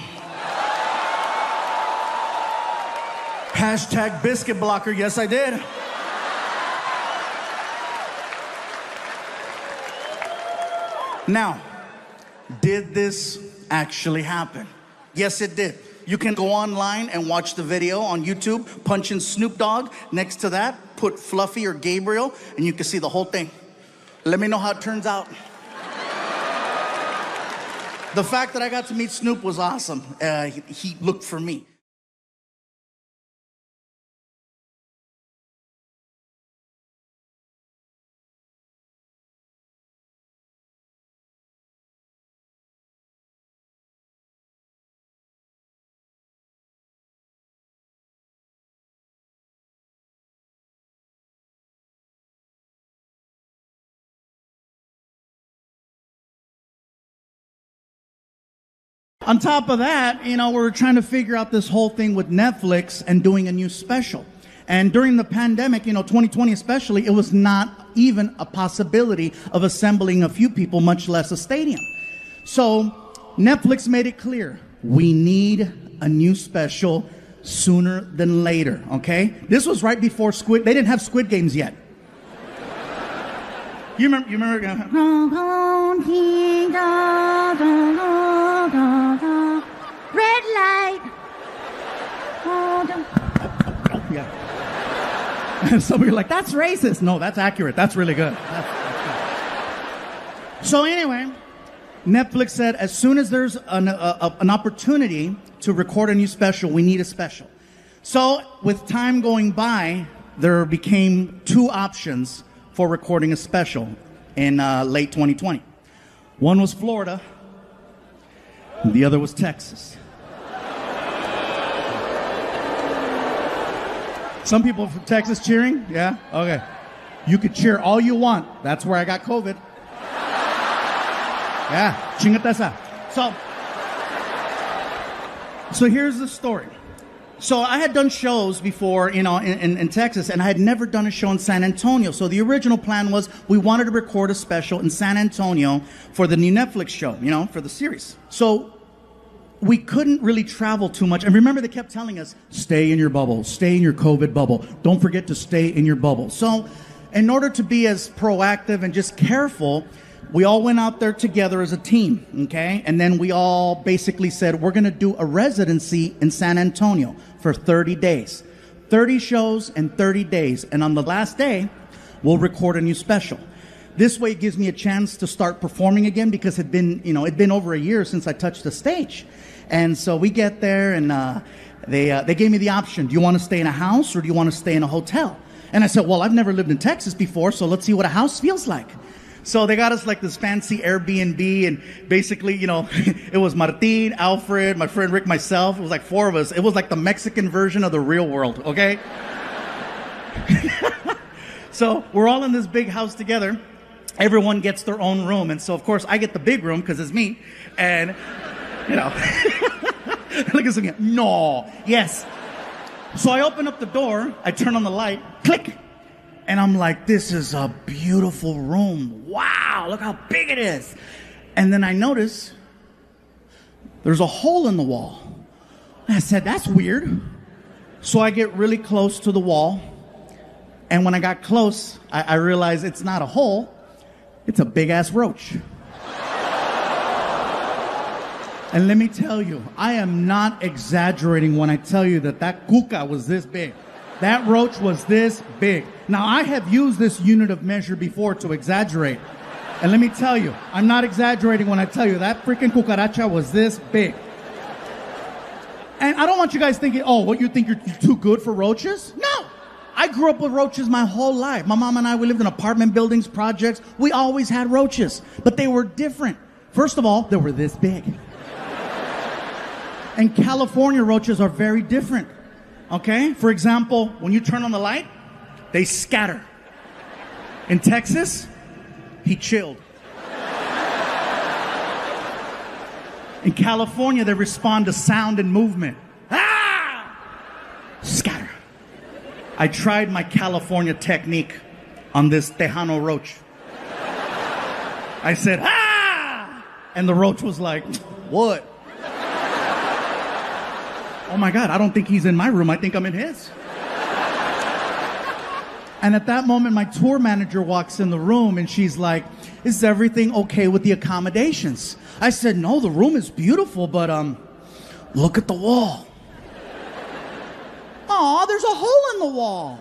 Hashtag biscuit blocker, yes I did. Now, did this actually happen? Yes, it did. You can go online and watch the video on YouTube, punch in Snoop Dogg. Next to that, put Fluffy or Gabriel, and you can see the whole thing. Let me know how it turns out. The fact that I got to meet Snoop was awesome. He looked for me. On top of that, we were trying to figure out this whole thing with Netflix and doing a new special. And during the pandemic, 2020 especially, it was not even a possibility of assembling a few people, much less a stadium. So Netflix made it clear, we need a new special sooner than later, okay? This was right before they didn't have Squid Games yet. You remember? Red light. Yeah. And some of you are like, that's racist. No, that's accurate. That's really good. So anyway, Netflix said as soon as there's an opportunity to record a new special, we need a special. So with time going by, there became two options for recording a special in late 2020. One was Florida, and the other was Texas. Some people from Texas cheering? Yeah? Okay. You could cheer all you want. That's where I got COVID. Yeah, chingate esa. So here's the story. So I had done shows before, in Texas, and I had never done a show in San Antonio. So the original plan was we wanted to record a special in San Antonio for the new Netflix show, for the series. So we couldn't really travel too much. And remember, they kept telling us, stay in your bubble, stay in your COVID bubble. Don't forget to stay in your bubble. So in order to be as proactive and just careful, we all went out there together as a team, okay? And then we all basically said, we're going to do a residency in San Antonio for 30 days. 30 shows in 30 days. And on the last day, we'll record a new special. This way it gives me a chance to start performing again because it'd been over a year since I touched the stage. And so we get there and they gave me the option. Do you want to stay in a house or do you want to stay in a hotel? And I said, well, I've never lived in Texas before, so let's see what a house feels like. So they got us like this fancy Airbnb, and basically, it was Martin, Alfred, my friend Rick, myself. It was like 4 of us. It was like the Mexican version of the real world, okay? So we're all in this big house together. Everyone gets their own room. And so, of course, I get the big room because it's me. And, look at something. No. Yes. So I open up the door. I turn on the light. Click. And I'm like, this is a beautiful room. Wow, look how big it is. And then I notice there's a hole in the wall. And I said, that's weird. So I get really close to the wall. And when I got close, I realized it's not a hole. It's a big-ass roach. And let me tell you, I am not exaggerating when I tell you that cuca was this big. That roach was this big. Now, I have used this unit of measure before to exaggerate. And let me tell you, I'm not exaggerating when I tell you that freaking cucaracha was this big. And I don't want you guys thinking, oh, what, you think you're too good for roaches? No. I grew up with roaches my whole life. My mom and I, we lived in apartment buildings, projects. We always had roaches, but they were different. First of all, they were this big. And California roaches are very different, okay? For example, when you turn on the light, they scatter. In Texas, he chilled. In California, they respond to sound and movement. Ah! Scatter. I tried my California technique on this Tejano roach. I said, ah! And the roach was like, what? Oh my God, I don't think he's in my room. I think I'm in his. And at that moment, my tour manager walks in the room and she's like, is everything okay with the accommodations? I said, no, the room is beautiful, but look at the wall. Aw, there's a hole in the wall.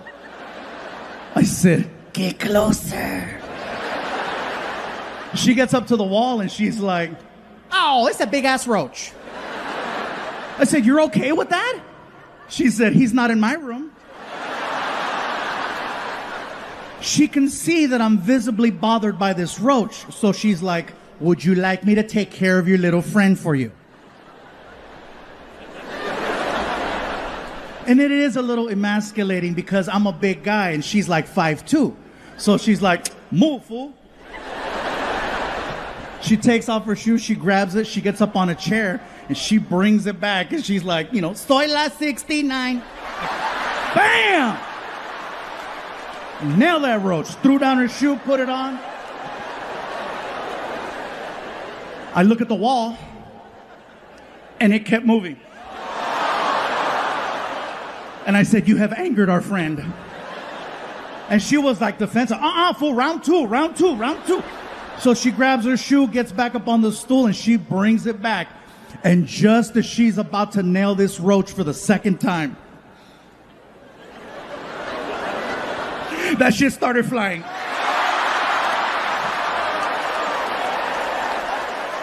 I said, get closer. She gets up to the wall and she's like, oh, it's a big ass roach. I said, you're okay with that? She said, he's not in my room. She can see that I'm visibly bothered by this roach. So she's like, would you like me to take care of your little friend for you? And it is a little emasculating because I'm a big guy and she's like 5'2". So she's like, move, fool. She takes off her shoes, she grabs it, she gets up on a chair, and she brings it back, and she's like, you know, soy la 69. Bam! Nailed that roach. Threw down her shoe, put it on. I look at the wall, and it kept moving. And I said, you have angered our friend. And she was like defensive. Fool, round two. So she grabs her shoe, gets back up on the stool, and she brings it back. And just as she's about to nail this roach for the second time, that shit started flying.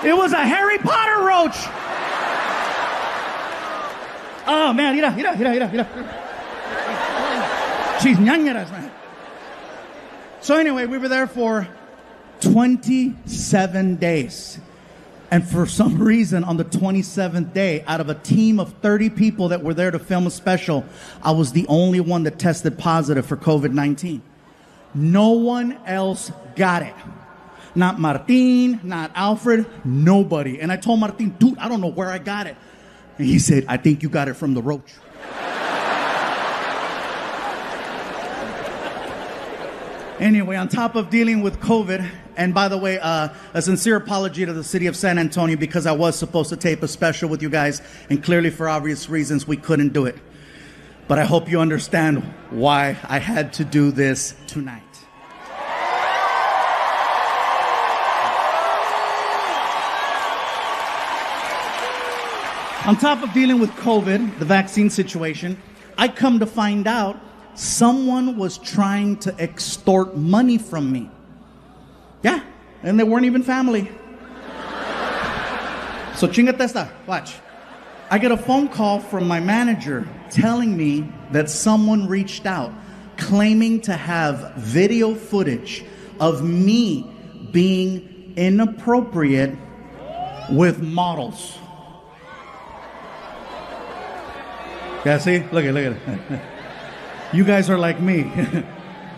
It was a Harry Potter roach. Oh, man, mira. She's ñañeras, man. So anyway, we were there for 27 days. And for some reason, on the 27th day, out of a team of 30 people that were there to film a special, I was the only one that tested positive for COVID-19. No one else got it. Not Martin, not Alfred, nobody. And I told Martin, dude, I don't know where I got it. And he said, I think you got it from the roach. Anyway, on top of dealing with COVID, and by the way, a sincere apology to the city of San Antonio because I was supposed to tape a special with you guys, and clearly for obvious reasons we couldn't do it. But I hope you understand why I had to do this tonight. On top of dealing with COVID, the vaccine situation, I come to find out someone was trying to extort money from me. Yeah, and they weren't even family. So chingate esta, watch. I get a phone call from my manager telling me that someone reached out claiming to have video footage of me being inappropriate with models. Yeah, see? Look at it. You guys are like me.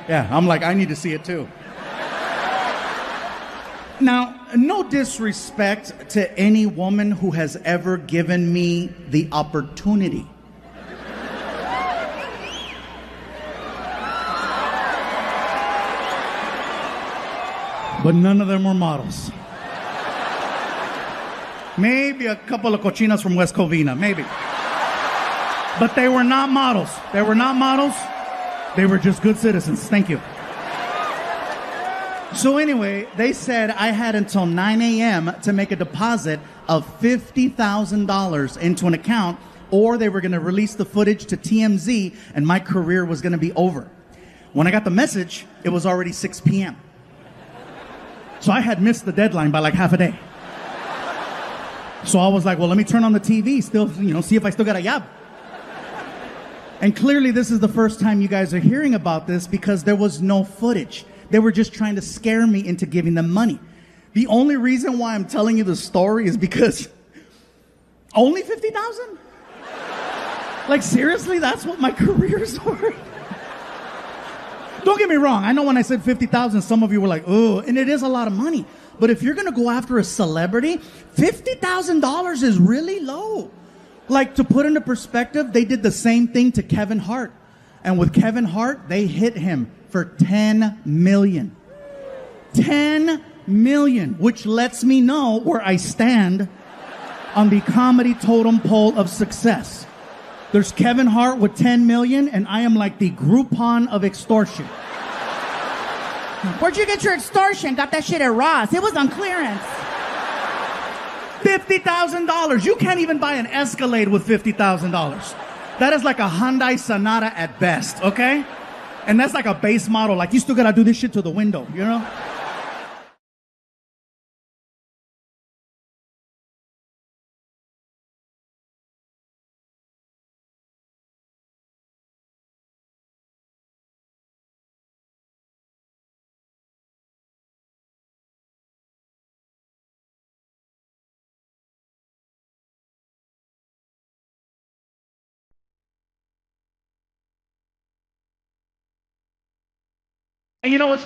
Yeah, I'm like, I need to see it too. Now, no disrespect to any woman who has ever given me the opportunity. But none of them were models. Maybe a couple of cochinas from West Covina, maybe. But they were not models. They were not models. They were just good citizens. Thank you. So anyway, they said I had until 9 a.m. to make a deposit of $50,000 into an account, or they were going to release the footage to TMZ, and my career was going to be over. When I got the message, it was already 6 p.m. So I had missed the deadline by like half a day. So I was like, well, let me turn on the TV, still, see if I still got a yab. And clearly this is the first time you guys are hearing about this because there was no footage. They were just trying to scare me into giving them money. The only reason why I'm telling you the story is because only 50,000? Like seriously, that's what my career's worth? Don't get me wrong. I know when I said 50,000, some of you were like, oh, and it is a lot of money. But if you're going to go after a celebrity, $50,000 is really low. Like, to put into perspective, they did the same thing to Kevin Hart. And with Kevin Hart, they hit him for $10 million. $10 million, which lets me know where I stand on the comedy totem pole of success. There's Kevin Hart with 10 million, and I am like the Groupon of extortion. Where'd you get your extortion? Got that shit at Ross. It was on clearance. $50,000. You can't even buy an Escalade with $50,000. That is like a Hyundai Sonata at best, okay? And that's like a base model. Like, you still gotta do this shit to the window, you know? And you know what's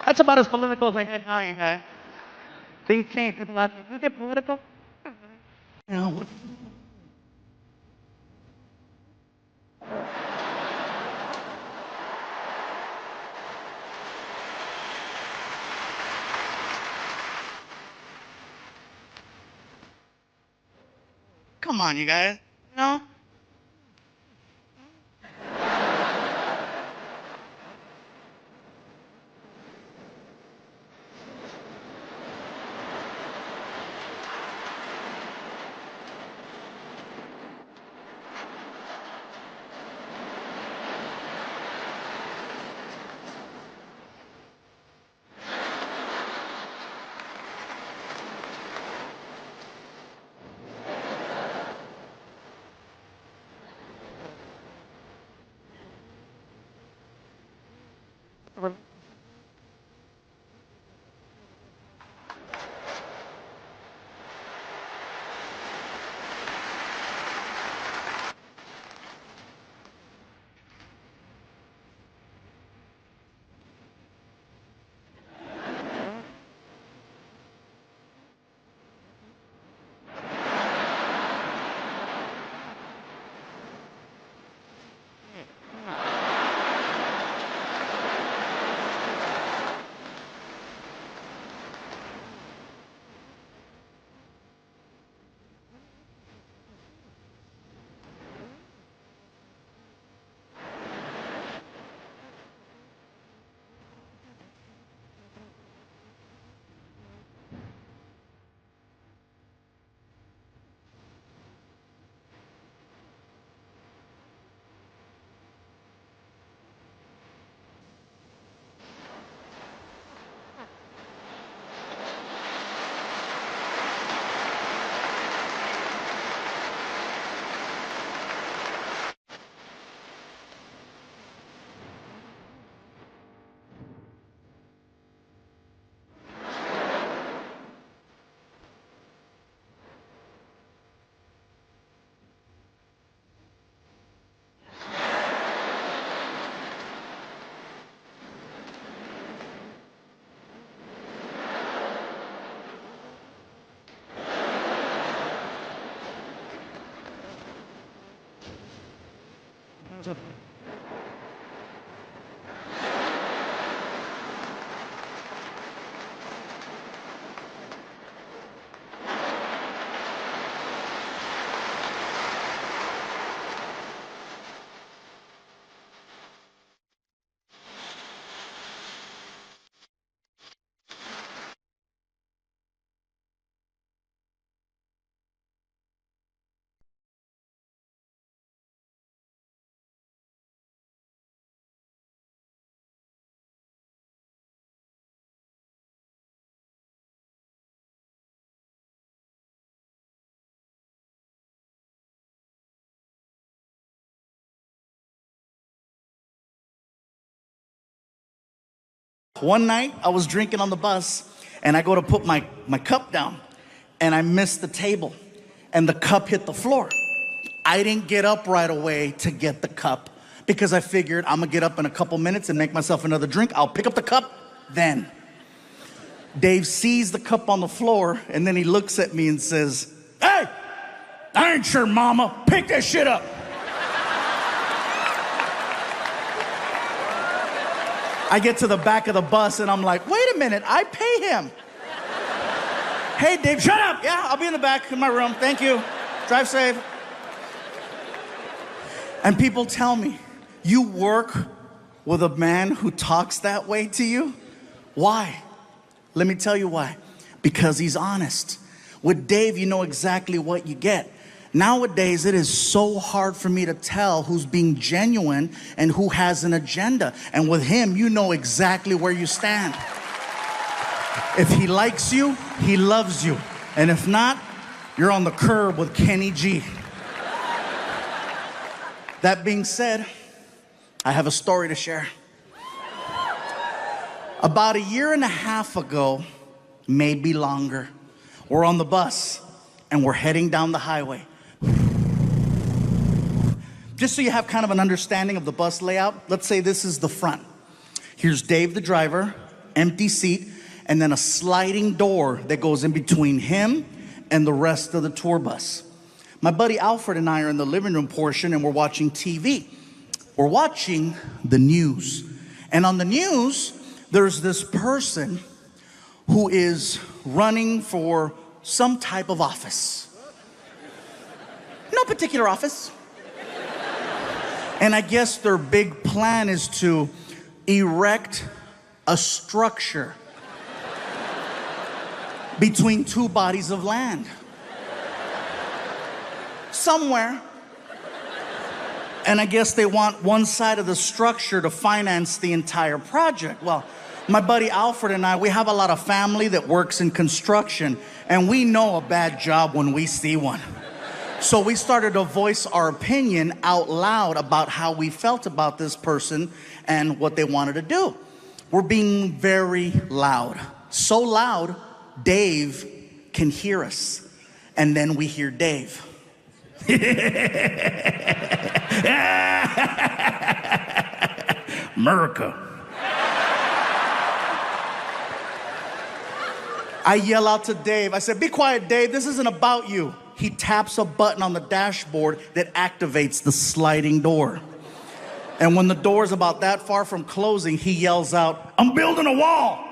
That's about as political as I had now, you guys. Things change. People ask me, "You get political?" You know. Come on, you guys. You know? One night, I was drinking on the bus, and I go to put my cup down, and I missed the table, and the cup hit the floor. I didn't get up right away to get the cup because I figured I'm gonna get up in a couple minutes and make myself another drink. I'll pick up the cup then. Dave sees the cup on the floor, and then he looks at me and says, "Hey, I ain't your mama. Pick that shit up." I get to the back of the bus and I'm like, wait a minute, I pay him. Hey, Dave, shut up. Yeah, I'll be in the back in my room. Thank you. Drive safe. And people tell me, you work with a man who talks that way to you? Why? Let me tell you why. Because he's honest. With Dave, you know exactly what you get. Nowadays, it is so hard for me to tell who's being genuine and who has an agenda. And with him, you know exactly where you stand. If he likes you, he loves you. And if not, you're on the curb with Kenny G. That being said, I have a story to share. About a year and a half ago, maybe longer, we're on the bus and we're heading down the highway. Just so you have kind of an understanding of the bus layout, let's say this is the front. Here's Dave, the driver, empty seat, and then a sliding door that goes in between him and the rest of the tour bus. My buddy Alfred and I are in the living room portion, and we're watching TV. We're watching the news. And on the news, there's this person who is running for some type of office. No particular office. And I guess their big plan is to erect a structure between two bodies of land. Somewhere. And I guess they want one side of the structure to finance the entire project. Well, my buddy Alfred and I, we have a lot of family that works in construction, and we know a bad job when we see one. So we started to voice our opinion out loud about how we felt about this person and what they wanted to do. We're being very loud. So loud, Dave can hear us. And then we hear Dave. America. I yell out to Dave. I said, "Be quiet, Dave. This isn't about you." He taps a button on the dashboard that activates the sliding door. And when the door is about that far from closing, he yells out, "I'm building a wall."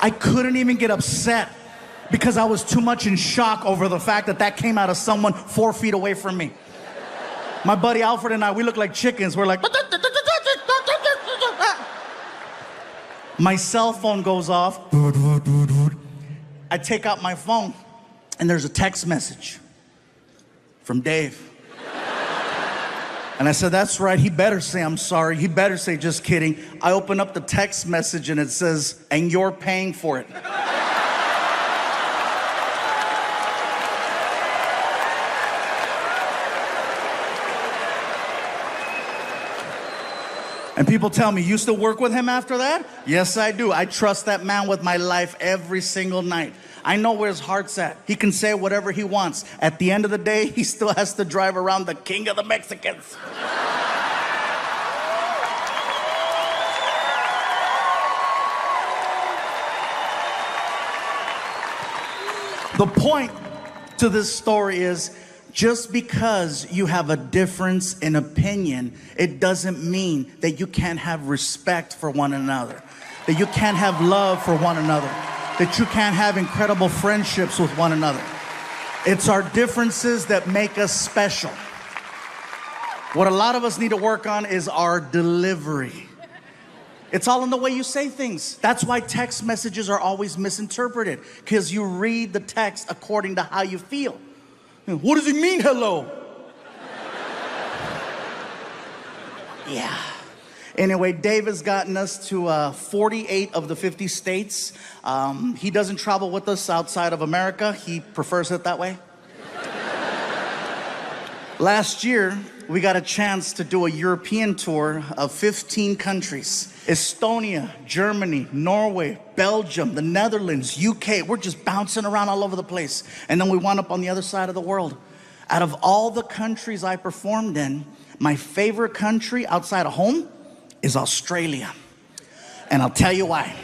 I couldn't even get upset because I was too much in shock over the fact that that came out of someone 4 feet away from me. My buddy Alfred and I, we look like chickens. We're like, my cell phone goes off. I take out my phone, and there's a text message from Dave. And I said, "That's right. He better say I'm sorry. He better say just kidding." I open up the text message, and it says, "And you're paying for it." And people tell me, "You still work with him after that?" Yes, I do. I trust that man with my life every single night. I know where his heart's at. He can say whatever he wants. At the end of the day, he still has to drive around the king of the Mexicans. The point to this story is, just because you have a difference in opinion, it doesn't mean that you can't have respect for one another, that you can't have love for one another, that you can't have incredible friendships with one another. It's our differences that make us special. What a lot of us need to work on is our delivery. It's all in the way you say things. That's why text messages are always misinterpreted, because you read the text according to how you feel. What does he mean, hello? Yeah. Anyway, Dave has gotten us to 48 of the 50 states. He doesn't travel with us outside of America. He prefers it that way. Last year, we got a chance to do a European tour of 15 countries. Estonia, Germany, Norway, Belgium, the Netherlands, UK. We're just bouncing around all over the place. And then we wound up on the other side of the world. Out of all the countries I performed in, my favorite country outside of home is Australia. And I'll tell you why.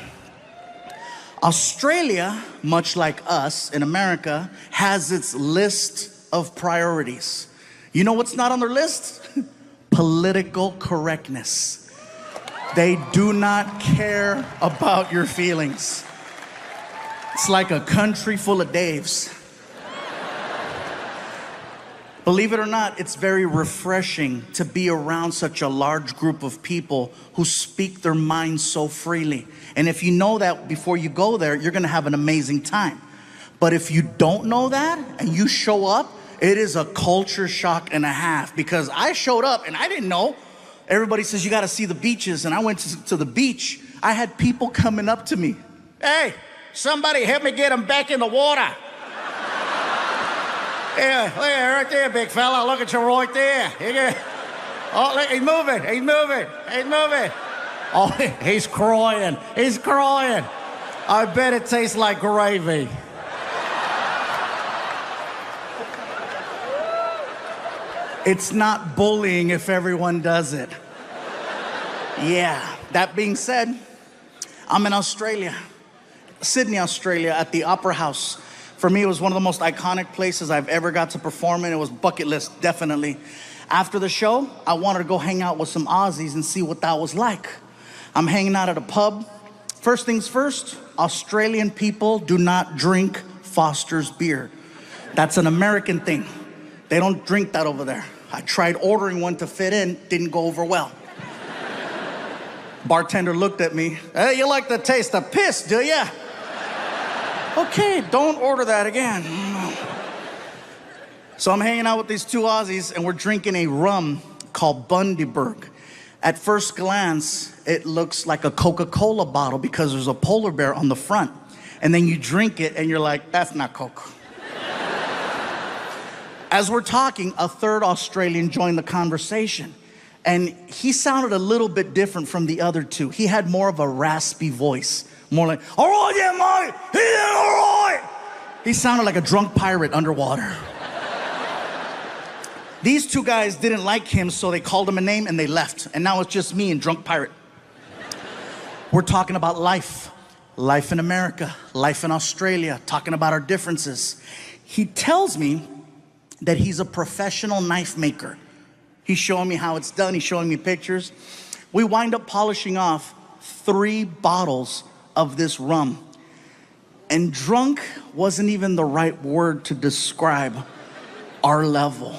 Australia, much like us in America, has its list of priorities. You know what's not on their list? Political correctness. They do not care about your feelings. It's like a country full of Daves. Believe it or not, it's very refreshing to be around such a large group of people who speak their minds so freely. And if you know that before you go there, you're gonna have an amazing time. But if you don't know that and you show up, it is a culture shock and a half, because I showed up and I didn't know. Everybody says you got to see the beaches, and I went to the beach. I had people coming up to me. Hey, somebody help me get him back in the water. Yeah, right there, big fella. Look at you right there. Oh, look, he's moving. He's moving. He's moving. Oh, he's crying. He's crying. I bet it tastes like gravy. It's not bullying if everyone does it. Yeah, that being said, I'm in Australia, Sydney, Australia, at the Opera House. For me, it was one of the most iconic places I've ever got to perform in. It was bucket list, definitely. After the show, I wanted to go hang out with some Aussies and see what that was like. I'm hanging out at a pub. First things first, Australian people do not drink Foster's beer. That's an American thing. They don't drink that over there. I tried ordering one to fit in, didn't go over well. Bartender looked at me. Hey, you like the taste of piss, do ya? Okay, don't order that again. So I'm hanging out with these two Aussies and we're drinking a rum called Bundaberg. At first glance, it looks like a Coca-Cola bottle because there's a polar bear on the front. And then you drink it and you're like, that's not Coke. As we're talking, a third Australian joined the conversation. And he sounded a little bit different from the other two. He had more of a raspy voice. More like, all right, yeah, mate, yeah, all right. He sounded like a drunk pirate underwater. These two guys didn't like him, so they called him a name and they left. And now it's just me and drunk pirate. We're talking about life. Life in America, life in Australia, talking about our differences. He tells me that he's a professional knife maker. He's showing me how it's done. He's showing me pictures. We wind up polishing off 3 bottles of this rum. And drunk wasn't even the right word to describe our level.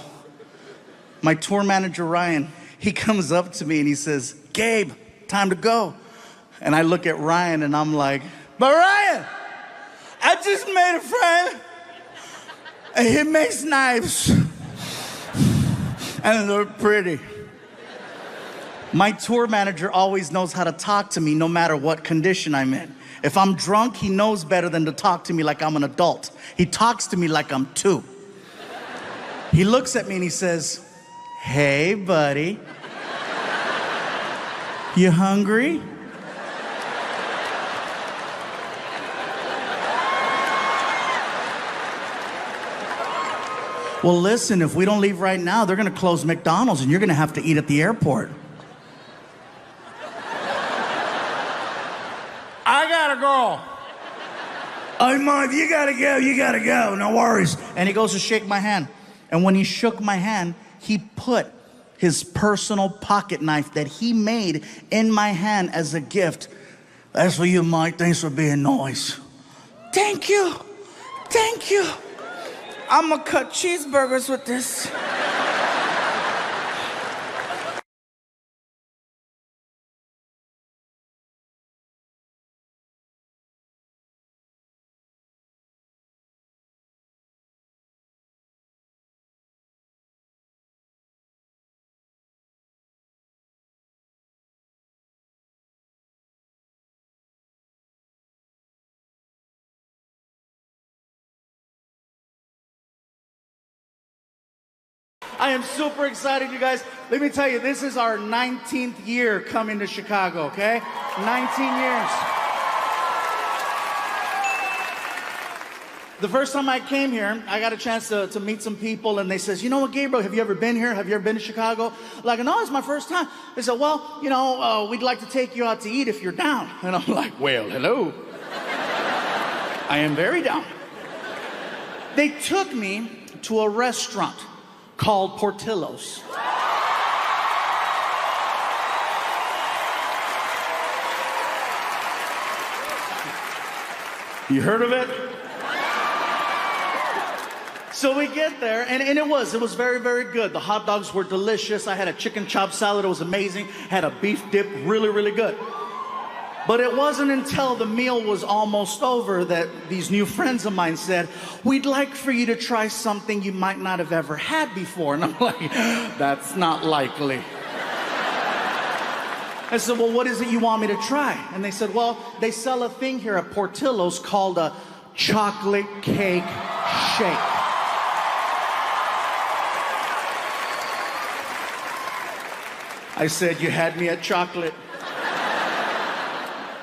My tour manager, Ryan, he comes up to me and he says, Gabe, time to go. And I look at Ryan and I'm like, but Ryan, I just made a friend and he makes knives and they're pretty. My tour manager always knows how to talk to me no matter what condition I'm in. If I'm drunk, he knows better than to talk to me like I'm an adult. He talks to me like I'm 2. He looks at me and he says, hey, buddy. You hungry? Well, listen, if we don't leave right now, they're gonna close McDonald's and you're gonna have to eat at the airport. I gotta go. Oh, Mom, you gotta go, no worries. And he goes to shake my hand. And when he shook my hand, he put his personal pocket knife that he made in my hand as a gift. That's for you, Mike. Thanks for being nice. Thank you. Thank you. I'm gonna cut cheeseburgers with this. I am super excited, you guys. Let me tell you, this is our 19th year coming to Chicago, okay? 19 years. The first time I came here, I got a chance to meet some people, and they says, you know what, Gabriel, have you ever been here? Have you ever been to Chicago? Like, no, it's my first time. They said, well, you know, we'd like to take you out to eat if you're down. And I'm like, well, hello. I am very down. They took me to a restaurant called Portillo's. You heard of it? So we get there, and it was very, very good. The hot dogs were delicious. I had a chicken chop salad, it was amazing. Had a beef dip, really, really good. But it wasn't until the meal was almost over that these new friends of mine said, we'd like for you to try something you might not have ever had before. And I'm like, that's not likely. I said, well, what is it you want me to try? And they said, well, they sell a thing here at Portillo's called a chocolate cake shake. I said, you had me at chocolate.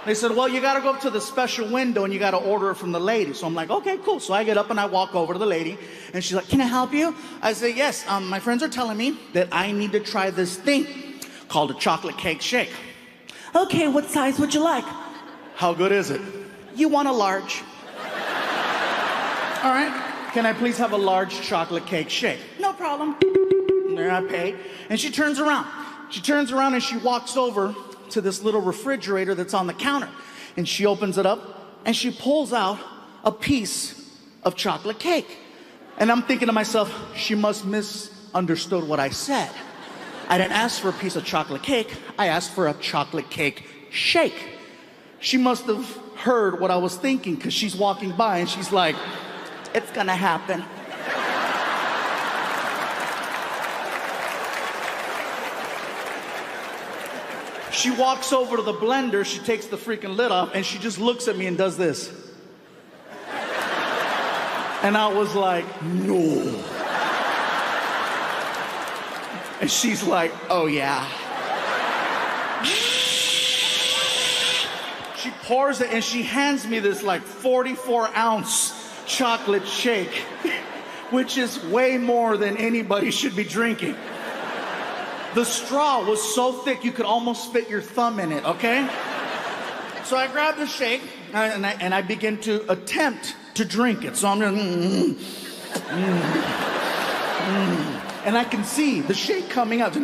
They said, well, you got to go up to the special window and you got to order it from the lady. So I'm like, okay, cool. So I get up and I walk over to the lady and she's like, can I help you? I say, yes, my friends are telling me that I need to try this thing called a chocolate cake shake. Okay, what size would you like? How good is it? You want a large? All right. Can I please have a large chocolate cake shake? No problem. There I pay. And she turns around. She turns around and she walks over to this little refrigerator that's on the counter. And she opens it up and she pulls out a piece of chocolate cake. And I'm thinking to myself, she must misunderstood what I said. I didn't ask for a piece of chocolate cake. I asked for a chocolate cake shake. She must have heard what I was thinking because she's walking by and she's like, it's gonna happen. She walks over to the blender, she takes the freaking lid off, and she just looks at me and does this. And I was like, no. And she's like, oh yeah. She pours it and she hands me this like 44-ounce chocolate shake, which is way more than anybody should be drinking. The straw was so thick you could almost fit your thumb in it, okay? So I grab the shake and I begin to attempt to drink it. So I'm just, and I can see the shake coming out.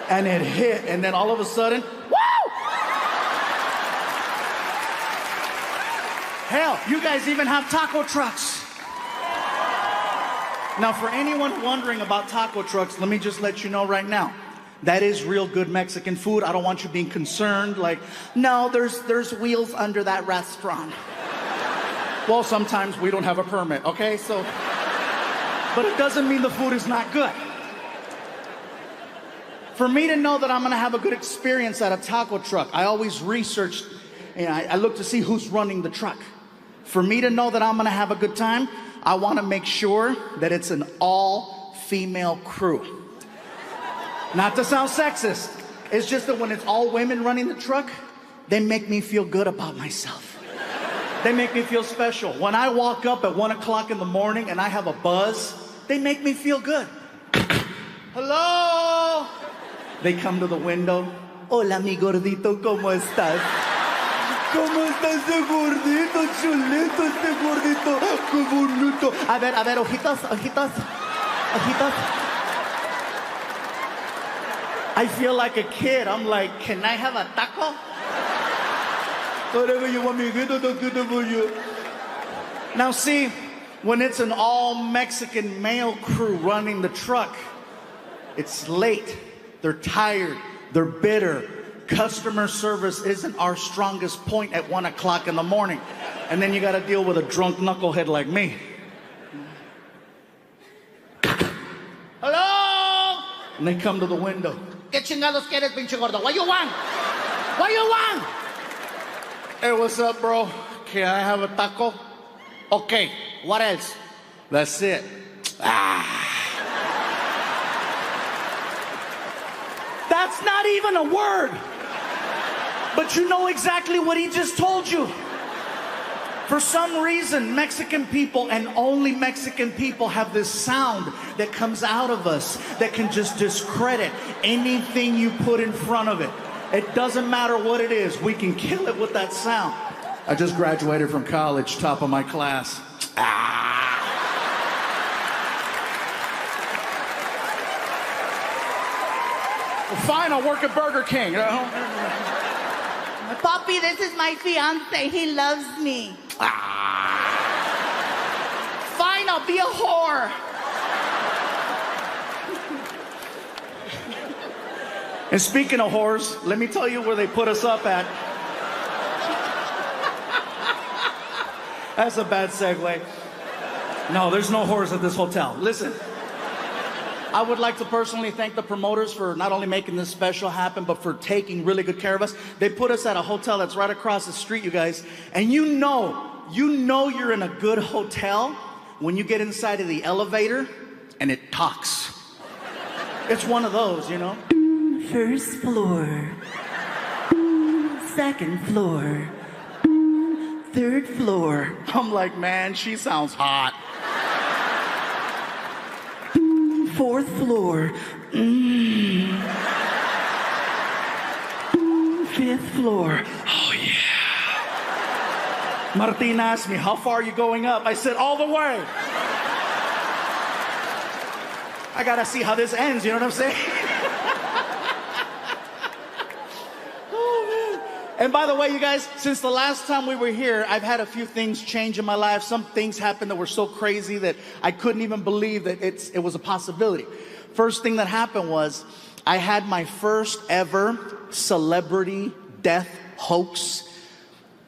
And it hit, and then all of a sudden, woo! Hell, you guys even have taco trucks. Now, for anyone wondering about taco trucks, let me just let you know right now. That is real good Mexican food. I don't want you being concerned, like, no, there's wheels under that restaurant. Well, sometimes we don't have a permit, okay? So, but it doesn't mean the food is not good. For me to know that I'm gonna have a good experience at a taco truck, I always research, I look to see who's running the truck. For me to know that I'm gonna have a good time, I wanna make sure that it's an all-female crew. Not to sound sexist, it's just that when it's all women running the truck, they make me feel good about myself. They make me feel special. When I walk up at 1 o'clock in the morning and I have a buzz, they make me feel good. Hello? They come to the window. Hola, mi gordito, ¿cómo estás? ¿Cómo está ese gordito, chulito, este gordito? ¡Qué bonito! A ver, ojitos. I feel like a kid. I'm like, can I have a taco? Whatever you want me to get, I'll get it for you. Now see, when it's an all-Mexican male crew running the truck, it's late, they're tired, they're bitter. Customer service isn't our strongest point at 1 o'clock in the morning. And then you gotta deal with a drunk knucklehead like me. Hello? And they come to the window. ¿Qué chingados quieres, pinche gordo? What you want? What you want? Hey, what's up, bro? Can I have a taco? Okay, what else? That's it. That's not even a word. But you know exactly what he just told you. For some reason, Mexican people and only Mexican people have this sound that comes out of us that can just discredit anything you put in front of it. It doesn't matter what it is. We can kill it with that sound. I just graduated from college, top of my class. Well, fine, I'll work at Burger King. Papi, this is my fiance. He loves me. Fine, I'll be a whore. And speaking of whores, let me tell you where they put us up at. That's a bad segue. No, there's no whores at this hotel. Listen, I would like to personally thank the promoters for not only making this special happen, but for taking really good care of us. They put us at a hotel that's right across the street, you guys. And you know you're in a good hotel when you get inside of the elevator and it talks. It's one of those, you know? First floor. Second floor. Third floor. I'm like, man, she sounds hot. Fourth floor. Fifth floor. Oh, yeah. Martin asked me, how far are you going up? I said, all the way. I gotta see how this ends, you know what I'm saying? Oh, man. And by the way, you guys, since the last time we were here, I've had a few things change in my life. Some things happened that were so crazy that I couldn't even believe that it was a possibility. First thing that happened was I had my first ever celebrity death hoax,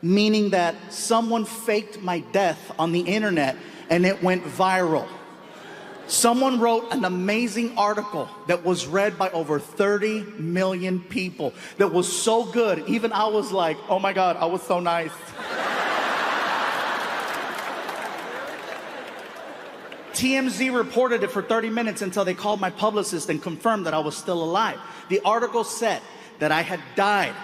meaning that someone faked my death on the internet and it went viral. Someone wrote an amazing article that was read by over 30 million people that was so good, even I was like, oh my God, I was so nice. TMZ reported it for 30 minutes until they called my publicist and confirmed that I was still alive. The article said that I had died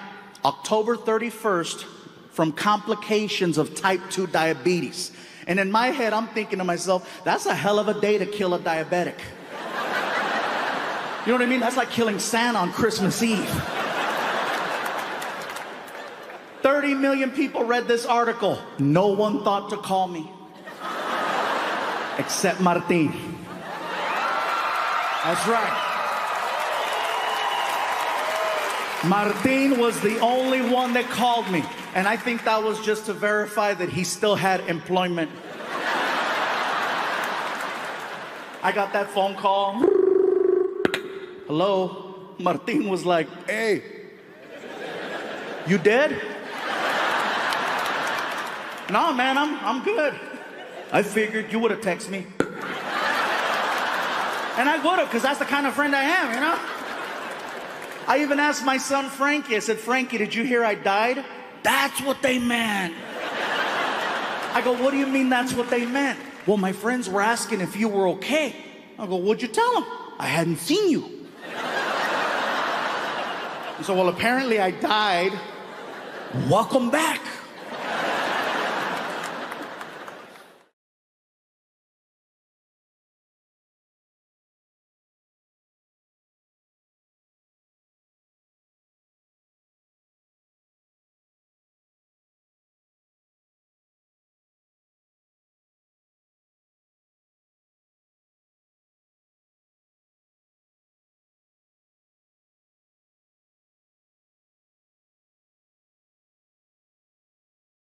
October 31st from complications of type 2 diabetes. And in my head, I'm thinking to myself, that's a hell of a day to kill a diabetic. You know what I mean? That's like killing Santa on Christmas Eve. 30 million people read this article. No one thought to call me. Except Martin. That's right. Martin was the only one that called me. And I think that was just to verify that he still had employment. I got that phone call. Hello? Martin was like, hey, you dead? No, man, I'm good. I figured you would have texted me. And I would have, because that's the kind of friend I am, you know? I even asked my son Frankie, I said, Frankie, did you hear I died? That's what they meant. I go, what do you mean that's what they meant? Well, my friends were asking if you were okay. I go, what'd you tell them? I hadn't seen you. And so, well, apparently I died. Welcome back.